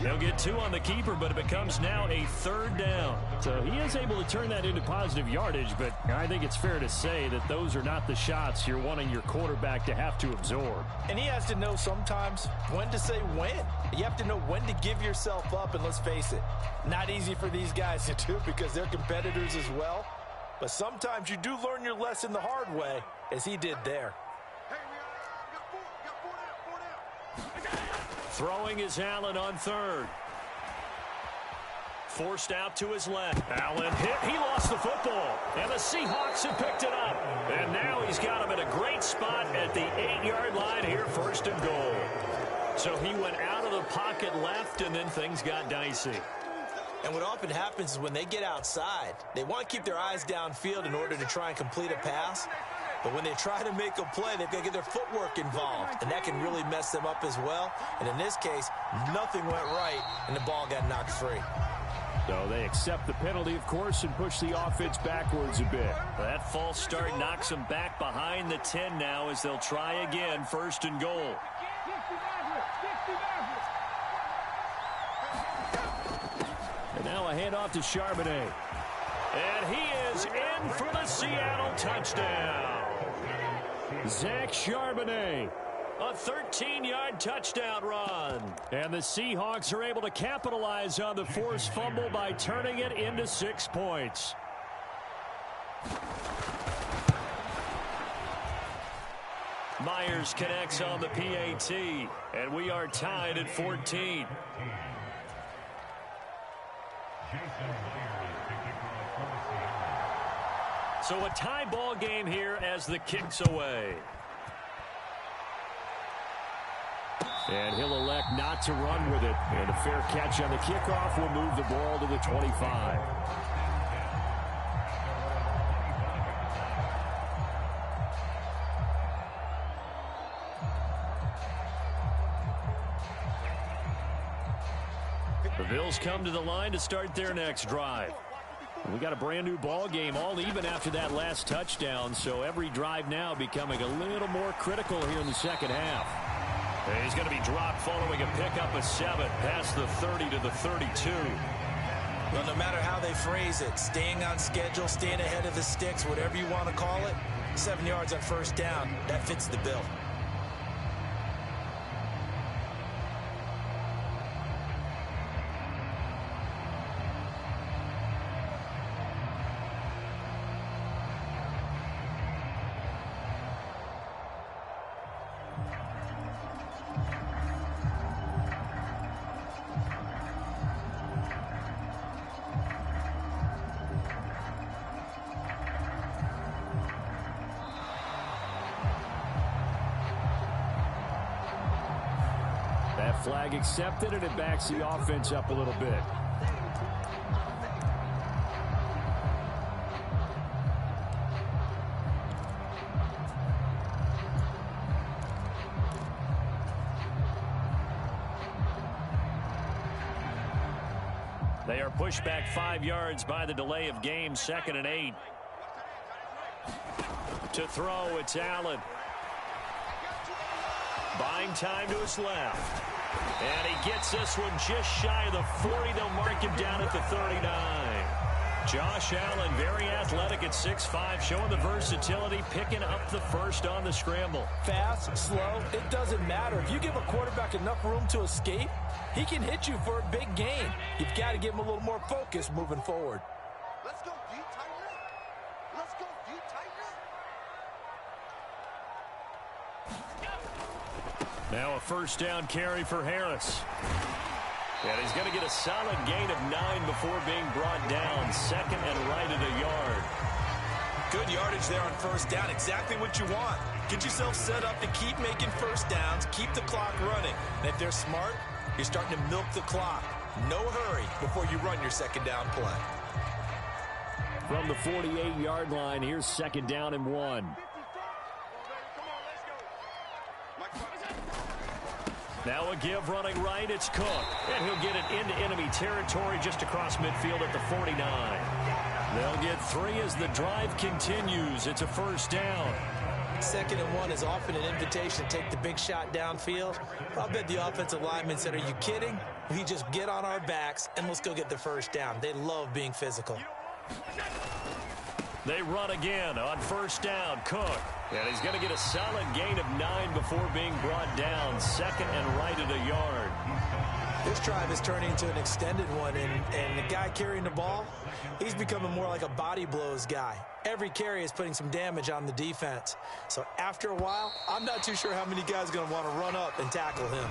They'll get 2 on the keeper, but it becomes now a 3rd down. So he is able to turn that into positive yardage, but I think it's fair to say that those are not the shots you're wanting your quarterback to have to absorb. And he has to know sometimes when to say when. You have to know when to give yourself up, and let's face it, not easy for these guys to do because they're competitors as well. But sometimes you do learn your lesson the hard way, as he did there. Throwing is Allen on 3rd. Forced out to his left. Allen hit. He lost the football. And the Seahawks have picked it up. And now he's got him in a great spot at the 8-yard line here, 1st and goal. So he went out of the pocket left, and then things got dicey. And what often happens is when they get outside, they want to keep their eyes downfield in order to try and complete a pass. But when they try to make a play, they've got to get their footwork involved, and that can really mess them up as well. And in this case, nothing went right, and the ball got knocked free. So they accept the penalty, of course, and push the offense backwards a bit. That false start knocks them back behind the 10 now as they'll try again, 1st and goal. And now a handoff to Charbonnet. And he is in for the Seattle touchdown. Zach Charbonnet. A 13-yard touchdown run. And the Seahawks are able to capitalize on the forced fumble by turning it into 6 points. Myers connects on the PAT, and we are tied at 14. So a tie ball game here as the kick's away. And he'll elect not to run with it. And a fair catch on the kickoff will move the ball to the 25. The Bills come to the line to start their next drive. We got a brand new ball game, all even after that last touchdown. So every drive now becoming a little more critical here in the second half. He's going to be dropped following a pickup of 7 past the 30 to the 32. Well, no matter how they phrase it, staying on schedule, staying ahead of the sticks, whatever you want to call it, 7 yards on 1st down, that fits the bill. Flag accepted, and it backs the offense up a little bit. They are pushed back 5 yards by the delay of game, 2nd and 8. To throw, it's Allen. Buying time to his left. And he gets this one just shy of the 40. They'll mark him down at the 39. Josh Allen, very athletic at 6'5", showing the versatility, picking up the first on the scramble. Fast, slow, it doesn't matter. If you give a quarterback enough room to escape, he can hit you for a big gain. You've got to give him a little more focus moving forward. Let's go, deep tighten up. Let's go, deep tighten up. Now a 1st down carry for Harris. And he's going to get a solid gain of 9 before being brought down. 2nd and right at a yard. Good yardage there on 1st down. Exactly what you want. Get yourself set up to keep making 1st downs, keep the clock running. And if they're smart, you're starting to milk the clock. No hurry before you run your 2nd down play. From the 48-yard line, here's 2nd down and 1. Now a give running right, it's Cook. And he'll get it into enemy territory just across midfield at the 49. They'll get 3 as the drive continues. It's a 1st down. 2nd and 1 is often an invitation to take the big shot downfield. I'll bet the offensive linemen said, are you kidding? We just get on our backs and let's go get the 1st down. They love being physical. They run again on 1st down. Cook. And he's going to get a solid gain of 9 before being brought down. 2nd and right at a yard. This drive is turning into an extended one, and the guy carrying the ball, he's becoming more like a body blows guy. Every carry is putting some damage on the defense. So after a while, I'm not too sure how many guys are going to want to run up and tackle him.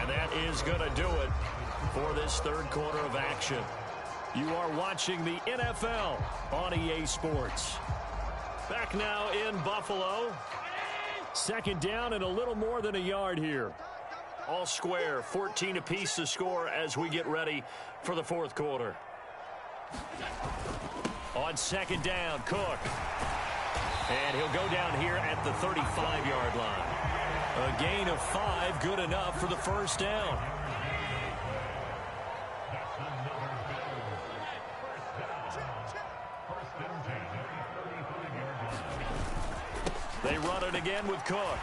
And that is going to do it for this 3rd quarter of action. You are watching the NFL on EA Sports. Back now in Buffalo. 2nd down and a little more than a yard here. All square, 14 apiece to score as we get ready for the 4th quarter. On 2nd down, Cook. And he'll go down here at the 35-yard line. A gain of 5, good enough for the 1st down. They run it again with Cook.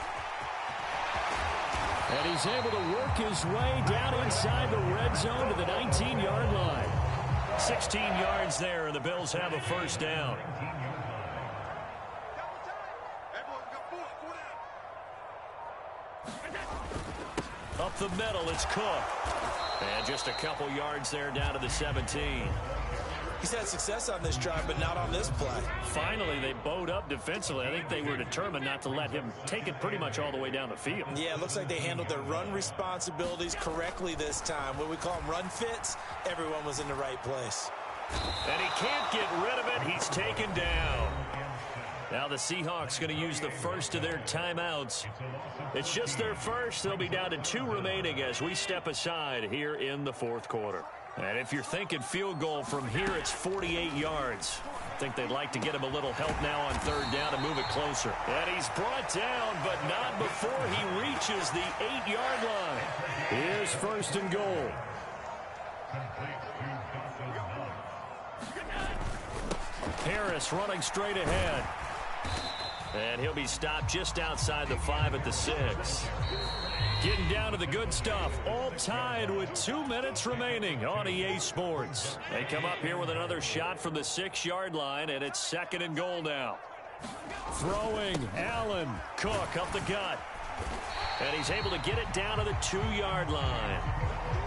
And he's able to work his way down inside the red zone to the 19-yard line. 16 yards there, and the Bills have a first down. Up the middle, it's Cook. And just a couple yards there down to the 17. He's had success on this drive, but not on this play. Finally, they bowed up defensively. I think they were determined not to let him take it pretty much all the way down the field. Yeah, it looks like they handled their run responsibilities correctly this time. What we call them run fits, everyone was in the right place. And he can't get rid of it. He's taken down. Now the Seahawks going to use the first of their timeouts. It's just their first. They'll be down to 2 remaining as we step aside here in the fourth quarter. And if you're thinking field goal from here, it's 48 yards. I think they'd like to get him a little help now on third down and move it closer. And he's brought down, but not before he reaches the 8-yard line. Here's first and goal. Harris running straight ahead. And he'll be stopped just outside the 5 at the 6. Getting down to the good stuff. All tied with 2 minutes remaining on EA Sports. They come up here with another shot from the 6-yard line, and it's second and goal now. Throwing, Allen. Cook up the gut. And he's able to get it down to the 2-yard line.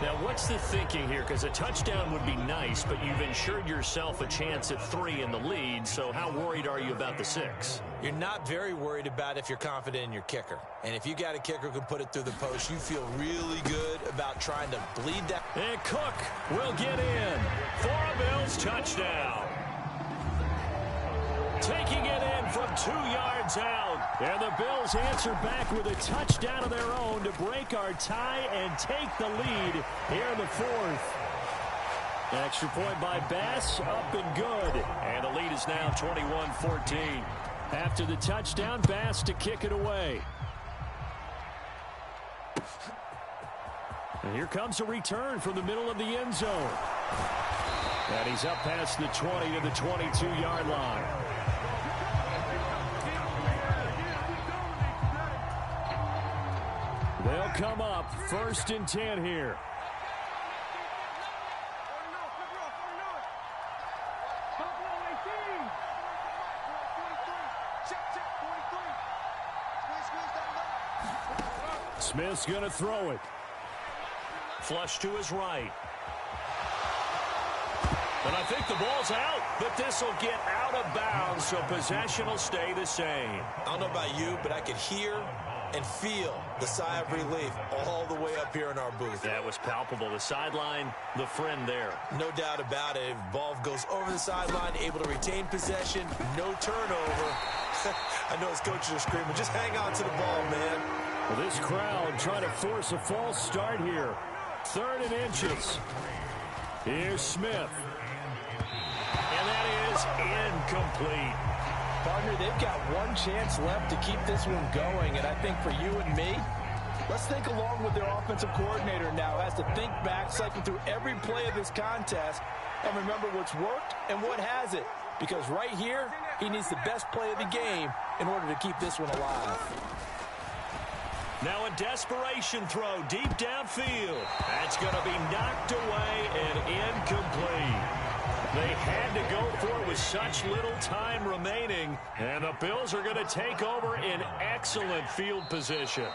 Now, what's the thinking here? Because a touchdown would be nice, but you've ensured yourself a chance at 3 in the lead, so how worried are you about the 6? You're not very worried about if you're confident in your kicker. And if you got a kicker who can put it through the post, you feel really good about trying to bleed that. And Cook will get in for a Bills touchdown. Taking it in from 2 yards out. And the Bills answer back with a touchdown of their own to break our tie and take the lead here in the fourth. Extra point by Bass, up and good. And the lead is now 21-14. After the touchdown, Bass to kick it away. And here comes a return from the middle of the end zone. And he's up past the 20 to the 22-yard line. They'll come up first and 10 here. Smith's going to throw it. Flush to his right. And I think the ball's out, but this will get out of bounds, so possession will stay the same. I don't know about you, but I could hear and feel the sigh of relief all the way up here in our booth. That was palpable. The sideline, the friend there. No doubt about it. Ball goes over the sideline, able to retain possession, no turnover. I know his coaches are screaming, just hang on to the ball, man. Well, this crowd trying to force a false start here. 3rd and inches. Here's Smith. And that is incomplete. Partner, they've got one chance left to keep this one going, and I think for you and me, let's think along with their offensive coordinator now, has to think back, cycle through every play of this contest, and remember what's worked and what hasn't. Because right here, he needs the best play of the game in order to keep this one alive. Now a desperation throw deep downfield. That's going to be knocked away and incomplete. They had to go for it with such little time remaining, and the Bills are going to take over in excellent field position.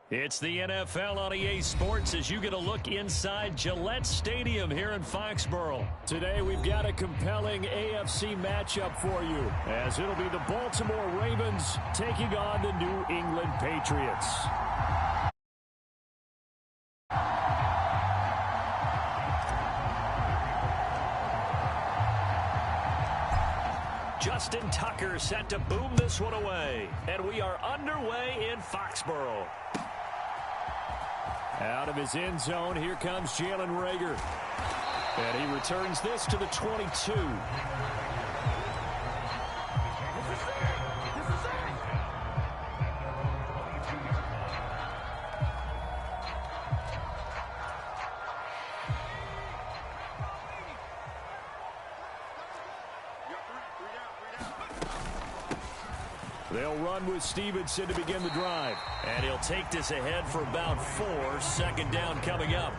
It's the NFL on EA Sports as you get a look inside Gillette Stadium here in Foxborough. Today we've got a compelling AFC matchup for you, as it'll be the Baltimore Ravens taking on the New England Patriots. Justin Tucker set to boom this one away, and we are underway in Foxborough. Out of his end zone, here comes Jalen Reagor. And he returns this to the 22. They'll run with Stevenson to begin the drive. And he'll take this ahead for about 4. Second down coming up.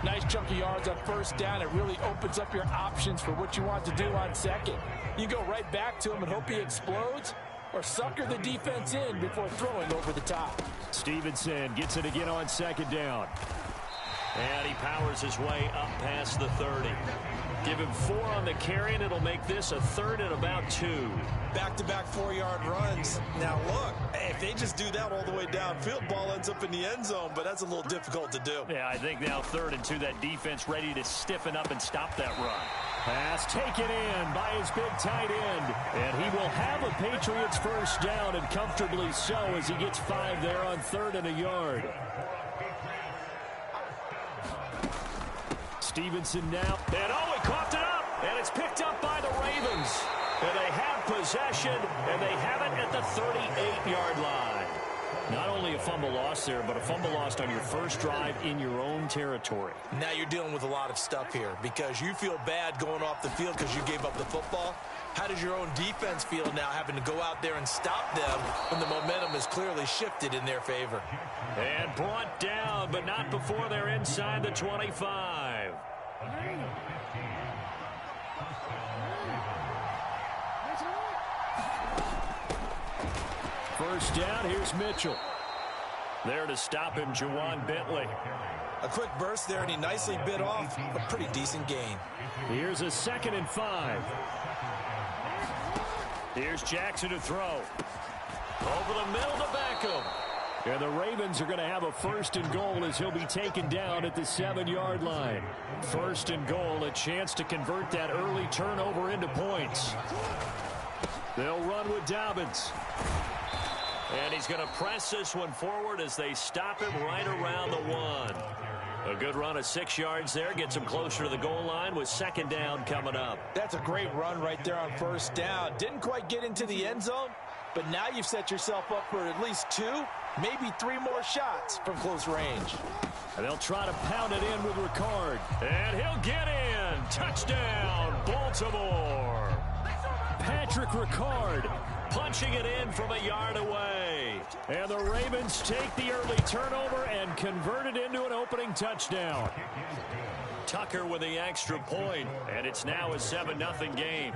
Nice chunky yards on first down. It really opens up your options for what you want to do on second. You go right back to him and hope he explodes, or sucker the defense in before throwing over the top. Stevenson gets it again on second down. And he powers his way up past the 30. Give him 4 on the carry, and it'll make this a 3rd and about 2. Back-to-back 4-yard runs. Now, look, if they just do that all the way downfield, ball ends up in the end zone, but that's a little difficult to do. Yeah, I think now 3rd and 2, that defense ready to stiffen up and stop that run. Pass taken in by his big tight end, and he will have a Patriots first down, and comfortably so, as he gets 5 there on 3rd and a yard. Stevenson now, and he coughed it up, and it's picked up by the Ravens. And they have possession, and they have it at the 38-yard line. Not only a fumble loss there, but a fumble lost on your first drive in your own territory. Now you're dealing with a lot of stuff here, because you feel bad going off the field because you gave up the football. How does your own defense feel now having to go out there and stop them when the momentum is clearly shifted in their favor? And brought down, but not before they're inside the 25. First down, here's Mitchell. There to stop him, Juwan Bentley. A quick burst there, and he nicely bit off a pretty decent gain. Here's a 2nd and 5. Here's Jackson to throw. Over the middle to Beckham. And the Ravens are going to have a 1st and goal as he'll be taken down at the 7-yard line. 1st and goal, a chance to convert that early turnover into points. They'll run with Dobbins. And he's going to press this one forward as they stop him right around the 1. A good run of 6 yards there. Gets him closer to the goal line with 2nd down coming up. That's a great run right there on first down. Didn't quite get into the end zone, but now you've set yourself up for at least 2, maybe 3 more shots from close range. And they'll try to pound it in with Ricard. And he'll get in. Touchdown, Baltimore. Patrick Ricard punching it in from a yard away. And the Ravens take the early turnover and convert it into an opening touchdown. Tucker with the extra point, and it's now a 7-0 game.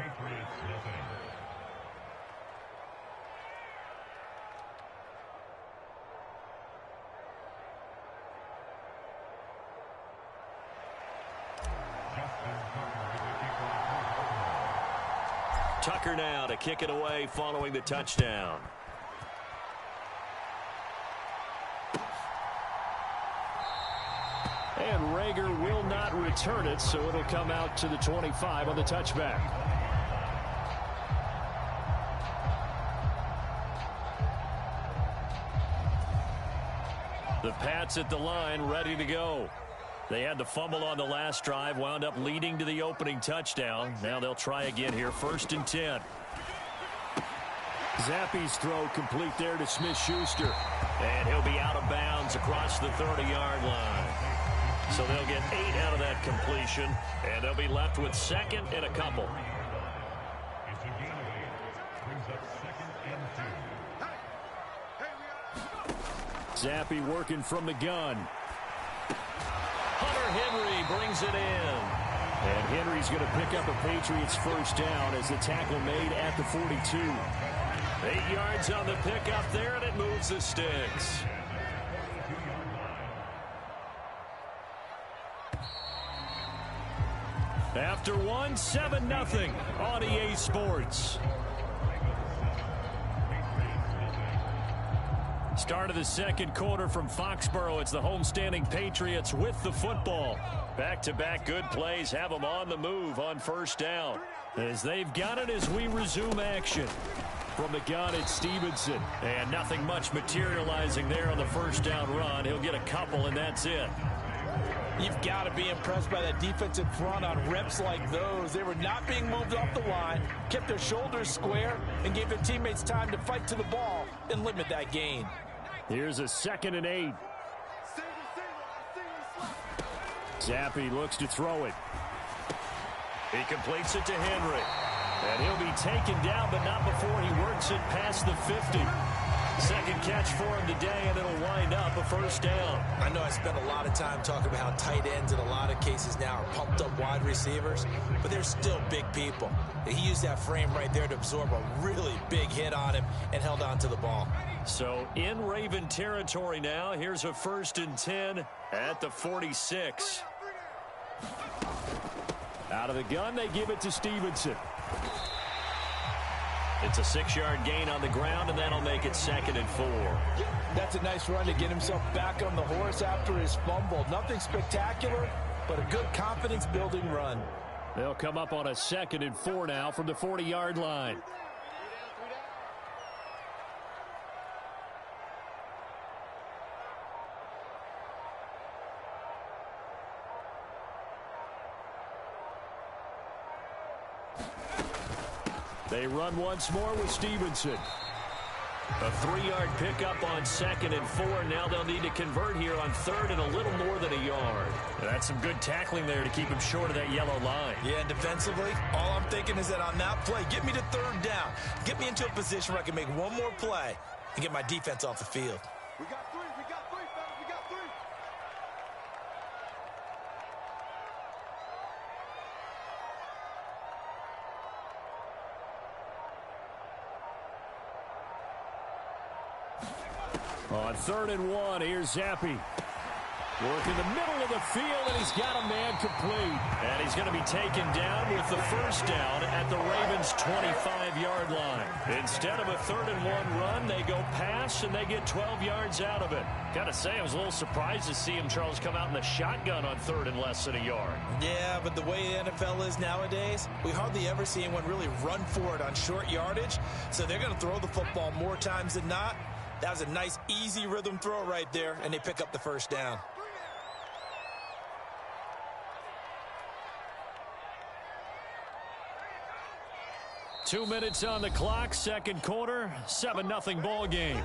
Tucker now to kick it away following the touchdown. And Reagor will not return it, so it'll come out to the 25 on the touchback. The Pats at the line, ready to go. They had the fumble on the last drive, wound up leading to the opening touchdown. Now they'll try again here, 1st and 10. Zappe's throw complete there to Smith-Schuster. And he'll be out of bounds across the 30-yard line. So they'll get 8 out of that completion, and they'll be left with 2nd and a couple. Zappe working from the gun. Hunter Henry brings it in. And Henry's going to pick up a Patriots first down as the tackle made at the 42. 8 yards on the pickup there, and it moves the sticks. After one, 7-0 on EA Sports. Start of the second quarter from Foxborough. It's the homestanding Patriots with the football. Back-to-back good plays have them on the move on first down. As they've got it as we resume action. From the gun, it's Stevenson. And nothing much materializing there on the first down run. He'll get a couple, and that's it. You've got to be impressed by that defensive front on reps like those. They were not being moved off the line, kept their shoulders square, and gave their teammates time to fight to the ball and limit that gain. Here's a 2nd and 8. Zappi looks to throw it. He completes it to Henry. And he'll be taken down, but not before he works it past the 50. Second catch for him today, and it'll wind up a first down. I know I spent a lot of time talking about how tight ends in a lot of cases now are pumped up wide receivers, but they're still big people. He used that frame right there to absorb a really big hit on him and held on to the ball. So in Raven territory now, here's a 1st and 10 at the 46. Out of the gun, they give it to Stevenson. It's a 6-yard gain on the ground, and that'll make it 2nd and 4. That's a nice run to get himself back on the horse after his fumble. Nothing spectacular, but a good confidence-building run. They'll come up on a 2nd and 4 now from the 40-yard line. They run once more with Stevenson. A 3-yard pickup on 2nd and 4. Now they'll need to convert here on 3rd and a little more than a yard. That's some good tackling there to keep him short of that yellow line. Yeah, and defensively, all I'm thinking is that on that play, get me to 3rd down. Get me into a position where I can make one more play and get my defense off the field. We got 3, fellas, we got 3. On 3rd and 1, here's Zappi. Working the middle of the field, and he's got a man complete. And he's going to be taken down with the first down at the Ravens' 25-yard line. Instead of a 3rd and 1 run, they go pass, and they get 12 yards out of it. Got to say, I was a little surprised to see him, Charles, come out in the shotgun on 3rd and less than a yard. Yeah, but the way the NFL is nowadays, we hardly ever see anyone really run for it on short yardage. So they're going to throw the football more times than not. That was a nice, easy rhythm throw right there, and they pick up the first down. Two minutes on the clock, second quarter, 7-0 ball game.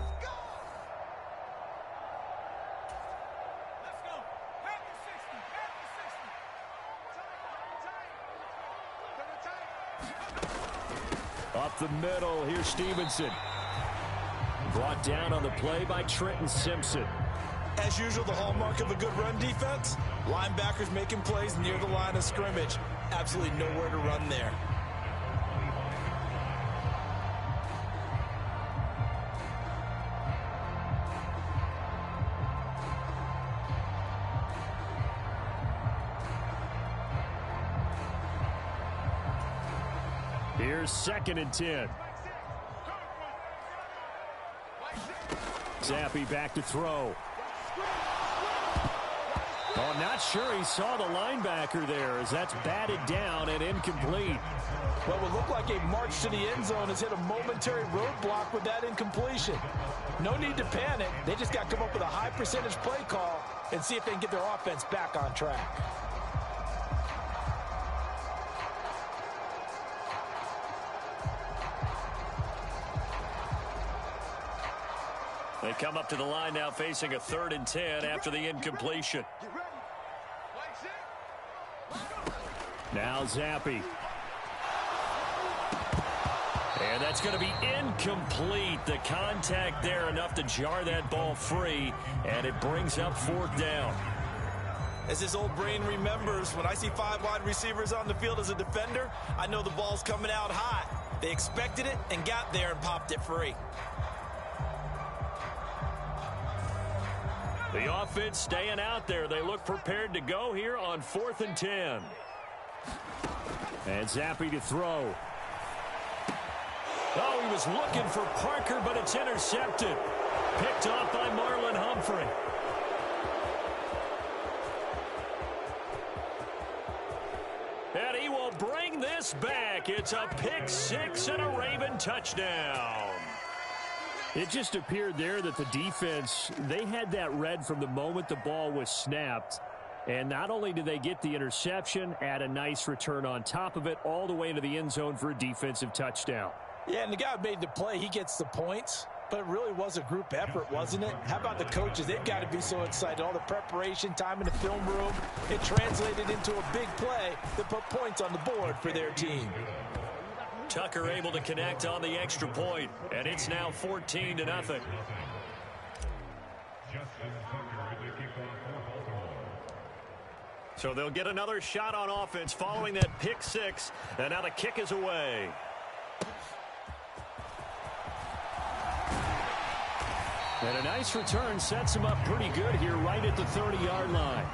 Up the middle, here's Stevenson. Brought down on the play by Trenton Simpson. As usual, the hallmark of a good run defense, linebackers making plays near the line of scrimmage. Absolutely nowhere to run there. Here's 2nd and 10. Zappi back to throw. Oh, not sure he saw the linebacker there as that's batted down and incomplete. What would look like a march to the end zone has hit a momentary roadblock with that incompletion. No need to panic. They just got to come up with a high percentage play call and see if they can get their offense back on track. They come up to the line now facing a 3rd and 10 after the incompletion. Now Zappi. And that's going to be incomplete. The contact there enough to jar that ball free, and it brings up 4th down. As his old brain remembers, when I see 5 wide receivers on the field as a defender, I know the ball's coming out hot. They expected it and got there and popped it free. The offense staying out there. They look prepared to go here on 4th and 10. And Zappi to throw. Oh, he was looking for Parker, but it's intercepted. Picked off by Marlon Humphrey. And he will bring this back. It's a pick six and a Raven touchdown. It just appeared there that the defense, they had that read from the moment the ball was snapped. And not only did they get the interception, add a nice return on top of it, all the way into the end zone for a defensive touchdown. Yeah, and the guy who made the play, he gets the points. But it really was a group effort, wasn't it? How about the coaches? They've got to be so excited. All the preparation, time in the film room, it translated into a big play that put points on the board for their team. Tucker able to connect on the extra point, and it's now 14-0. So they'll get another shot on offense following that pick six, and now the kick is away. And a nice return sets him up pretty good here right at the 30-yard line.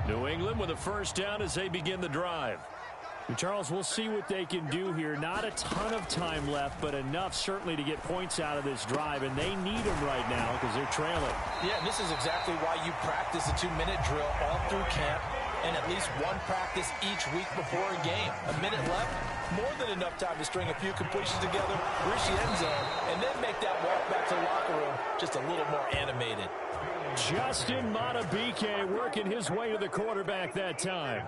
New England with a first down as they begin the drive. And Charles, we'll see what they can do here. Not a ton of time left, but enough certainly to get points out of this drive, and they need them right now because they're trailing. Yeah, and this is exactly why you practice a 2-minute drill all through camp and at least one practice each week before a game. A minute left, more than enough time to string a few completions together, reach the end zone, and then make that walk back to the locker room just a little more animated. Justin Matabike working his way to the quarterback that time.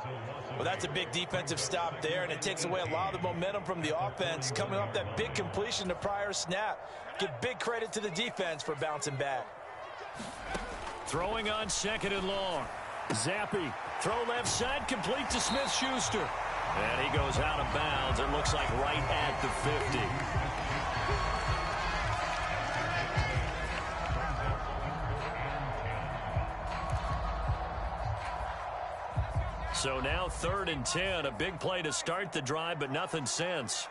Well, that's a big defensive stop there, and it takes away a lot of the momentum from the offense. Coming off that big completion the prior snap. Give big credit to the defense for bouncing back. Throwing on second and long. Zappi. Throw left side, complete to Smith-Schuster. And he goes out of bounds. It looks like right at the 50. So now 3rd and 10, a big play to start the drive, but nothing since.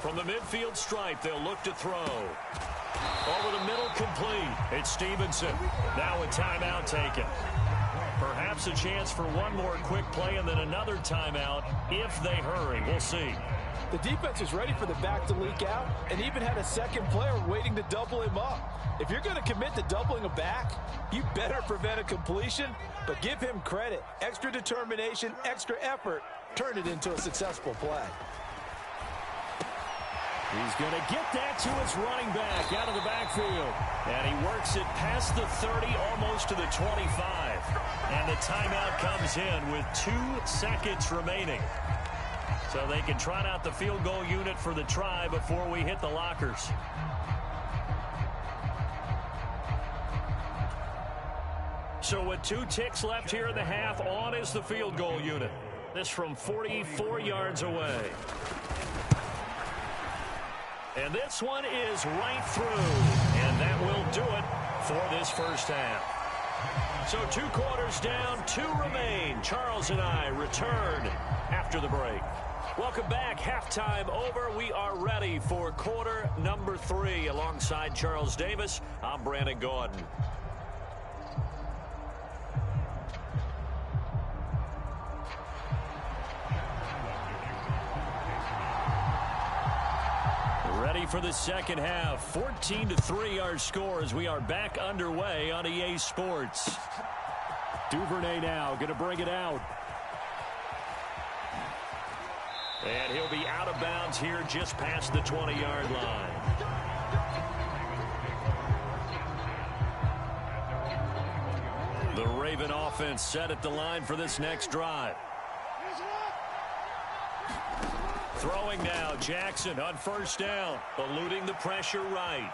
From the midfield stripe, they'll look to throw. Over the middle, complete. It's Stevenson. Now a timeout taken. Perhaps a chance for one more quick play and then another timeout if they hurry. We'll see. The defense is ready for the back to leak out and even had a second player waiting to double him up. If you're going to commit to doubling a back, you better prevent a completion, but give him credit. Extra determination, extra effort, turn it into a successful play. He's going to get that to his running back out of the backfield. And he works it past the 30, almost to the 25. And the timeout comes in with 2 seconds remaining. So they can trot out the field goal unit for the try before we hit the lockers. So with 2 ticks left here in the half, on is the field goal unit. This from 44 yards away. And this one is right through. And that will do it for this first half. So 2 quarters down, 2 remain. Charles and I return after the break. Welcome back. Halftime over. We are ready for quarter number 3. Alongside Charles Davis, I'm Brandon Gordon. Ready for the second half. 14-3 our score as we are back underway on EA Sports. Duvernay now going to bring it out. And he'll be out of bounds here just past the 20-yard line. The Raven offense set at the line for this next drive. Throwing now, Jackson on first down, eluding the pressure right.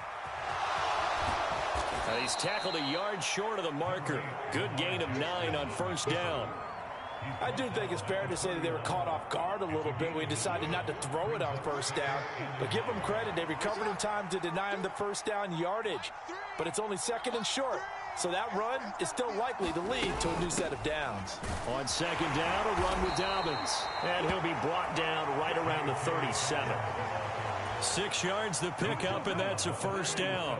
And he's tackled a yard short of the marker. Good gain of 9 on first down. I do think it's fair to say that they were caught off guard a little bit. We decided not to throw it on first down. But give them credit. They recovered in time to deny him the first down yardage. But it's only 2nd and short. So that run is still likely to lead to a new set of downs. On second down, a run with Dobbins. And he'll be brought down right around the 37. 6 yards the pickup, and that's a first down.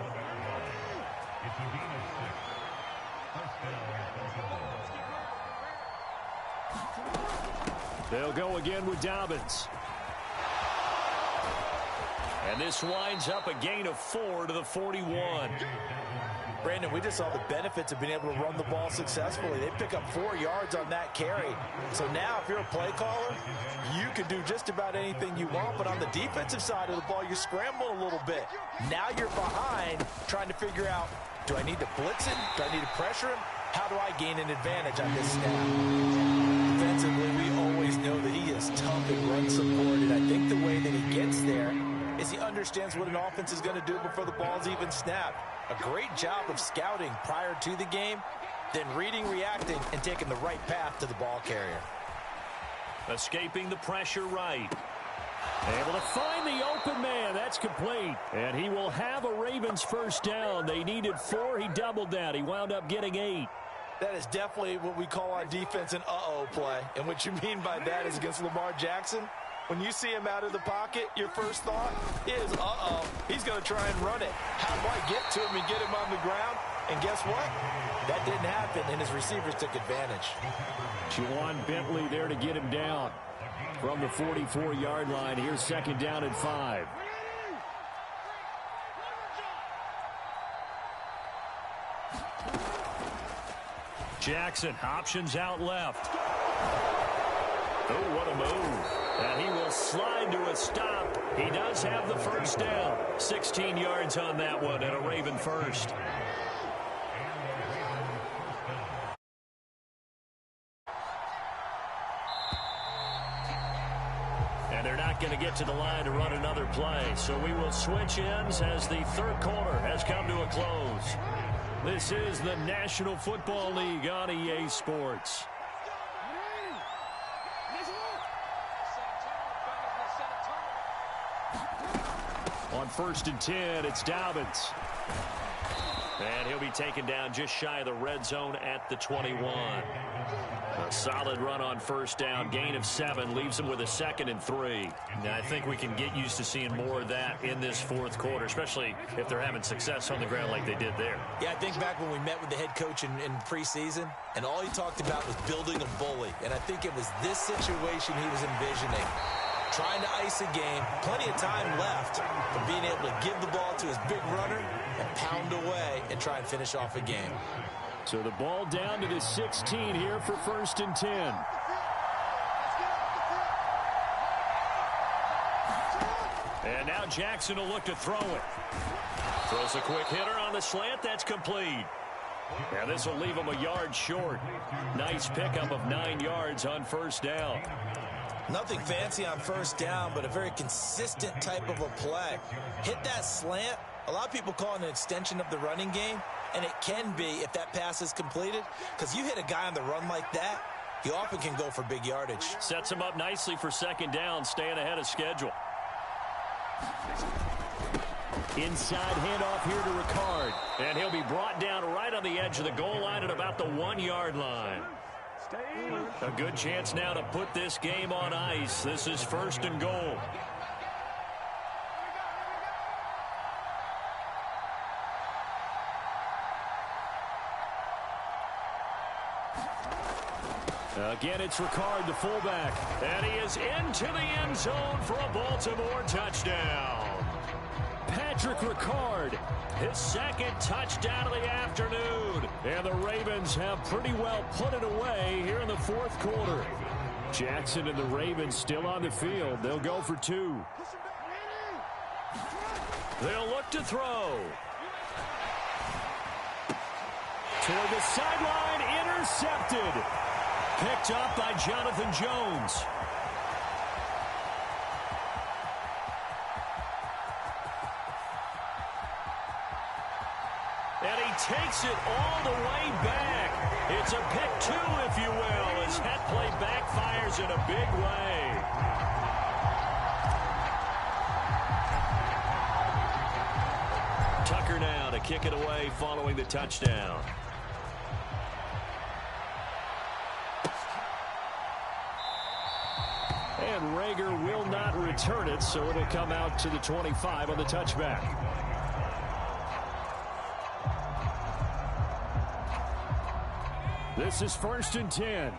They'll go again with Dobbins. And this winds up a gain of 4 to the 41. Brandon, we just saw the benefits of being able to run the ball successfully. They pick up 4 yards on that carry. So now if you're a play caller, you can do just about anything you want. But on the defensive side of the ball, you scramble a little bit. Now you're behind trying to figure out, do I need to blitz him? Do I need to pressure him? How do I gain an advantage on this snap? Defensively, we always know that he is tough and run supported. I think the way that he gets there is he understands what an offense is going to do before the ball's even snapped. A great job of scouting prior to the game, then reading, reacting, and taking the right path to the ball carrier. Escaping the pressure right. Able to find the open man. That's complete. And he will have a Ravens first down. They needed 4. He doubled that. He wound up getting 8. That is definitely what we call on defense an uh-oh play. And what you mean by that is against Lamar Jackson, when you see him out of the pocket, your first thought is, uh-oh, he's going to try and run it. How do I get to him and get him on the ground? And guess what? That didn't happen, and his receivers took advantage. Juwan Bentley there to get him down from the 44-yard line. Here's second down and 5. Jackson, options out left. Oh, what a move. And he will slide to a stop. He does have the first down. 16 yards on that one, and a Raven first. And they're not going to get to the line to run another play. So we will switch ends as the third quarter has come to a close. This is the National Football League on EA Sports. On 1st and 10, it's Dobbins. And he'll be taken down just shy of the red zone at the 21. A solid run on first down. Gain of 7 leaves him with a 2nd and 3. Now, I think we can get used to seeing more of that in this fourth quarter, especially if they're having success on the ground like they did there. Yeah, I think back when we met with the head coach in preseason, and all he talked about was building a bully. And I think it was this situation he was envisioning. Trying to ice a game, plenty of time left, but being able to give the ball to his big runner and pound away and try and finish off a game. So the ball down to the 16 here for 1st and 10. And now Jackson will look to throw it. Throws a quick hitter on the slant. That's complete. And this will leave him a yard short. Nice pickup of 9 yards on first down. Nothing fancy on first down, but a very consistent type of a play. Hit that slant. A lot of people call it an extension of the running game, and it can be if that pass is completed, because you hit a guy on the run like that, he often can go for big yardage. Sets him up nicely for second down, staying ahead of schedule. Inside handoff here to Ricard. And he'll be brought down right on the edge of the goal line at about the 1-yard line. A good chance now to put this game on ice. This is 1st and goal. Again, it's Ricard, the fullback. And he is into the end zone for a Baltimore touchdown. Patrick Ricard, his 2nd touchdown of the afternoon. And the Ravens have pretty well put it away here in the 4th quarter. Jackson and the Ravens still on the field. They'll go for 2. They'll look to throw. Toward the sideline, intercepted. Picked up by Jonathan Jones. And he takes it all the way back. It's a pick 2, if you will, as that play backfires in a big way. Tucker now to kick it away following the touchdown. And Rager will not return it, so it'll come out to the 25 on the touchback. This is 1st and 10.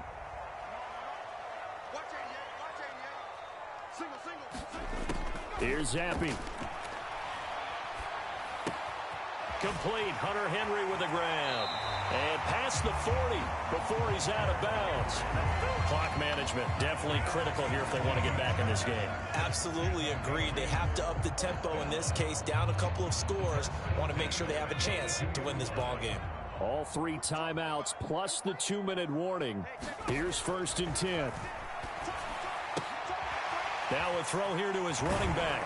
Here's Zappi. Complete. Hunter Henry with a grab. And past the 40 before he's out of bounds. Clock management definitely critical here if they want to get back in this game. Absolutely agreed. They have to up the tempo in this case, down a couple of scores. Want to make sure they have a chance to win this ball game. All 3 timeouts plus the 2-minute warning. Here's 1st and 10. Now a throw here to his running back.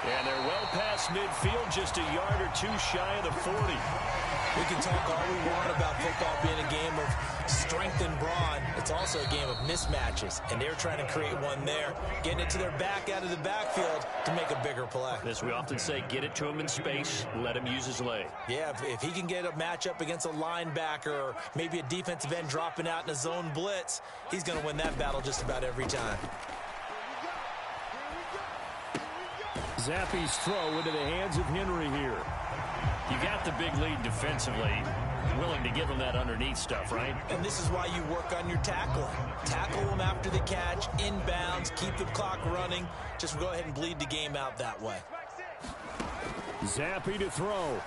And they're well past midfield, just a yard or 2 shy of the 40. We can talk all we want about football being a game of strength and brawn. It's also a game of mismatches, and they're trying to create one there, getting it to their back out of the backfield to make a bigger play. As we often say, get it to him in space, let him use his leg. Yeah, if he can get a matchup against a linebacker or maybe a defensive end dropping out in a zone blitz, he's going to win that battle just about every time. Zappi's throw into the hands of Henry here. You got the big lead defensively. Willing to give him that underneath stuff, right? And this is why you work on your tackling. Tackle them after the catch, inbounds, keep the clock running. Just go ahead and bleed the game out that way. Zappi to throw.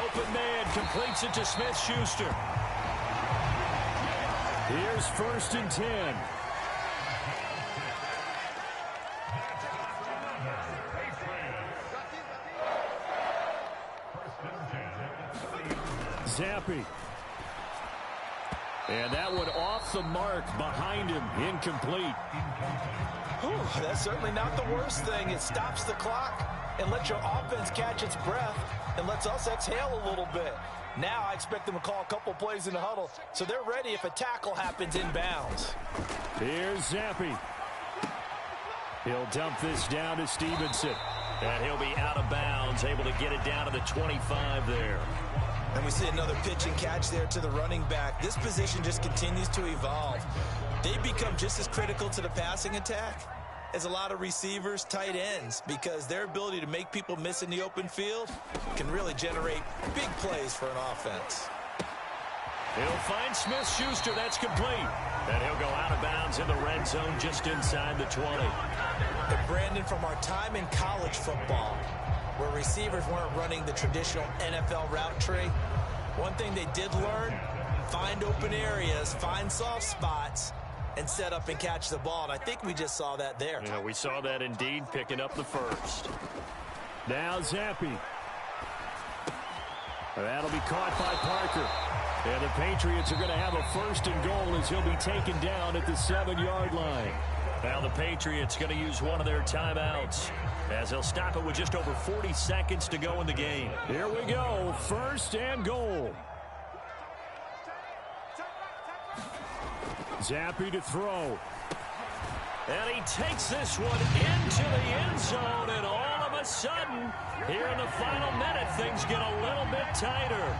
Open man, completes it to Smith-Schuster. Here's 1st and 10. Zappi. And that one off the mark behind him. Incomplete. Whew, that's certainly not the worst thing. It stops the clock and lets your offense catch its breath and lets us exhale a little bit. Now I expect them to call a couple plays in the huddle so they're ready if a tackle happens inbounds. Here's Zappi. He'll dump this down to Stevenson. And he'll be out of bounds, able to get it down to the 25 there. And we see another pitch and catch there to the running back. This position just continues to evolve. They become just as critical to the passing attack as a lot of receivers, tight ends, because their ability to make people miss in the open field can really generate big plays for an offense. He'll find Smith-Schuster. That's complete. And he'll go out of bounds in the red zone just inside the 20. And Brandon, from our time in college football, where receivers weren't running the traditional NFL route tree, one thing they did learn, find open areas, find soft spots, and set up and catch the ball. And I think we just saw that there. Yeah, we saw that indeed, picking up the first. Now Zappi. That'll be caught by Parker. And the Patriots are going to have a 1st and goal as he'll be taken down at the 7-yard line. Now the Patriots going to use one of their timeouts as they'll stop it with just over 40 seconds to go in the game. Here we go, 1st and goal. Zappi to throw. And he takes this one into the end zone, and all of a sudden, here in the final minute, things get a little bit tighter.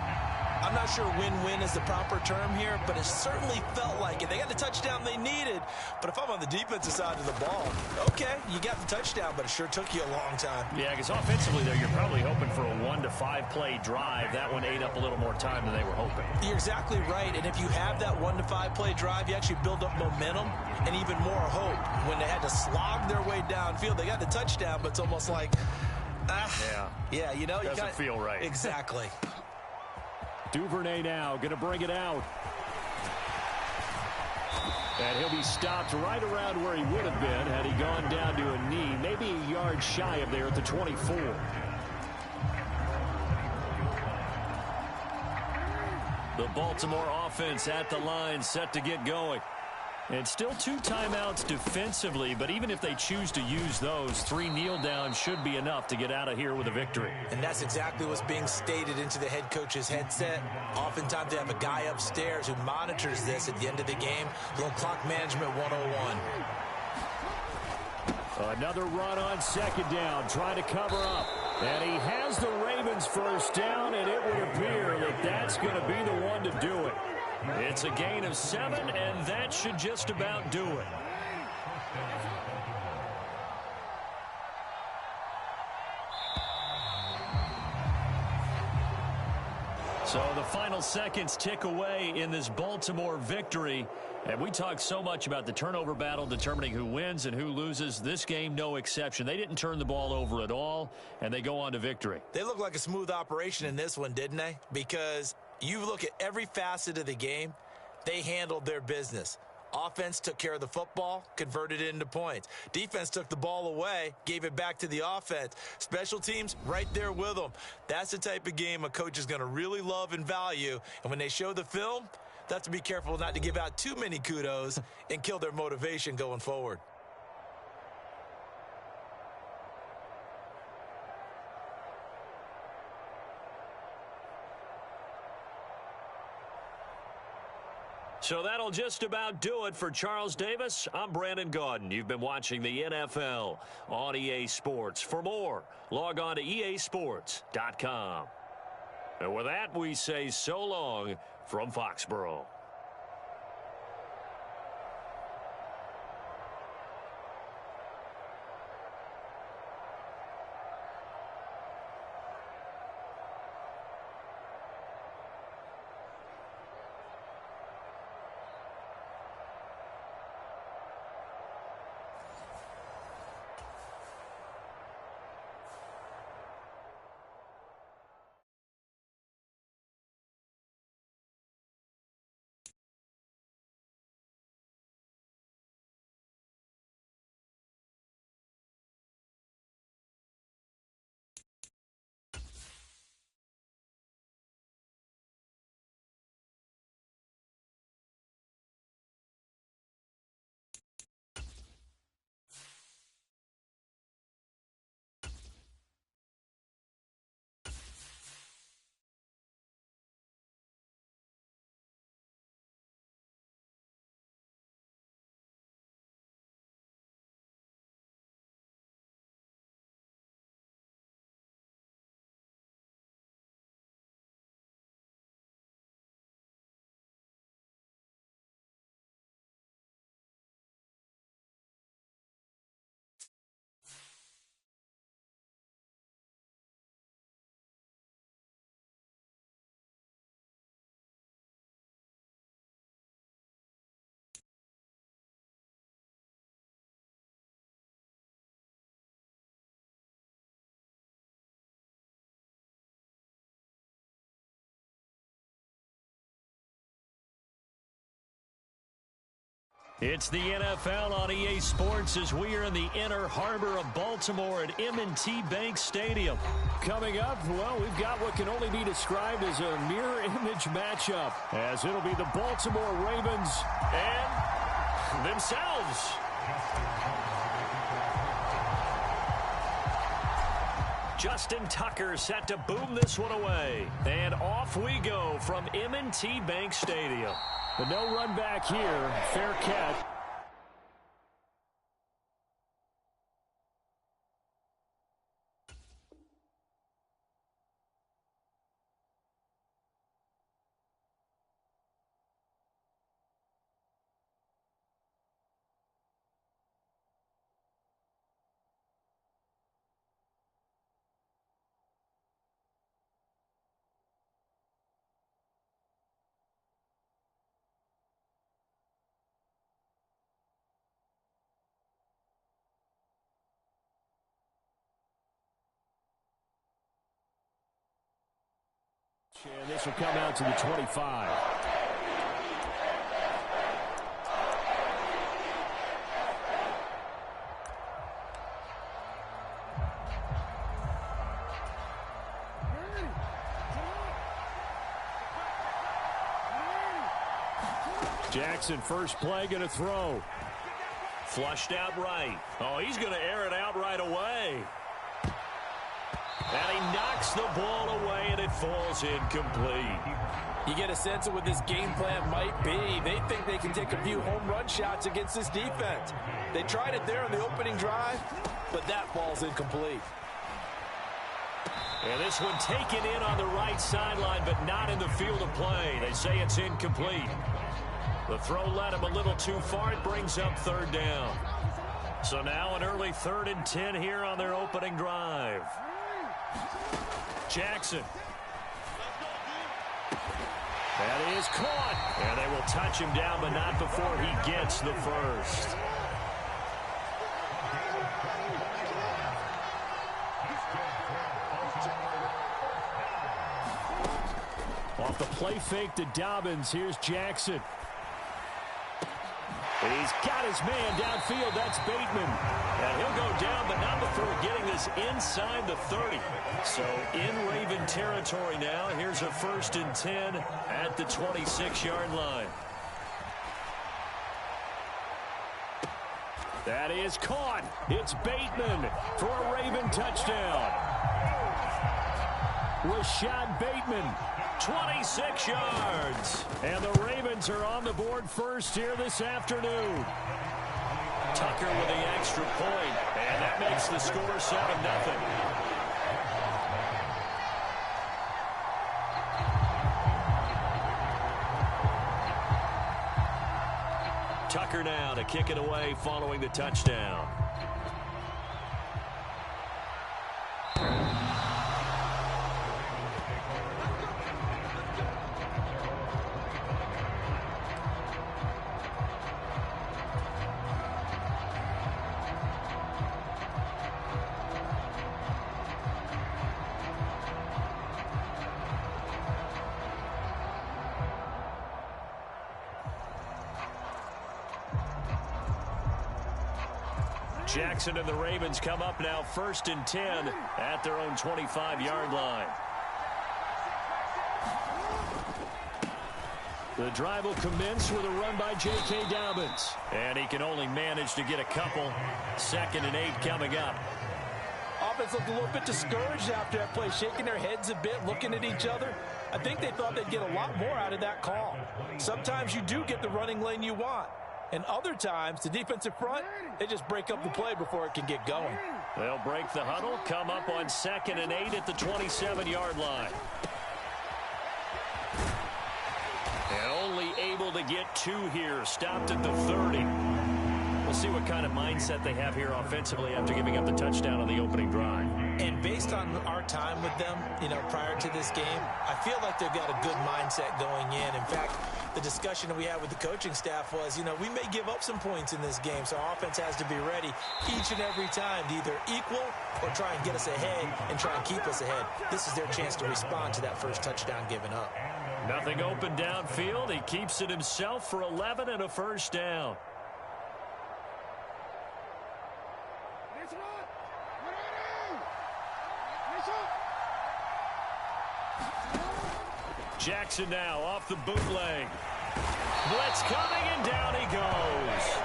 I'm not sure win-win is the proper term here, but it certainly felt like it. They got the touchdown they needed, but if I'm on the defensive side of the ball, okay, you got the touchdown, but it sure took you a long time. Yeah, because offensively, though, you're probably hoping for a 1 to 5 play drive. That one ate up a little more time than they were hoping. You're exactly right, and if you have that 1 to 5 play drive, you actually build up momentum and even more hope. When they had to slog their way downfield, they got the touchdown, but it's almost like, yeah, you know, doesn't feel right. Exactly. Duvernay now going to bring it out. And he'll be stopped right around where he would have been had he gone down to a knee, maybe a yard shy of there at the 24. The Baltimore offense at the line, set to get going. And still 2 timeouts defensively, but even if they choose to use those, 3 kneel downs should be enough to get out of here with a victory. And that's exactly what's being stated into the head coach's headset. Oftentimes they have a guy upstairs who monitors this at the end of the game. Little clock management 101. Another run on 2nd down, trying to cover up. And he has the Ravens 1st down, and it would appear that that's going to be the one to do it. It's a gain of 7, and that should just about do it. So the final seconds tick away in this Baltimore victory. And we talk so much about the turnover battle determining who wins and who loses. This game, no exception. They didn't turn the ball over at all, and they go on to victory. They look like a smooth operation in this one, didn't they? Because you look at every facet of the game, they handled their business. Offense took care of the football, converted it into points. Defense took the ball away, gave it back to the offense. Special teams, right there with them. That's the type of game a coach is going to really love and value. And when they show the film, they have to be careful not to give out too many kudos and kill their motivation going forward. So that'll just about do it for Charles Davis. I'm Brandon Gaudin. You've been watching the NFL on EA Sports. For more, log on to easports.com. And with that, we say so long from Foxborough. It's the NFL on EA Sports as we are in the inner harbor of Baltimore at M&T Bank Stadium. Coming up, well, we've got what can only be described as a mirror image matchup, as it'll be the Baltimore Ravens and themselves. Justin Tucker set to boom this one away. And off we go from M&T Bank Stadium. But no run back here. Fair catch. And this will come out to the 25. Jackson, first play, going to throw. Flushed out right. Oh, he's going to air it out right away. And he knocks the ball away, and it falls incomplete. You get a sense of what this game plan might be. They think they can take a few home run shots against this defense. They tried it there on the opening drive, but that ball's incomplete. And this one taken in on the right sideline, but not in the field of play. They say it's incomplete. The throw led him a little too far. It brings up third down. So now an early 3rd and 10 here on their opening drive. Jackson. That is caught. And they will touch him down, but not before he gets the first. Off the play fake to Dobbins, here's Jackson. He's got his man downfield. That's Bateman. And he'll go down, but not before getting this inside the 30. So in Raven territory now. Here's a 1st and 10 at the 26-yard line. That is caught. It's Bateman for a Raven touchdown. Rashad Bateman, 26 yards. And the Ravens are on the board first here this afternoon. Tucker with the extra point, and that makes the score 7-0. Tucker now to kick it away following the touchdown. Jackson and the Ravens come up now 1st and 10 at their own 25-yard line. The drive will commence with a run by J.K. Dobbins. And he can only manage to get a couple. 2nd and 8 coming up. Offense looked a little bit discouraged after that play, shaking their heads a bit, looking at each other. I think they thought they'd get a lot more out of that call. Sometimes you do get the running lane you want. And other times, the defensive front, they just break up the play before it can get going. They'll break the huddle, come up on 2nd and 8 at the 27-yard line. And only able to get 2 here, stopped at the 30. We'll see what kind of mindset they have here offensively after giving up the touchdown on the opening drive. And based on our time with them, prior to this game, I feel like they've got a good mindset going in. In fact, the discussion that we had with the coaching staff was, we may give up some points in this game, so our offense has to be ready each and every time to either equal or try and get us ahead and try and keep us ahead. This is their chance to respond to that first touchdown given up. Nothing open downfield. He keeps it himself for 11 and a first down. Jackson now off the bootleg. Blitz coming, and down he goes.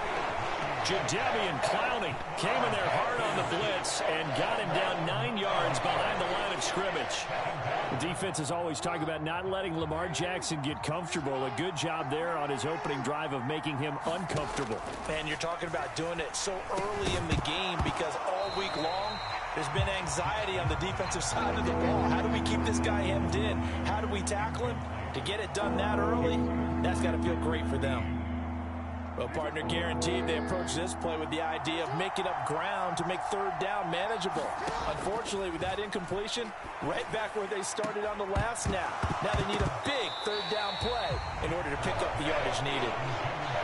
Jadeveon Clowney came in there hard on the blitz and got him down 9 yards behind the line of scrimmage. The defense is always talking about not letting Lamar Jackson get comfortable. A good job there on his opening drive of making him uncomfortable. And you're talking about doing it so early in the game because all week long, there's been anxiety on the defensive side of the ball. How do we keep this guy hemmed in? How do we tackle him? To get it done that early, that's got to feel great for them. Well, partner guaranteed, they approach this play with the idea of making up ground to make 3rd down manageable. Unfortunately, with that incompletion, right back where they started on the last snap. Now they need a big 3rd down play in order to pick up the yardage needed.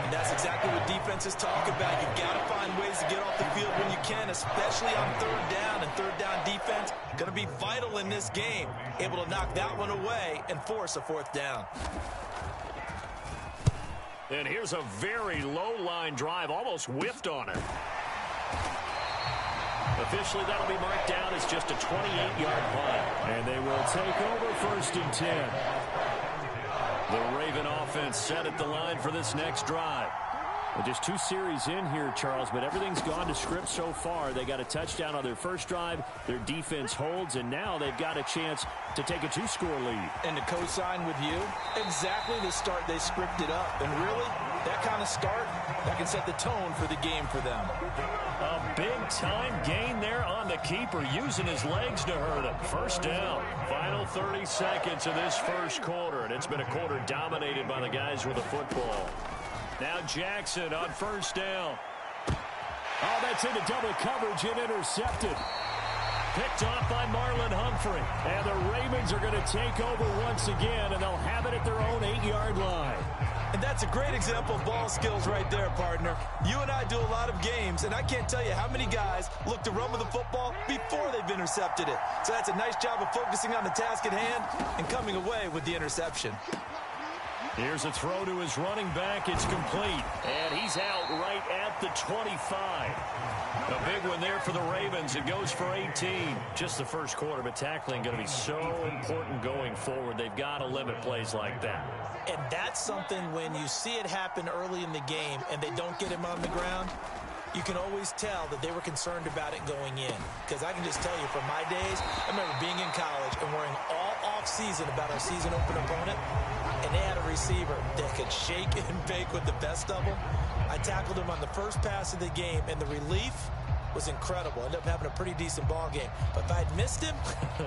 And that's exactly what defenses talk about. You've got to find ways to get off the field when you can, especially on 3rd down. And 3rd down defense going to be vital in this game. Able to knock that one away and force a 4th down. And here's a very low-line drive, almost whiffed on it. Officially, that'll be marked down as just a 28-yard punt. And they will take over 1st and 10. The Raven offense set at the line for this next drive. Well, just 2 series in here, Charles, but everything's gone to script so far. They got a touchdown on their first drive. Their defense holds, and now they've got a chance to take a 2-score lead. And to co-sign with you, exactly the start they scripted up. And really, that kind of start, that can set the tone for the game for them. A big-time gain there on the keeper, using his legs to hurt him. 1st down. Final 30 seconds of this first quarter, and it's been a quarter dominated by the guys with the football. Now Jackson on 1st down. Oh, that's into double coverage and intercepted. Picked off by Marlon Humphrey. And the Ravens are going to take over once again, and they'll have it at their own 8-yard line. And that's a great example of ball skills right there, partner. You and I do a lot of games, and I can't tell you how many guys look to run with the football before they've intercepted it. So that's a nice job of focusing on the task at hand and coming away with the interception. Here's a throw to his running back. It's complete. And he's out right at the 25. A big one there for the Ravens. It goes for 18. Just the first quarter, but tackling going to be so important going forward. They've got to limit plays like that. And that's something when you see it happen early in the game and they don't get him on the ground, you can always tell that they were concerned about it going in. Because I can just tell you from my days, I remember being in college and worrying all off-season about our season open opponent, and they had a receiver that could shake and bake with the best of them. I tackled him on the first pass of the game, and the relief was incredible. Ended up having a pretty decent ball game. But if I'd missed him,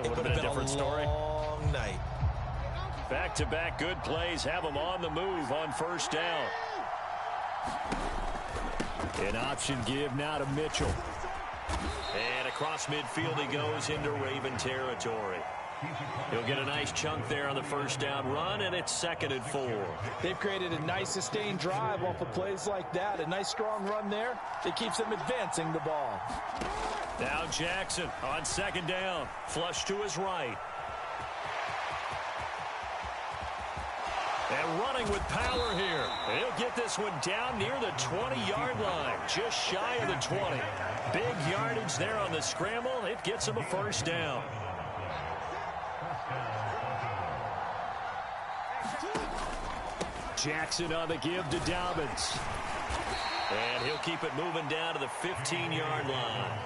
it would have been a different story. Long night. Back-to-back good plays have them on the move on first down. An option give now to Mitchell. And across midfield he goes into Raven territory. He'll get a nice chunk there on the first down run, and it's 2nd and 4. They've created a nice sustained drive off of plays like that. A nice strong run there that keeps them advancing the ball. Now Jackson on 2nd down. Flush to his right. And running with power here. He'll get this one down near the 20-yard line. Just shy of the 20. Big yardage there on the scramble. It gets him a first down. Jackson on the give to Dobbins. And he'll keep it moving down to the 15-yard line.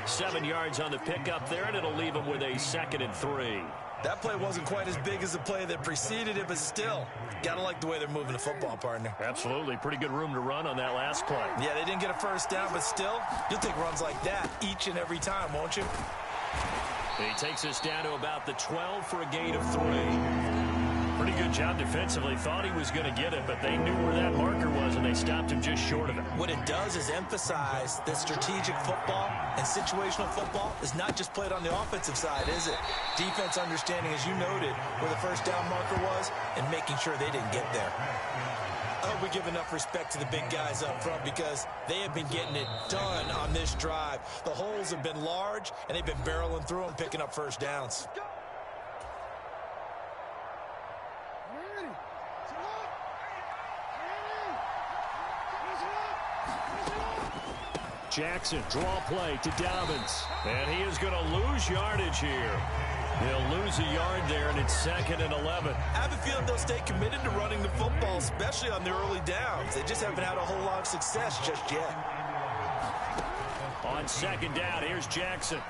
7 yards on the pickup there, and it'll leave him with a 2nd and 3. That play wasn't quite as big as the play that preceded it, but still, got to like the way they're moving the football, partner. Absolutely. Pretty good room to run on that last play. Yeah, they didn't get a first down, but still, you'll take runs like that each and every time, won't you? He takes us down to about the 12 for a gain of 3. Pretty good job defensively. Thought he was going to get it, but they knew where that marker was, and they stopped him just short of it. What it does is emphasize that strategic football and situational football is not just played on the offensive side, is it? Defense understanding, as you noted, where the first down marker was and making sure they didn't get there. I hope we give enough respect to the big guys up front because they have been getting it done on this drive. The holes have been large, and they've been barreling through them, picking up first downs. Jackson, draw play to Dobbins. And he is going to lose yardage here. He'll lose a yard there, and it's 2nd and 11. I have a feeling they'll stay committed to running the football, especially on the early downs. They just haven't had a whole lot of success just yet. On 2nd down, here's Jackson.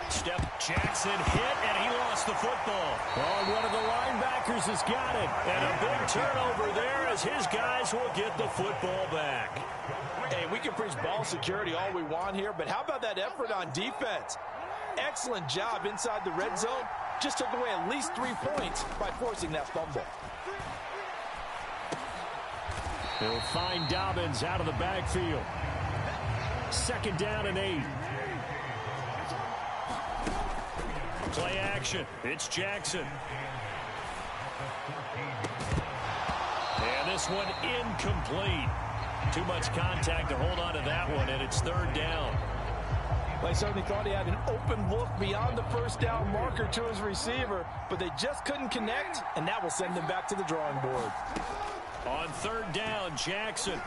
Step Jackson hit, and he lost the football. Oh, one of the linebackers has got it. And a big turnover there as his guys will get the football back. Hey, we can preach ball security all we want here, but how about that effort on defense? Excellent job inside the red zone. Just took away at least 3 points by forcing that fumble. He'll find Dobbins out of the backfield. 2nd down and 8. Play action. It's Jackson. And this one incomplete. Too much contact to hold on to that one, and it's 3rd down. Well, he certainly thought he had an open look beyond the first down marker to his receiver, but they just couldn't connect, and that will send them back to the drawing board. On 3rd down, Jackson.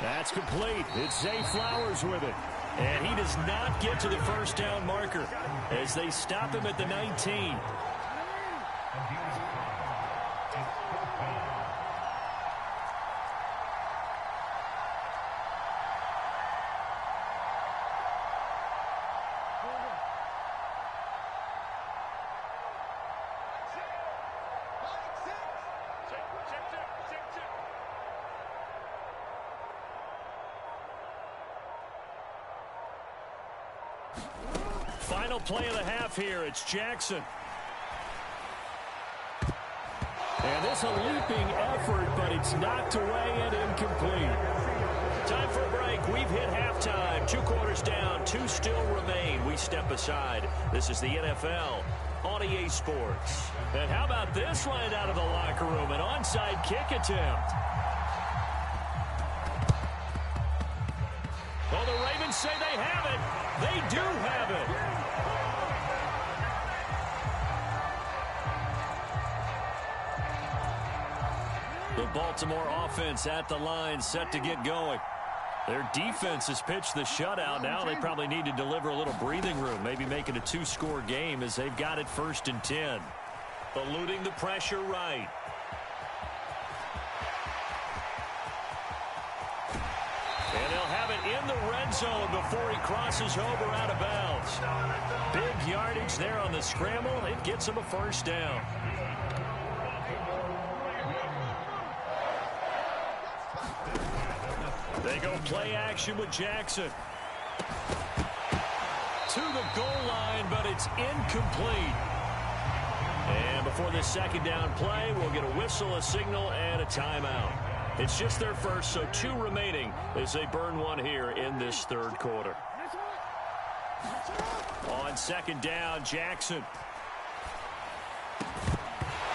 That's complete. It's Zay Flowers with it. And he does not get to the first down marker as they stop him at the 19. Final play of the half here. It's Jackson. And this a leaping effort, but it's knocked away and incomplete. Time for a break. We've hit halftime. 2 quarters down. 2 still remain. We step aside. This is the NFL on EA Sports. And how about this right out of the locker room? An onside kick attempt. Oh, the Ravens say they have it. They do have it. The Baltimore offense at the line, set to get going. Their defense has pitched the shutout. Now they probably need to deliver a little breathing room, maybe make it a 2-score game as they've got it 1st and 10. Eluding the pressure right. And they'll have it in the red zone before he crosses over out of bounds. Big yardage there on the scramble. It gets him a 1st down. They go play action with Jackson. To the goal line, but it's incomplete. And before this 2nd down play, we'll get a whistle, a signal, and a timeout. It's just their first, so 2 remaining as they burn one here in this 3rd quarter. On 2nd down, Jackson.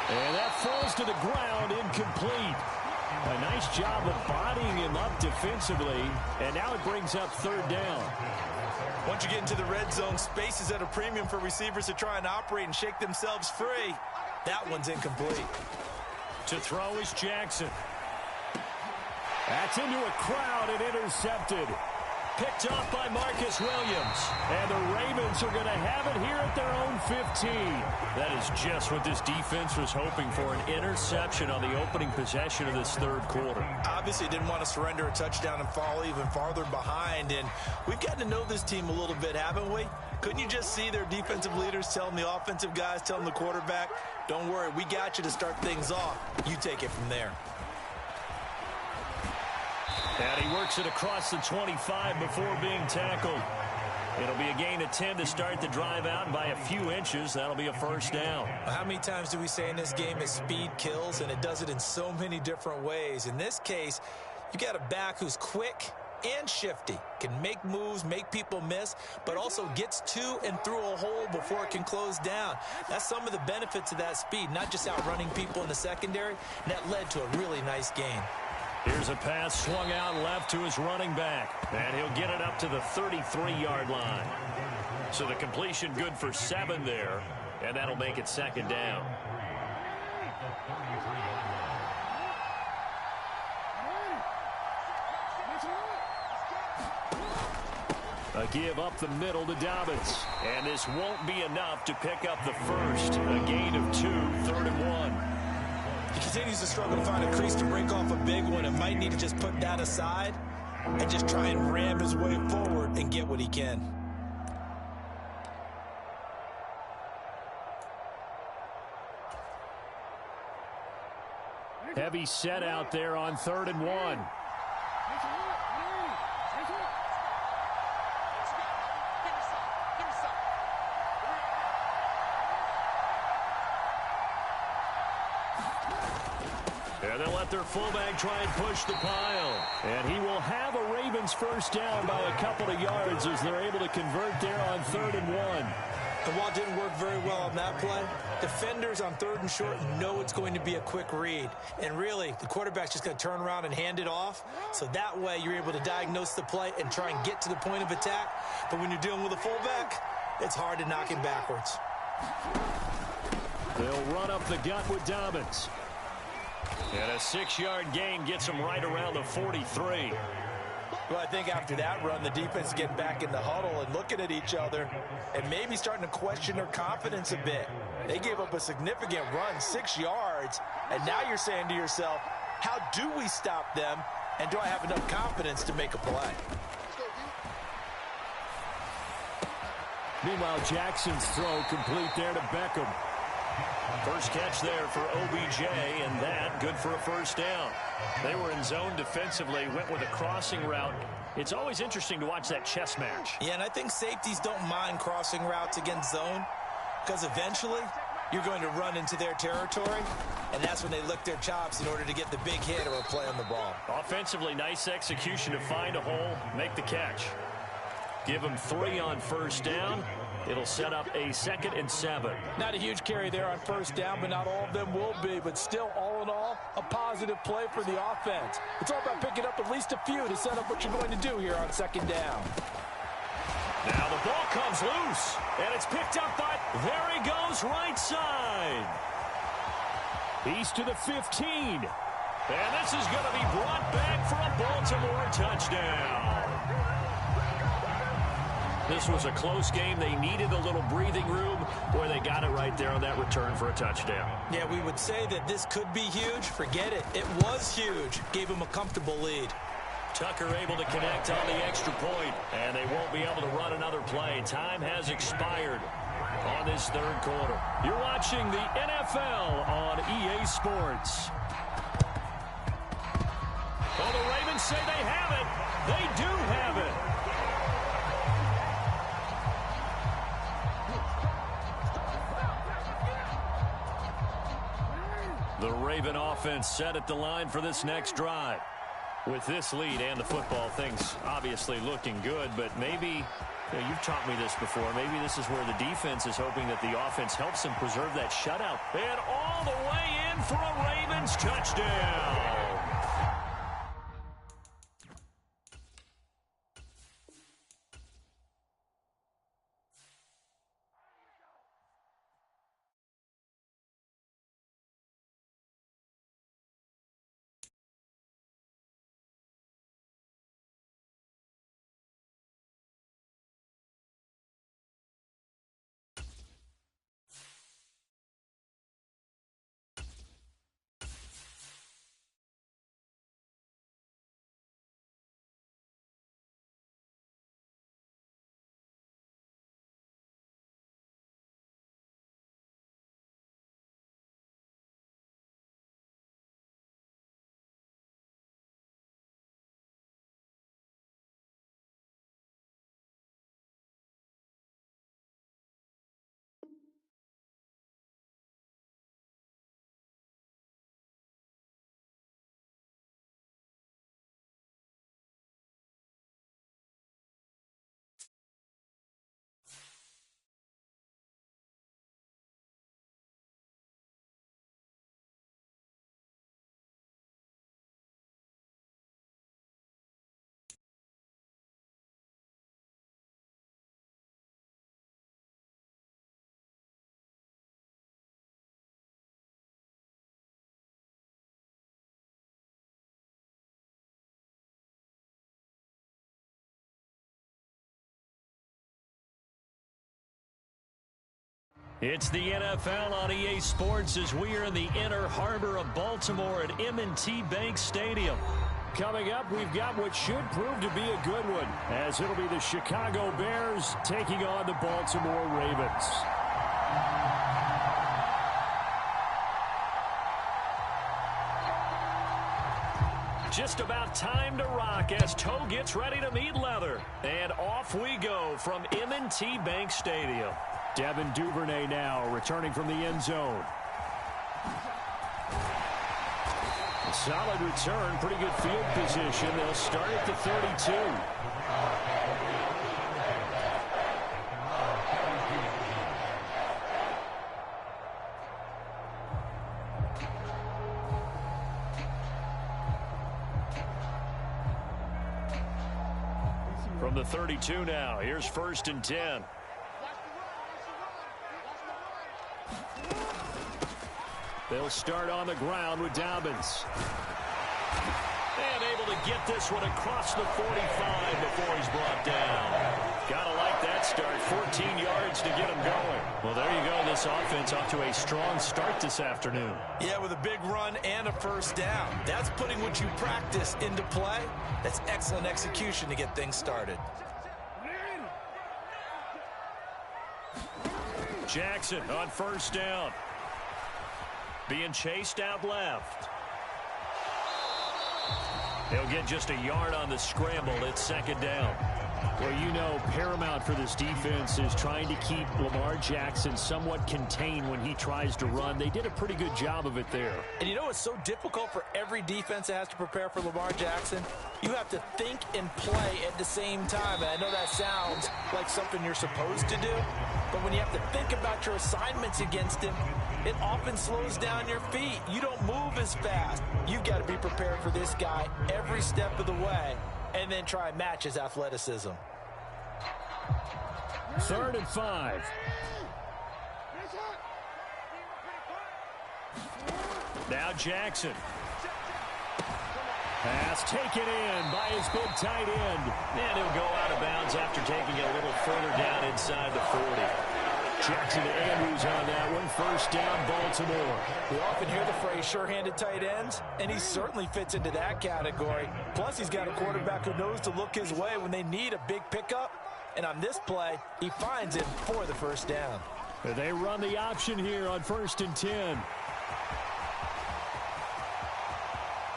And that falls to the ground, incomplete. A nice job of bodying him up defensively, and now it brings up 3rd down. Once you get into the red zone, space is at a premium for receivers to try and operate and shake themselves free. That one's incomplete. To throw is Jackson. That's into a crowd and intercepted. Picked off by Marcus Williams. And the Ravens are going to have it here at their own 15. That is just what this defense was hoping for, an interception on the opening possession of this 3rd quarter. Obviously didn't want to surrender a touchdown and fall even farther behind. And we've gotten to know this team a little bit, haven't we? Couldn't you just see their defensive leaders telling the offensive guys, telling the quarterback, don't worry, we got you to start things off. You take it from there. And he works it across the 25 before being tackled. It'll be a gain of 10 to start the drive out, and by a few inches, that'll be a 1st down. How many times do we say in this game is speed kills, and it does it in so many different ways. In this case, you got a back who's quick and shifty, can make moves, make people miss, but also gets to and through a hole before it can close down. That's some of the benefits of that speed, not just outrunning people in the secondary, and that led to a really nice gain. Here's a pass swung out left to his running back, and he'll get it up to the 33-yard line. So the completion good for 7 there, and that'll make it 2nd down. A give up the middle to Dobbins, and this won't be enough to pick up the 1st. A gain of 2, 3rd and 1. He continues to struggle to find a crease to break off a big one and might need to just put that aside and just try and ram his way forward and get what he can. Heavy set out there on 3rd and 1. And they'll let their fullback try and push the pile. And he will have a Ravens 1st down by a couple of yards as they're able to convert there on 3rd and 1. And while it didn't work very well on that play, defenders on 3rd and short know it's going to be a quick read. And really, the quarterback's just going to turn around and hand it off. So that way, you're able to diagnose the play and try and get to the point of attack. But when you're dealing with a fullback, it's hard to knock him backwards. They'll run up the gut with Dobbins. And a 6-yard gain gets him right around the 43. Well, I think after that run, the defense is getting back in the huddle and looking at each other and maybe starting to question their confidence a bit. They gave up a significant run, 6 yards, and now you're saying to yourself, how do we stop them, and do I have enough confidence to make a play? Meanwhile, Jackson's throw complete there to Beckham. First catch there for OBJ, and that good for a 1st down. They were in zone defensively, went with a crossing route. It's always interesting to watch that chess match. Yeah, and I think safeties don't mind crossing routes against zone because eventually you're going to run into their territory, and that's when they lick their chops in order to get the big hit or a play on the ball. Offensively, nice execution to find a hole, make the catch. Give them 3 on first down. It'll set up a 2nd and 7. Not a huge carry there on first down, but not all of them will be. But still, all in all, a positive play for the offense. It's all about picking up at least a few to set up what you're going to do here on 2nd down. Now the ball comes loose, and it's picked up by, there he goes, right side. He's to the 15. And this is going to be brought back for a Baltimore touchdown. This was a close game. They needed a little breathing room where they got it right there on that return for a touchdown. Yeah, we would say that this could be huge. Forget it. It was huge. Gave him a comfortable lead. Tucker able to connect on the extra point, and they won't be able to run another play. Time has expired on this 3rd quarter. You're watching the NFL on EA Sports. Oh, the Ravens say they have it. They do have it. The Raven offense set at the line for this next drive. With this lead and the football, things obviously looking good, but maybe, you've taught me this before, maybe this is where the defense is hoping that the offense helps them preserve that shutout. And all the way in for a Ravens touchdown. It's the NFL on EA Sports as we are in the inner harbor of Baltimore at M&T Bank Stadium. Coming up, we've got what should prove to be a good one, as it'll be the Chicago Bears taking on the Baltimore Ravens. Just about time to rock as Toe gets ready to meet leather. And off we go from M&T Bank Stadium. Devin Duvernay now returning from the end zone. A solid return, pretty good field position. They'll start at the 32. From the 32 now, here's 1st and 10. They'll start on the ground with Dobbins. And able to get this one across the 45 before he's brought down. Gotta like that start. 14 yards to get him going. Well, there you go. This offense off to a strong start this afternoon. Yeah, with a big run and a first down. That's putting what you practice into play. That's excellent execution to get things started. Jackson on 1st down. Being chased out left. They'll get just a yard on the scramble. It's 2nd down. Well, you know, paramount for this defense is trying to keep Lamar Jackson somewhat contained when he tries to run. They did a pretty good job of it there. And you know it's so difficult for every defense that has to prepare for Lamar Jackson? You have to think and play at the same time. And I know that sounds like something you're supposed to do, but when you have to think about your assignments against him, it often slows down your feet. You don't move as fast. You've got to be prepared for this guy every step of the way and then try and match his athleticism. 3rd and 5. Now Jackson. Pass taken in by his big tight end. And he'll go out of bounds after taking it a little further down inside the 40. Jackson to Andrews on that one. 1st down, Baltimore. We often hear the phrase sure-handed tight ends, and he certainly fits into that category. Plus, he's got a quarterback who knows to look his way when they need a big pickup. And on this play, he finds him for the 1st down. They run the option here on 1st and 10.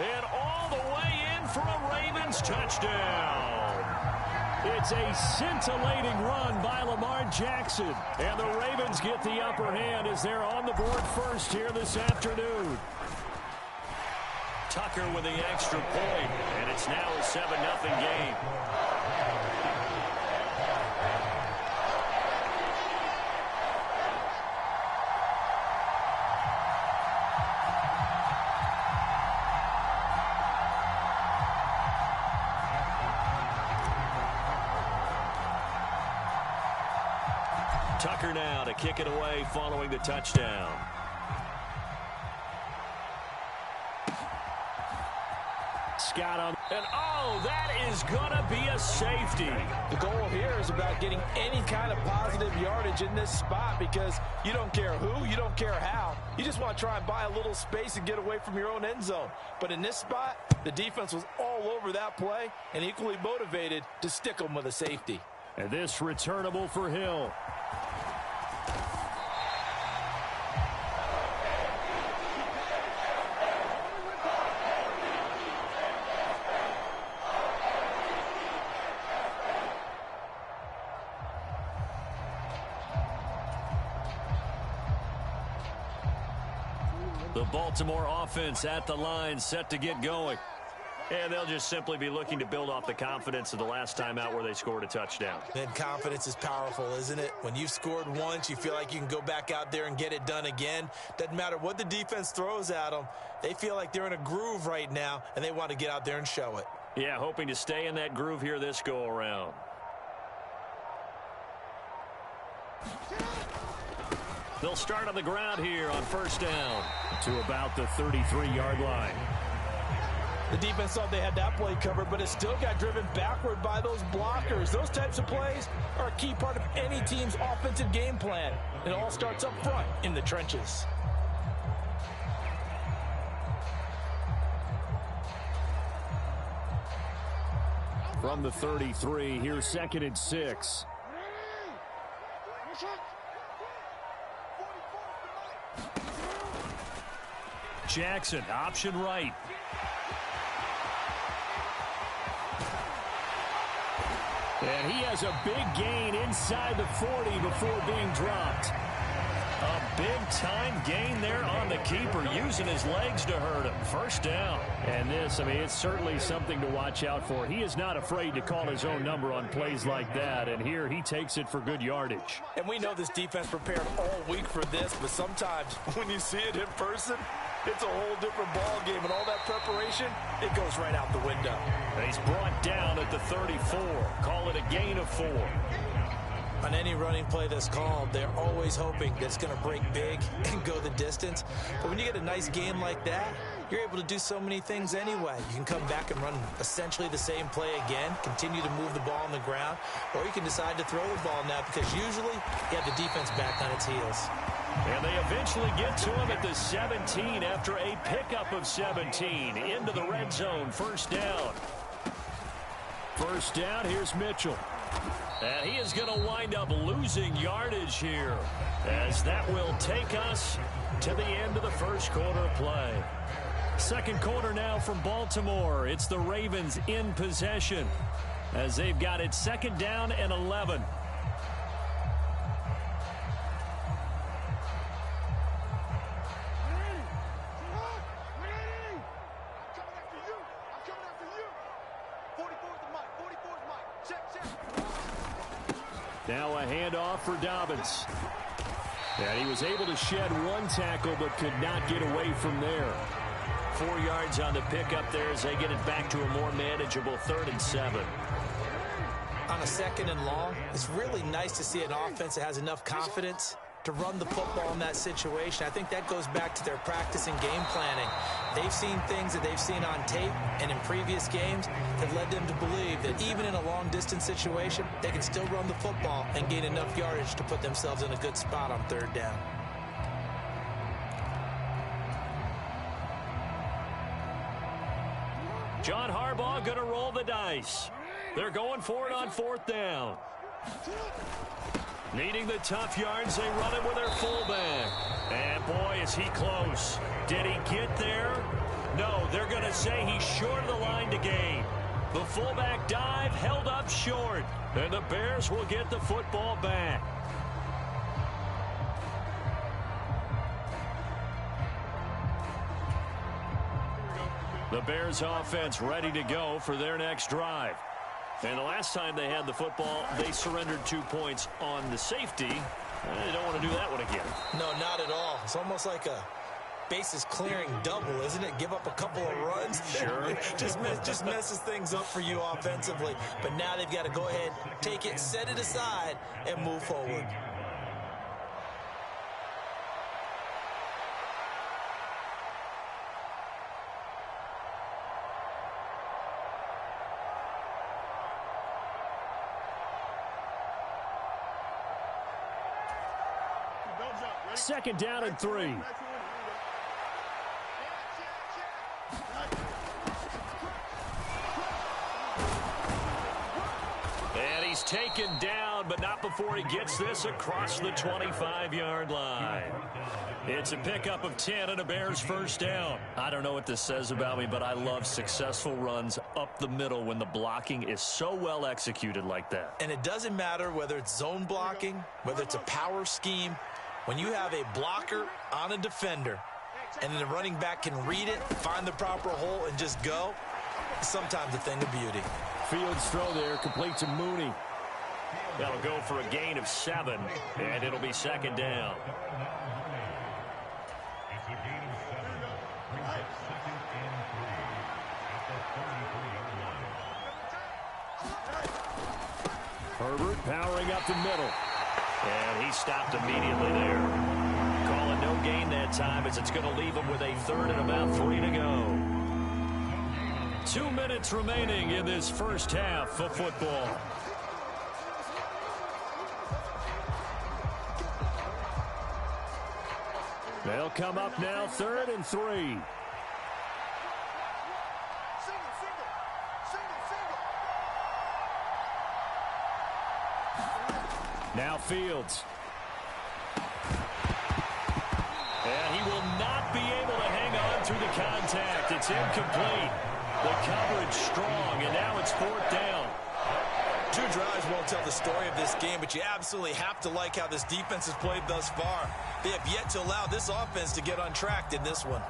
And all the way in for a Ravens touchdown. It's a scintillating run by Lamar Jackson. And the Ravens get the upper hand as they're on the board first here this afternoon. Tucker with the extra point, and it's now a 7-0 game. Tucker now to kick it away following the touchdown. Scott on. And, oh, that is going to be a safety. The goal here is about getting any kind of positive yardage in this spot because you don't care who, you don't care how. You just want to try and buy a little space and get away from your own end zone. But in this spot, the defense was all over that play and equally motivated to stick them with a safety. And this returnable for Hill. The Baltimore offense at the line, set to get going. And they'll just simply be looking to build off the confidence of the last time out where they scored a touchdown. And confidence is powerful, isn't it? When you've scored once, you feel like you can go back out there and get it done again. Doesn't matter what the defense throws at them. They feel like they're in a groove right now, and they want to get out there and show it. Yeah, hoping to stay in that groove here this go-around. They'll start on the ground here on 1st down to about the 33-yard line. The defense thought they had that play covered, but it still got driven backward by those blockers. Those types of plays are a key part of any team's offensive game plan. It all starts up front in the trenches. From the 33, here's 2nd and 6. Jackson, option right. And he has a big gain inside the 40 before being dropped. A big-time gain there on the keeper, using his legs to hurt him. 1st down. And this, I mean, it's certainly something to watch out for. He is not afraid to call his own number on plays like that, and here he takes it for good yardage. And we know this defense prepared all week for this, but sometimes when you see it in person, it's a whole different ball game, and all that preparation, it goes right out the window. And he's brought down at the 34. Call it a gain of 4. On any running play that's called, they're always hoping that it's going to break big and go the distance. But when you get a nice game like that, you're able to do so many things anyway. You can come back and run essentially the same play again, continue to move the ball on the ground, or you can decide to throw the ball now because usually you have the defense back on its heels. And they eventually get to him at the 17 after a pickup of 17 into the red zone. 1st down. 1st down, here's Mitchell. And he is going to wind up losing yardage here as that will take us to the end of the 1st quarter play. 2nd quarter now from Baltimore. It's the Ravens in possession. as they've got it 2nd down and 11. Now a handoff for Dobbins. And he was able to shed one tackle but could not get away from there. 4 yards on the pickup there as they get it back to a more manageable 3rd and 7. On a 2nd and long, it's really nice to see an offense that has enough confidence to run the football in that situation. I think that goes back to their practice and game planning. They've seen things that they've seen on tape and in previous games that led them to believe that even in a long-distance situation, they can still run the football and gain enough yardage to put themselves in a good spot on 3rd down. John Harbaugh going to roll the dice. They're going for it on 4th down. Needing the tough yards, they run it with their fullback. And boy, is he close. Did he get there? No, they're going to say he's short of the line to gain. The fullback dive held up short. And the Bears will get the football back. The Bears offense ready to go for their next drive. And the last time they had the football, they surrendered 2 points on the safety. They don't want to do that one again. No, not at all. It's almost like a bases clearing double, isn't it? Give up a couple of runs. Sure. just messes things up for you offensively. But now they've got to go ahead, take it, set it aside, and move forward. Second down and 3. And he's taken down, but not before he gets this across the 25-yard line. It's a pickup of 10 and a Bears 1st down. I don't know what this says about me, but I love successful runs up the middle when the blocking is so well executed like that. And it doesn't matter whether it's zone blocking, whether it's a power scheme. When you have a blocker on a defender and then the running back can read it, find the proper hole, and just go, it's sometimes a thing of beauty. Fields throw there, complete to Mooney. That'll go for a gain of 7, and it'll be 2nd down. Herbert powering up the middle. And he stopped immediately there. Calling no gain that time as it's going to leave him with a 3rd and about 3 to go. 2 minutes remaining in this first half of football. They'll come up now 3rd and 3. Now Fields. And he will not be able to hang on through the contact. It's incomplete. The coverage strong, and now it's 4th down. 2 drives won't tell the story of this game, but you absolutely have to like how this defense has played thus far. They have yet to allow this offense to get untracked in this one.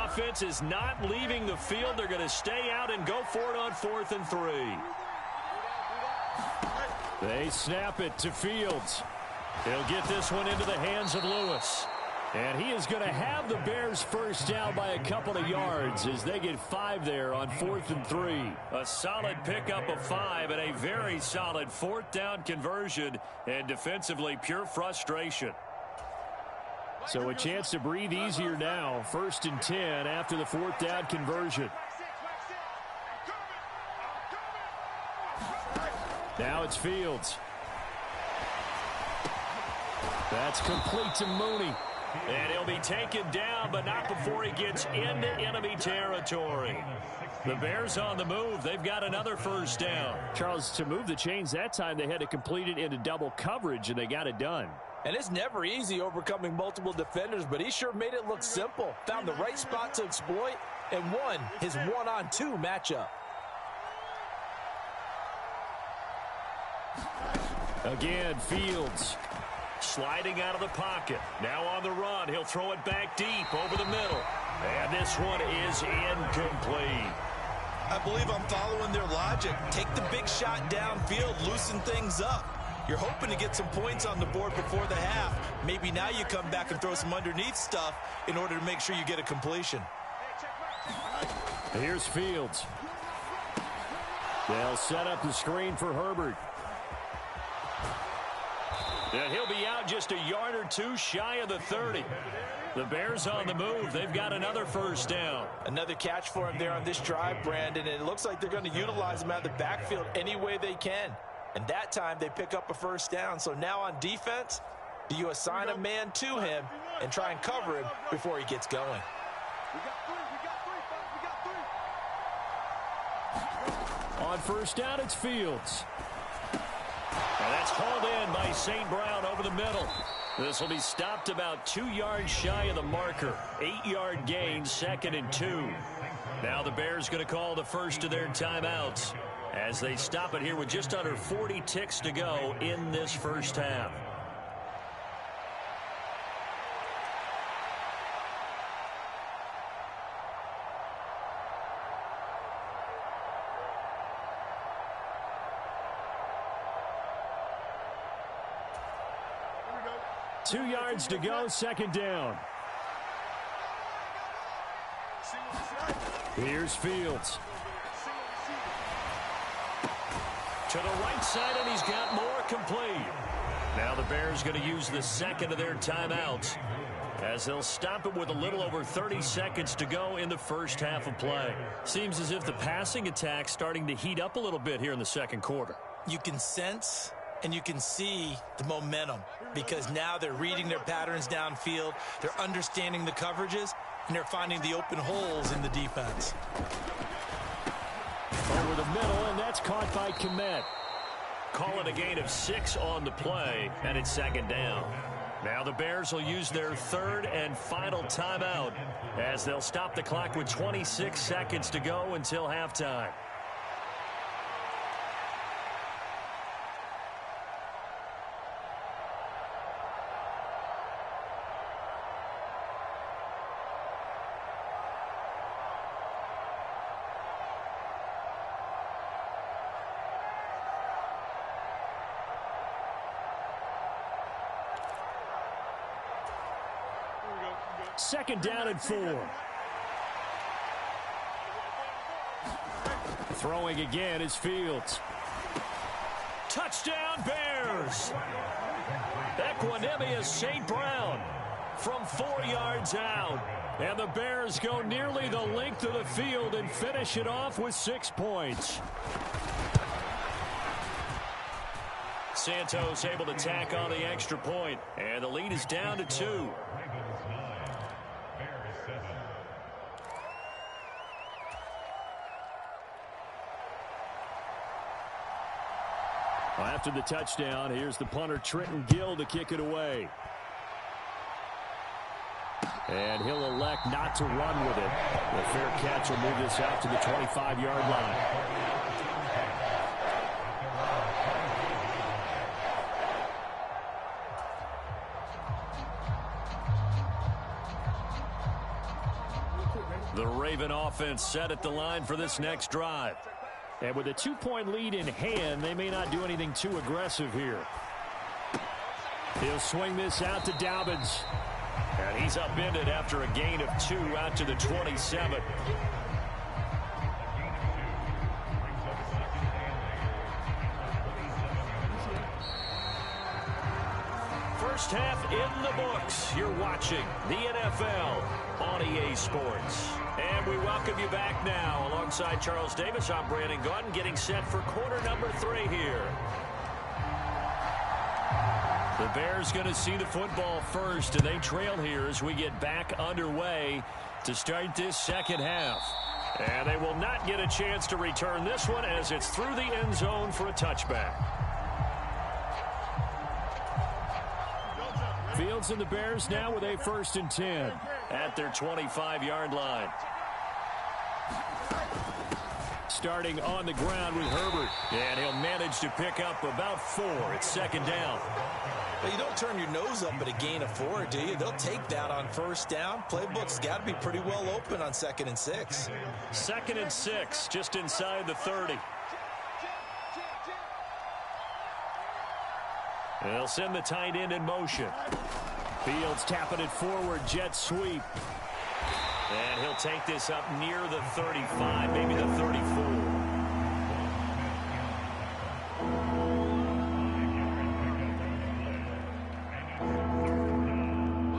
Offense is not leaving the field. They're going to stay out and go for it on 4th and 3. They snap it to Fields. He'll get this one into the hands of Lewis. And he is going to have the Bears 1st down by a couple of yards as they get 5 there on 4th and 3. A solid pickup of 5 and a very solid 4th down conversion, and defensively pure frustration. So a chance to breathe easier now. 1st and 10 after the 4th down conversion. Now it's Fields. That's complete to Mooney. And he'll be taken down, but not before he gets into enemy territory. The Bears on the move. They've got another first down. Charles, to move the chains that time, they had to complete it into double coverage, and they got it done. And it's never easy overcoming multiple defenders, but he sure made it look simple. Found the right spot to exploit and won his one-on-two matchup. Again, Fields. Sliding out of the pocket. Now on the run. He'll throw it back deep over the middle. And this one is incomplete. I believe I'm following their logic. Take the big shot downfield, loosen things up. You're hoping to get some points on the board before the half. Maybe now you come back and throw some underneath stuff in order to make sure you get a completion. Here's Fields. They'll set up the screen for Herbert. And he'll be out just a yard or two shy of the 30. The Bears on the move. They've got another first down. Another catch for him there on this drive, Brandon. And it looks like they're going to utilize him out of the backfield any way they can. And that time they pick up a first down. So now on defense, do you assign a man to him and try and cover him before he gets going? On first down, it's Fields. And that's hauled in by St. Brown over the middle. This will be stopped about 2 yards shy of the marker. 8-yard gain, 2nd and 2. Now the Bears going to call the first of their timeouts as they stop it here with just under 40 ticks to go in this first half. Two yards to go, second down. Here's Fields. To the right side, and he's got more complete. Now the Bears going to use the second of their timeouts as they'll stop it with a little over 30 seconds to go in the first half of play. Seems as if the passing attack's starting to heat up a little bit here in the second quarter. You can sense and you can see the momentum because now they're reading their patterns downfield, they're understanding the coverages, and they're finding the open holes in the defense. Over the middle, and that's caught by Kmet. Call it a gain of 6 on the play, and it's second down. Now the Bears will use their third and final timeout as they'll stop the clock with 26 seconds to go until halftime. Second down and 4. Throwing again is Fields. Touchdown Bears! Equanimous St. Brown from 4 yards out. And the Bears go nearly the length of the field and finish it off with 6 points. Santos able to tack on the extra point, and the lead is down to 2. After the touchdown, here's the punter Trenton Gill to kick it away. And he'll elect not to run with it. The fair catch will move this out to the 25-yard line. The Raven offense set at the line for this next drive. And with a 2-point lead in hand, they may not do anything too aggressive here. He'll swing this out to Dobbins. And he's upended after a gain of 2 out to the 27. First half in the books. You're watching the NFL on EA Sports. And we welcome you back now. Alongside Charles Davis, I'm Brandon Gaudin, getting set for quarter number 3 here. The Bears going to see the football first, and they trail here as we get back underway to start this second half. And they will not get a chance to return this one as it's through the end zone for a touchback. Fields and the Bears now with a 1st and 10 at their 25-yard line. Starting on the ground with Herbert, and he'll manage to pick up about 4. It's 2nd down. Well, you don't turn your nose up at a gain of 4, do you? They'll take that on 1st down. Playbook's got to be pretty well open on 2nd and 6. 2nd and 6, just inside the 30. They'll send the tight end in motion. Fields tapping it forward, jet sweep. And he'll take this up near the 35, maybe the 34.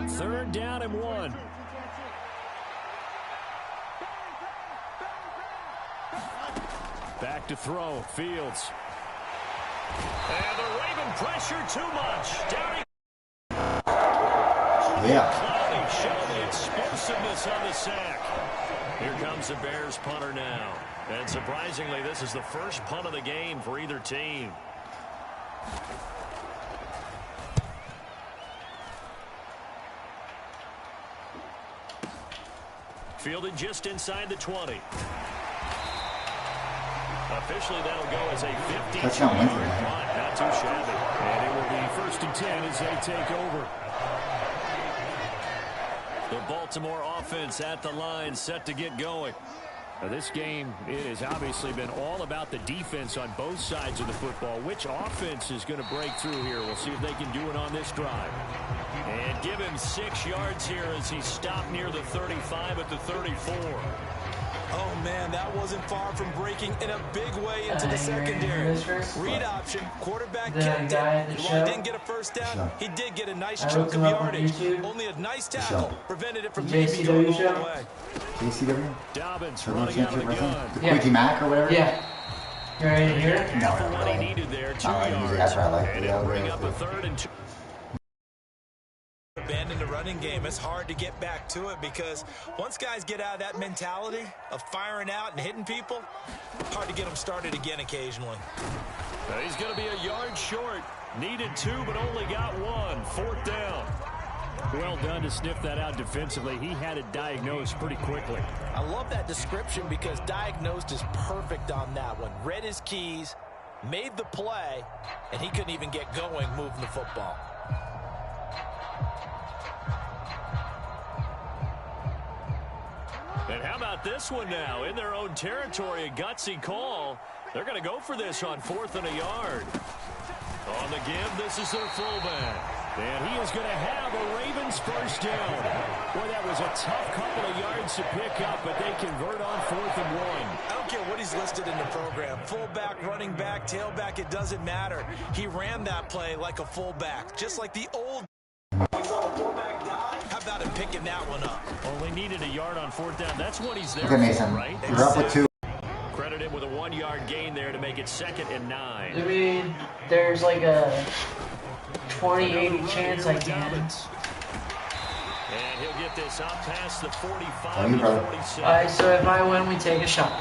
Third down and 1. Back to throw, Fields. And the Raven pressure too much. Down. Yeah. Show the explosiveness on the sack. Here comes the Bears punter now. And surprisingly, this is the first punt of the game for either team. Fielded just inside the 20. Officially, that'll go as a 52-yard punt. Not too shabby. And it will be 1st and 10 as they take over. The Baltimore offense at the line, set to get going. Now this game, it has obviously been all about the defense on both sides of the football. Which offense is going to break through here? We'll see if they can do it on this drive. And give him 6 yards here as he stopped near the 35 at the 34. Oh, man, that wasn't far from breaking in a big way into the secondary. Read option, quarterback kept it. While he didn't get a 1st down, he did get a nice chunk of yardage. Only a nice tackle prevented it from maybe going all the way. JCW? Dobbins running out of the gun. The Quickie Mac or whatever? Yeah. You ready to hear it? No, What he needed there, 2 yards. That's what I like. And it'll bring up a 3rd and 2. Abandon the running game. It's hard to get back to it because once guys get out of that mentality of firing out and hitting people, hard to get them started again occasionally. Now he's going to be a yard short. Needed 2, but only got 1. 4th down. Well done to sniff that out defensively. He had it diagnosed pretty quickly. I love that description because diagnosed is perfect on that one. Read his keys, made the play, and he couldn't even get going moving the football. And how about this one now? In their own territory, a gutsy call. They're going to go for this on 4th and a yard. On the give, this is their fullback. And he is going to have a Ravens 1st down. Boy, that was a tough couple of yards to pick up, but they convert on 4th and 1. I don't care what he's listed in the program. Fullback, running back, tailback, it doesn't matter. He ran that play like a fullback, just like the old. How about him picking that one up? Only needed a yard on 4th down. That's what he's there Okay, Mason. for, right? You're up with 2. Credit him with a 1-yard gain there to make it 2nd and 9. I mean, there's like a 20-80 chance I can. And he'll get this up past the 45 Oh, and 46. Alright, so if I win, we take a shot.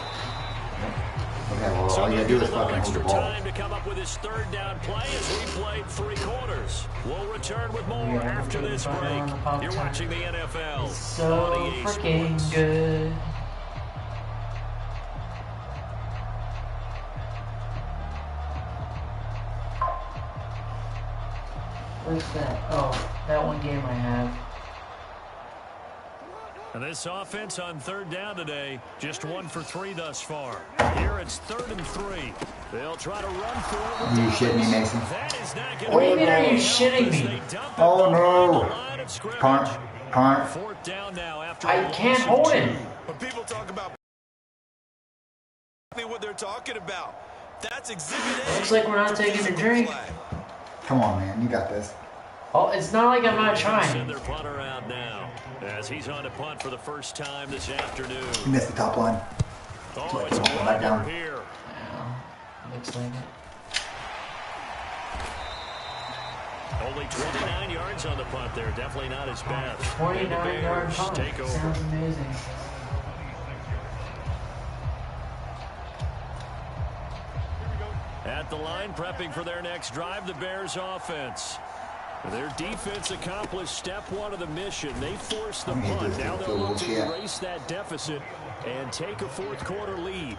Okay, well, So all you gotta do is fucking hold the extra ball. time to come up with his 3rd down play as we played 3 quarters. We'll return with more after this break. You're watching the NFL. So on EA freaking Sports. good. Where's that? Oh, that one game I have. And this offense on 3rd down today, just 1 for 3 thus far. Here it's 3rd and 3. They'll try to run for it. Are you shitting me, Mason? That is not going What do to you mean, are you help shitting as me? they dump it Oh, behind no. the line of scrimmage. Can't. 4th down now after I a can't loss of hold 2. him. When people talk about what they're talking about, that's exhibit A. Looks like we're not taking a drink. Come on, man. You got this. Oh, it's not like I'm not Send trying. their punter out now as he's on to punt for the first time this afternoon. You missed the top line. Oh, it's a Come on, back down. blocker here. Yeah, looks like it. Only 29 yards on the punt there. Definitely not his best. 29-yard punt. Take over. Sounds amazing. At the line, prepping for their next drive, the Bears offense. Their defense accomplished step one of the mission. They forced the punt. Now they'll look to erase that deficit and take a fourth quarter lead.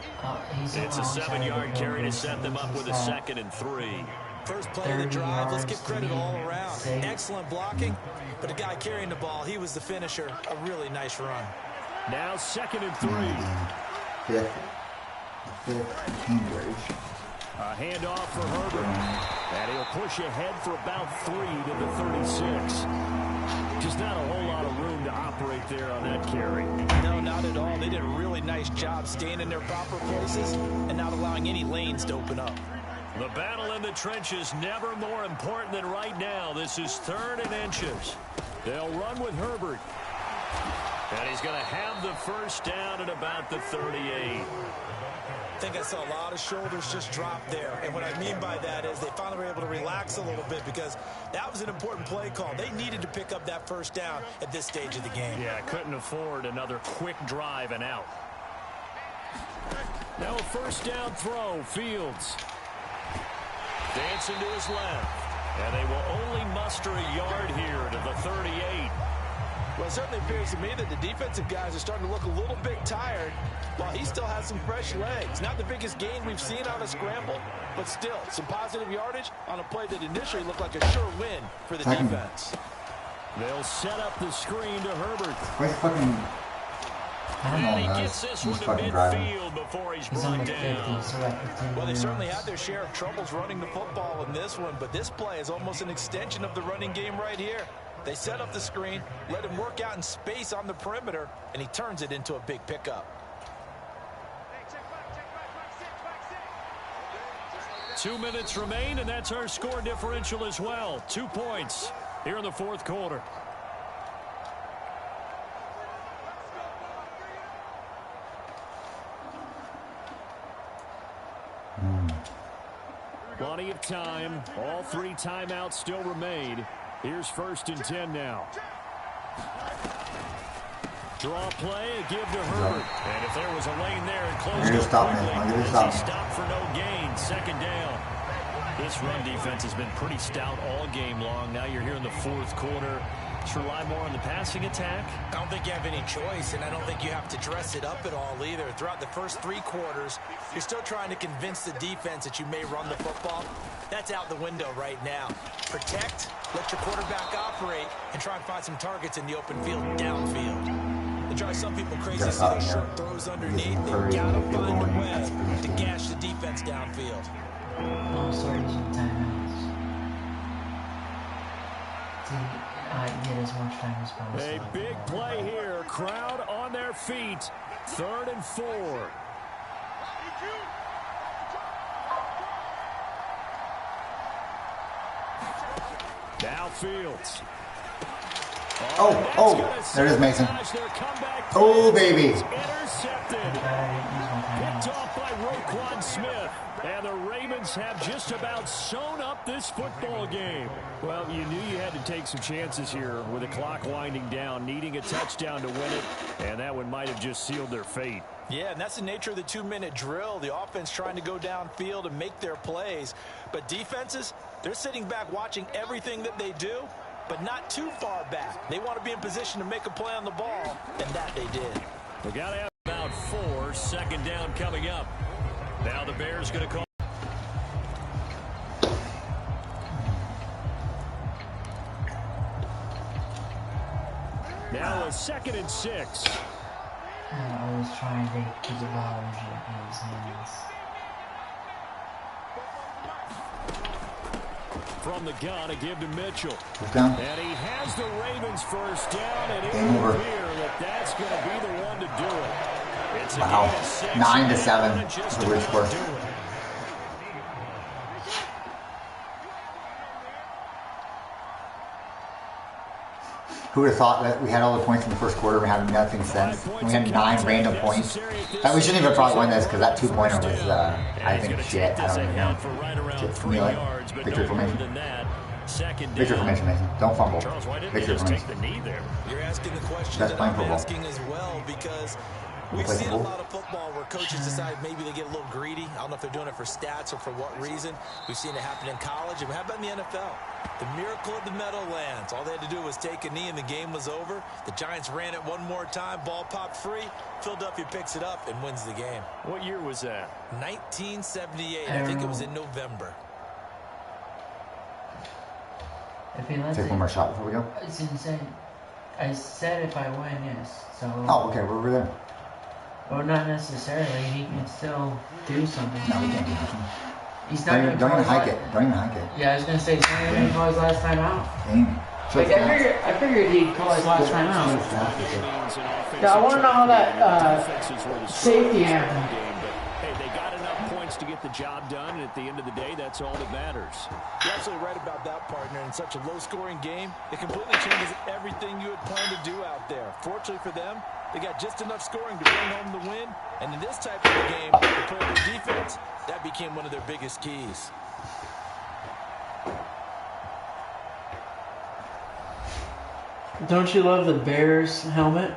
It's a 7-yard carry to set them up with a 2nd and 3. First play of the drive, let's give credit all around. Excellent blocking, but the guy carrying the ball, he was the finisher. A really nice run. Now 2nd and 3. A handoff for Herbert. And he'll push ahead for about 3 to the 36. Just not a whole lot of room to operate there on that carry. No, not at all. They did a really nice job staying in their proper places and not allowing any lanes to open up. The battle in the trenches never more important than right now. This is 3rd and inches. They'll run with Herbert. And he's going to have the first down at about the 38. I think I saw a lot of shoulders just drop there. And what I mean by that is they finally were able to relax a little bit because that was an important play call. They needed to pick up that first down at this stage of the game. Yeah, couldn't afford another quick drive and out. Now a first down throw, Fields. Dancing to his left. And they will only muster a yard here to the 38. Well, it certainly appears to me that the defensive guys are starting to look a little bit tired while he still has some fresh legs. Not the biggest gain we've seen on a scramble, but still some positive yardage on a play that initially looked like a sure win for the defense. They'll set up the screen to Herbert. And he gets this one to midfield before he's brought down. Well, they certainly had their share of troubles running the football in this one, but this play is almost an extension of the running game right here. They set up the screen, let him work out in space on the perimeter, and he turns it into a big pickup. 2 minutes remain, and that's our score differential as well. 2 points here in the fourth quarter. Plenty of time. All 3 timeouts still remain. Here's 1st and 10 now. Draw play, a give to Herbert. And if there was a lane there, it closed up quickly. He stopped for no gain. 2nd down. This run defense has been pretty stout all game long. Now you're here in the fourth quarter. Just rely more on the passing attack. I don't think you have any choice, and I don't think you have to dress it up at all either. Throughout the first 3 quarters, you're still trying to convince the defense that you may run the football. That's out the window right now. Protect, let your quarterback operate, and try and find some targets in the open field downfield. They drive some people crazy, see those short throws underneath. They gotta find a way to gash the defense downfield. Oh, sorry, timeouts. Get as much time as possible. A big play here. Crowd on their feet. 3rd and 4. Now Fields. There it is, Mason. Oh, baby. Intercepted. Picked off by Roquan Smith. And the Ravens have just about sewn up this football game. Well, you knew you had to take some chances here with the clock winding down, needing a touchdown to win it, and that one might have just sealed their fate. Yeah, and that's the nature of the 2-minute drill. The offense trying to go downfield and make their plays. But defenses, they're sitting back watching everything that they do, but not too far back. They want to be in position to make a play on the ball, and that they did. We got to have about 4. 2nd down coming up. Now the Bears going to call. Now a 2nd and 6. I was trying to keep the ball in his hands. From the gun, a give to Mitchell. Down. And he has the Ravens first down, and it will appear that that's going to be the one to do it. It's wow. 9-7. That's a weird score. Who would have thought that we had all the points in the first quarter, we had nothing since. We had 9 random points. We shouldn't even probably win this because that 2-pointer was, I think, shit. I don't even know. Shit for me, like, victory for me. second Make your down. formation, Mason. Don't fumble. Charles, why didn't Make they your just take formation. the knee there? You're asking the question That's that playing I'm football. asking as well, because we've Play seen a football. lot of football where coaches decide maybe they get a little greedy. I don't know if they're doing it for stats or for what reason. We've seen it happen in college. And how about in the NFL? The miracle of the Meadowlands. All they had to do was take a knee and the game was over. The Giants ran it one more time. Ball popped free. Philadelphia picks it up and wins the game. What year was that? 1978. I think it was in November. If he lets Take it, one more shot before we go. it's insane. I said if I win, yes. So. Oh, okay, we're over there. Well, not necessarily. He can still do something. No, we can't do nothing. He's not going to Don't even hike it. Don't even hike it. Yeah, I was going to say, he's not going to call his last time out. Damn. Like, I figured he'd call his last time out. Yeah, I want to know how that safety happened. Hey, they got enough points to get the job done, and at the end of the day, that's all that matters. You're absolutely right about that, partner. In such a low-scoring game, it completely changes everything you had planned to do out there. Fortunately for them, they got just enough scoring to bring home the win. And in this type of a game, they played their defense. That became one of their biggest keys. Don't you love the Bears helmet?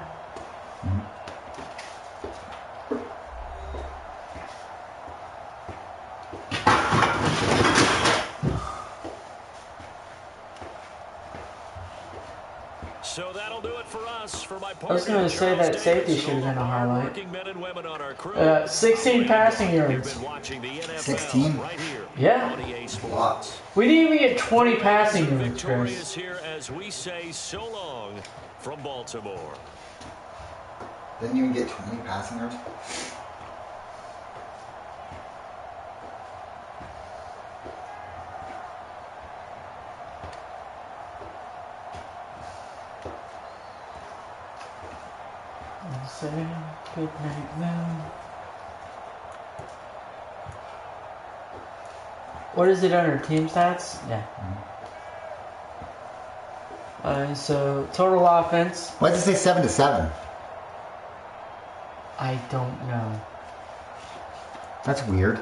So that'll do it for us. For my I was going to say that safety should have been a highlight. 16 passing yards. 16? Yeah. Lots. We didn't even get 20 passing yards, Victorious Chris. here as we say so long from Baltimore. Didn't even get 20 passing yards? Good night, moon. What is it under team stats? Yeah. So total offense. Why does it say 7-7? I don't know. That's weird.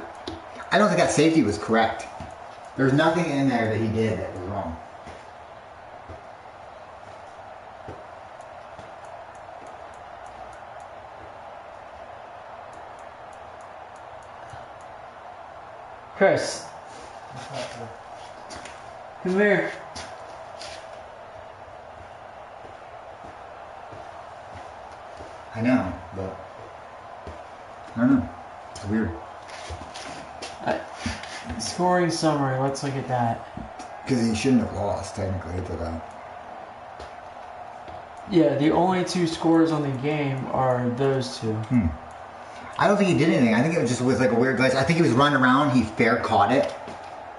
I don't think that safety was correct. There's nothing in there that he did that was wrong. Chris. Come here. I know, but I don't know. It's weird. Scoring summary. Let's look at that. Because he shouldn't have lost, technically, to that. Yeah, the only two scores on the game are those two. I don't think he did anything. I think it was just like a weird glitch. I think he was running around. He fair caught it,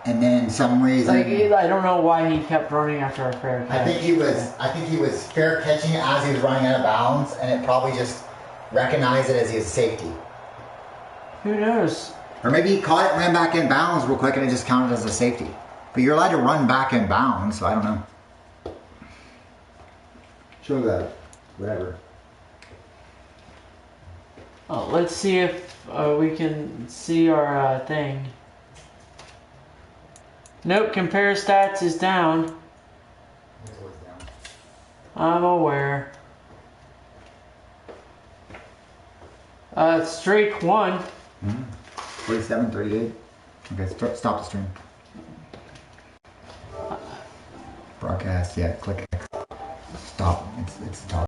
and then some reason. Like, I don't know why he kept running after a fair catch. I think he was fair catching it as he was running out of bounds, and it probably just recognized it as his safety. Who knows? Or maybe he caught it, ran back in bounds real quick, and it just counted as a safety. But you're allowed to run back in bounds, so I don't know. Show that. Whatever. Oh, let's see if we can see our thing. Nope, compare stats is down. I'm aware. Streak 1. 47, 38. Okay, stop the stream. Broadcast, yeah, click X. Stop. It's stop.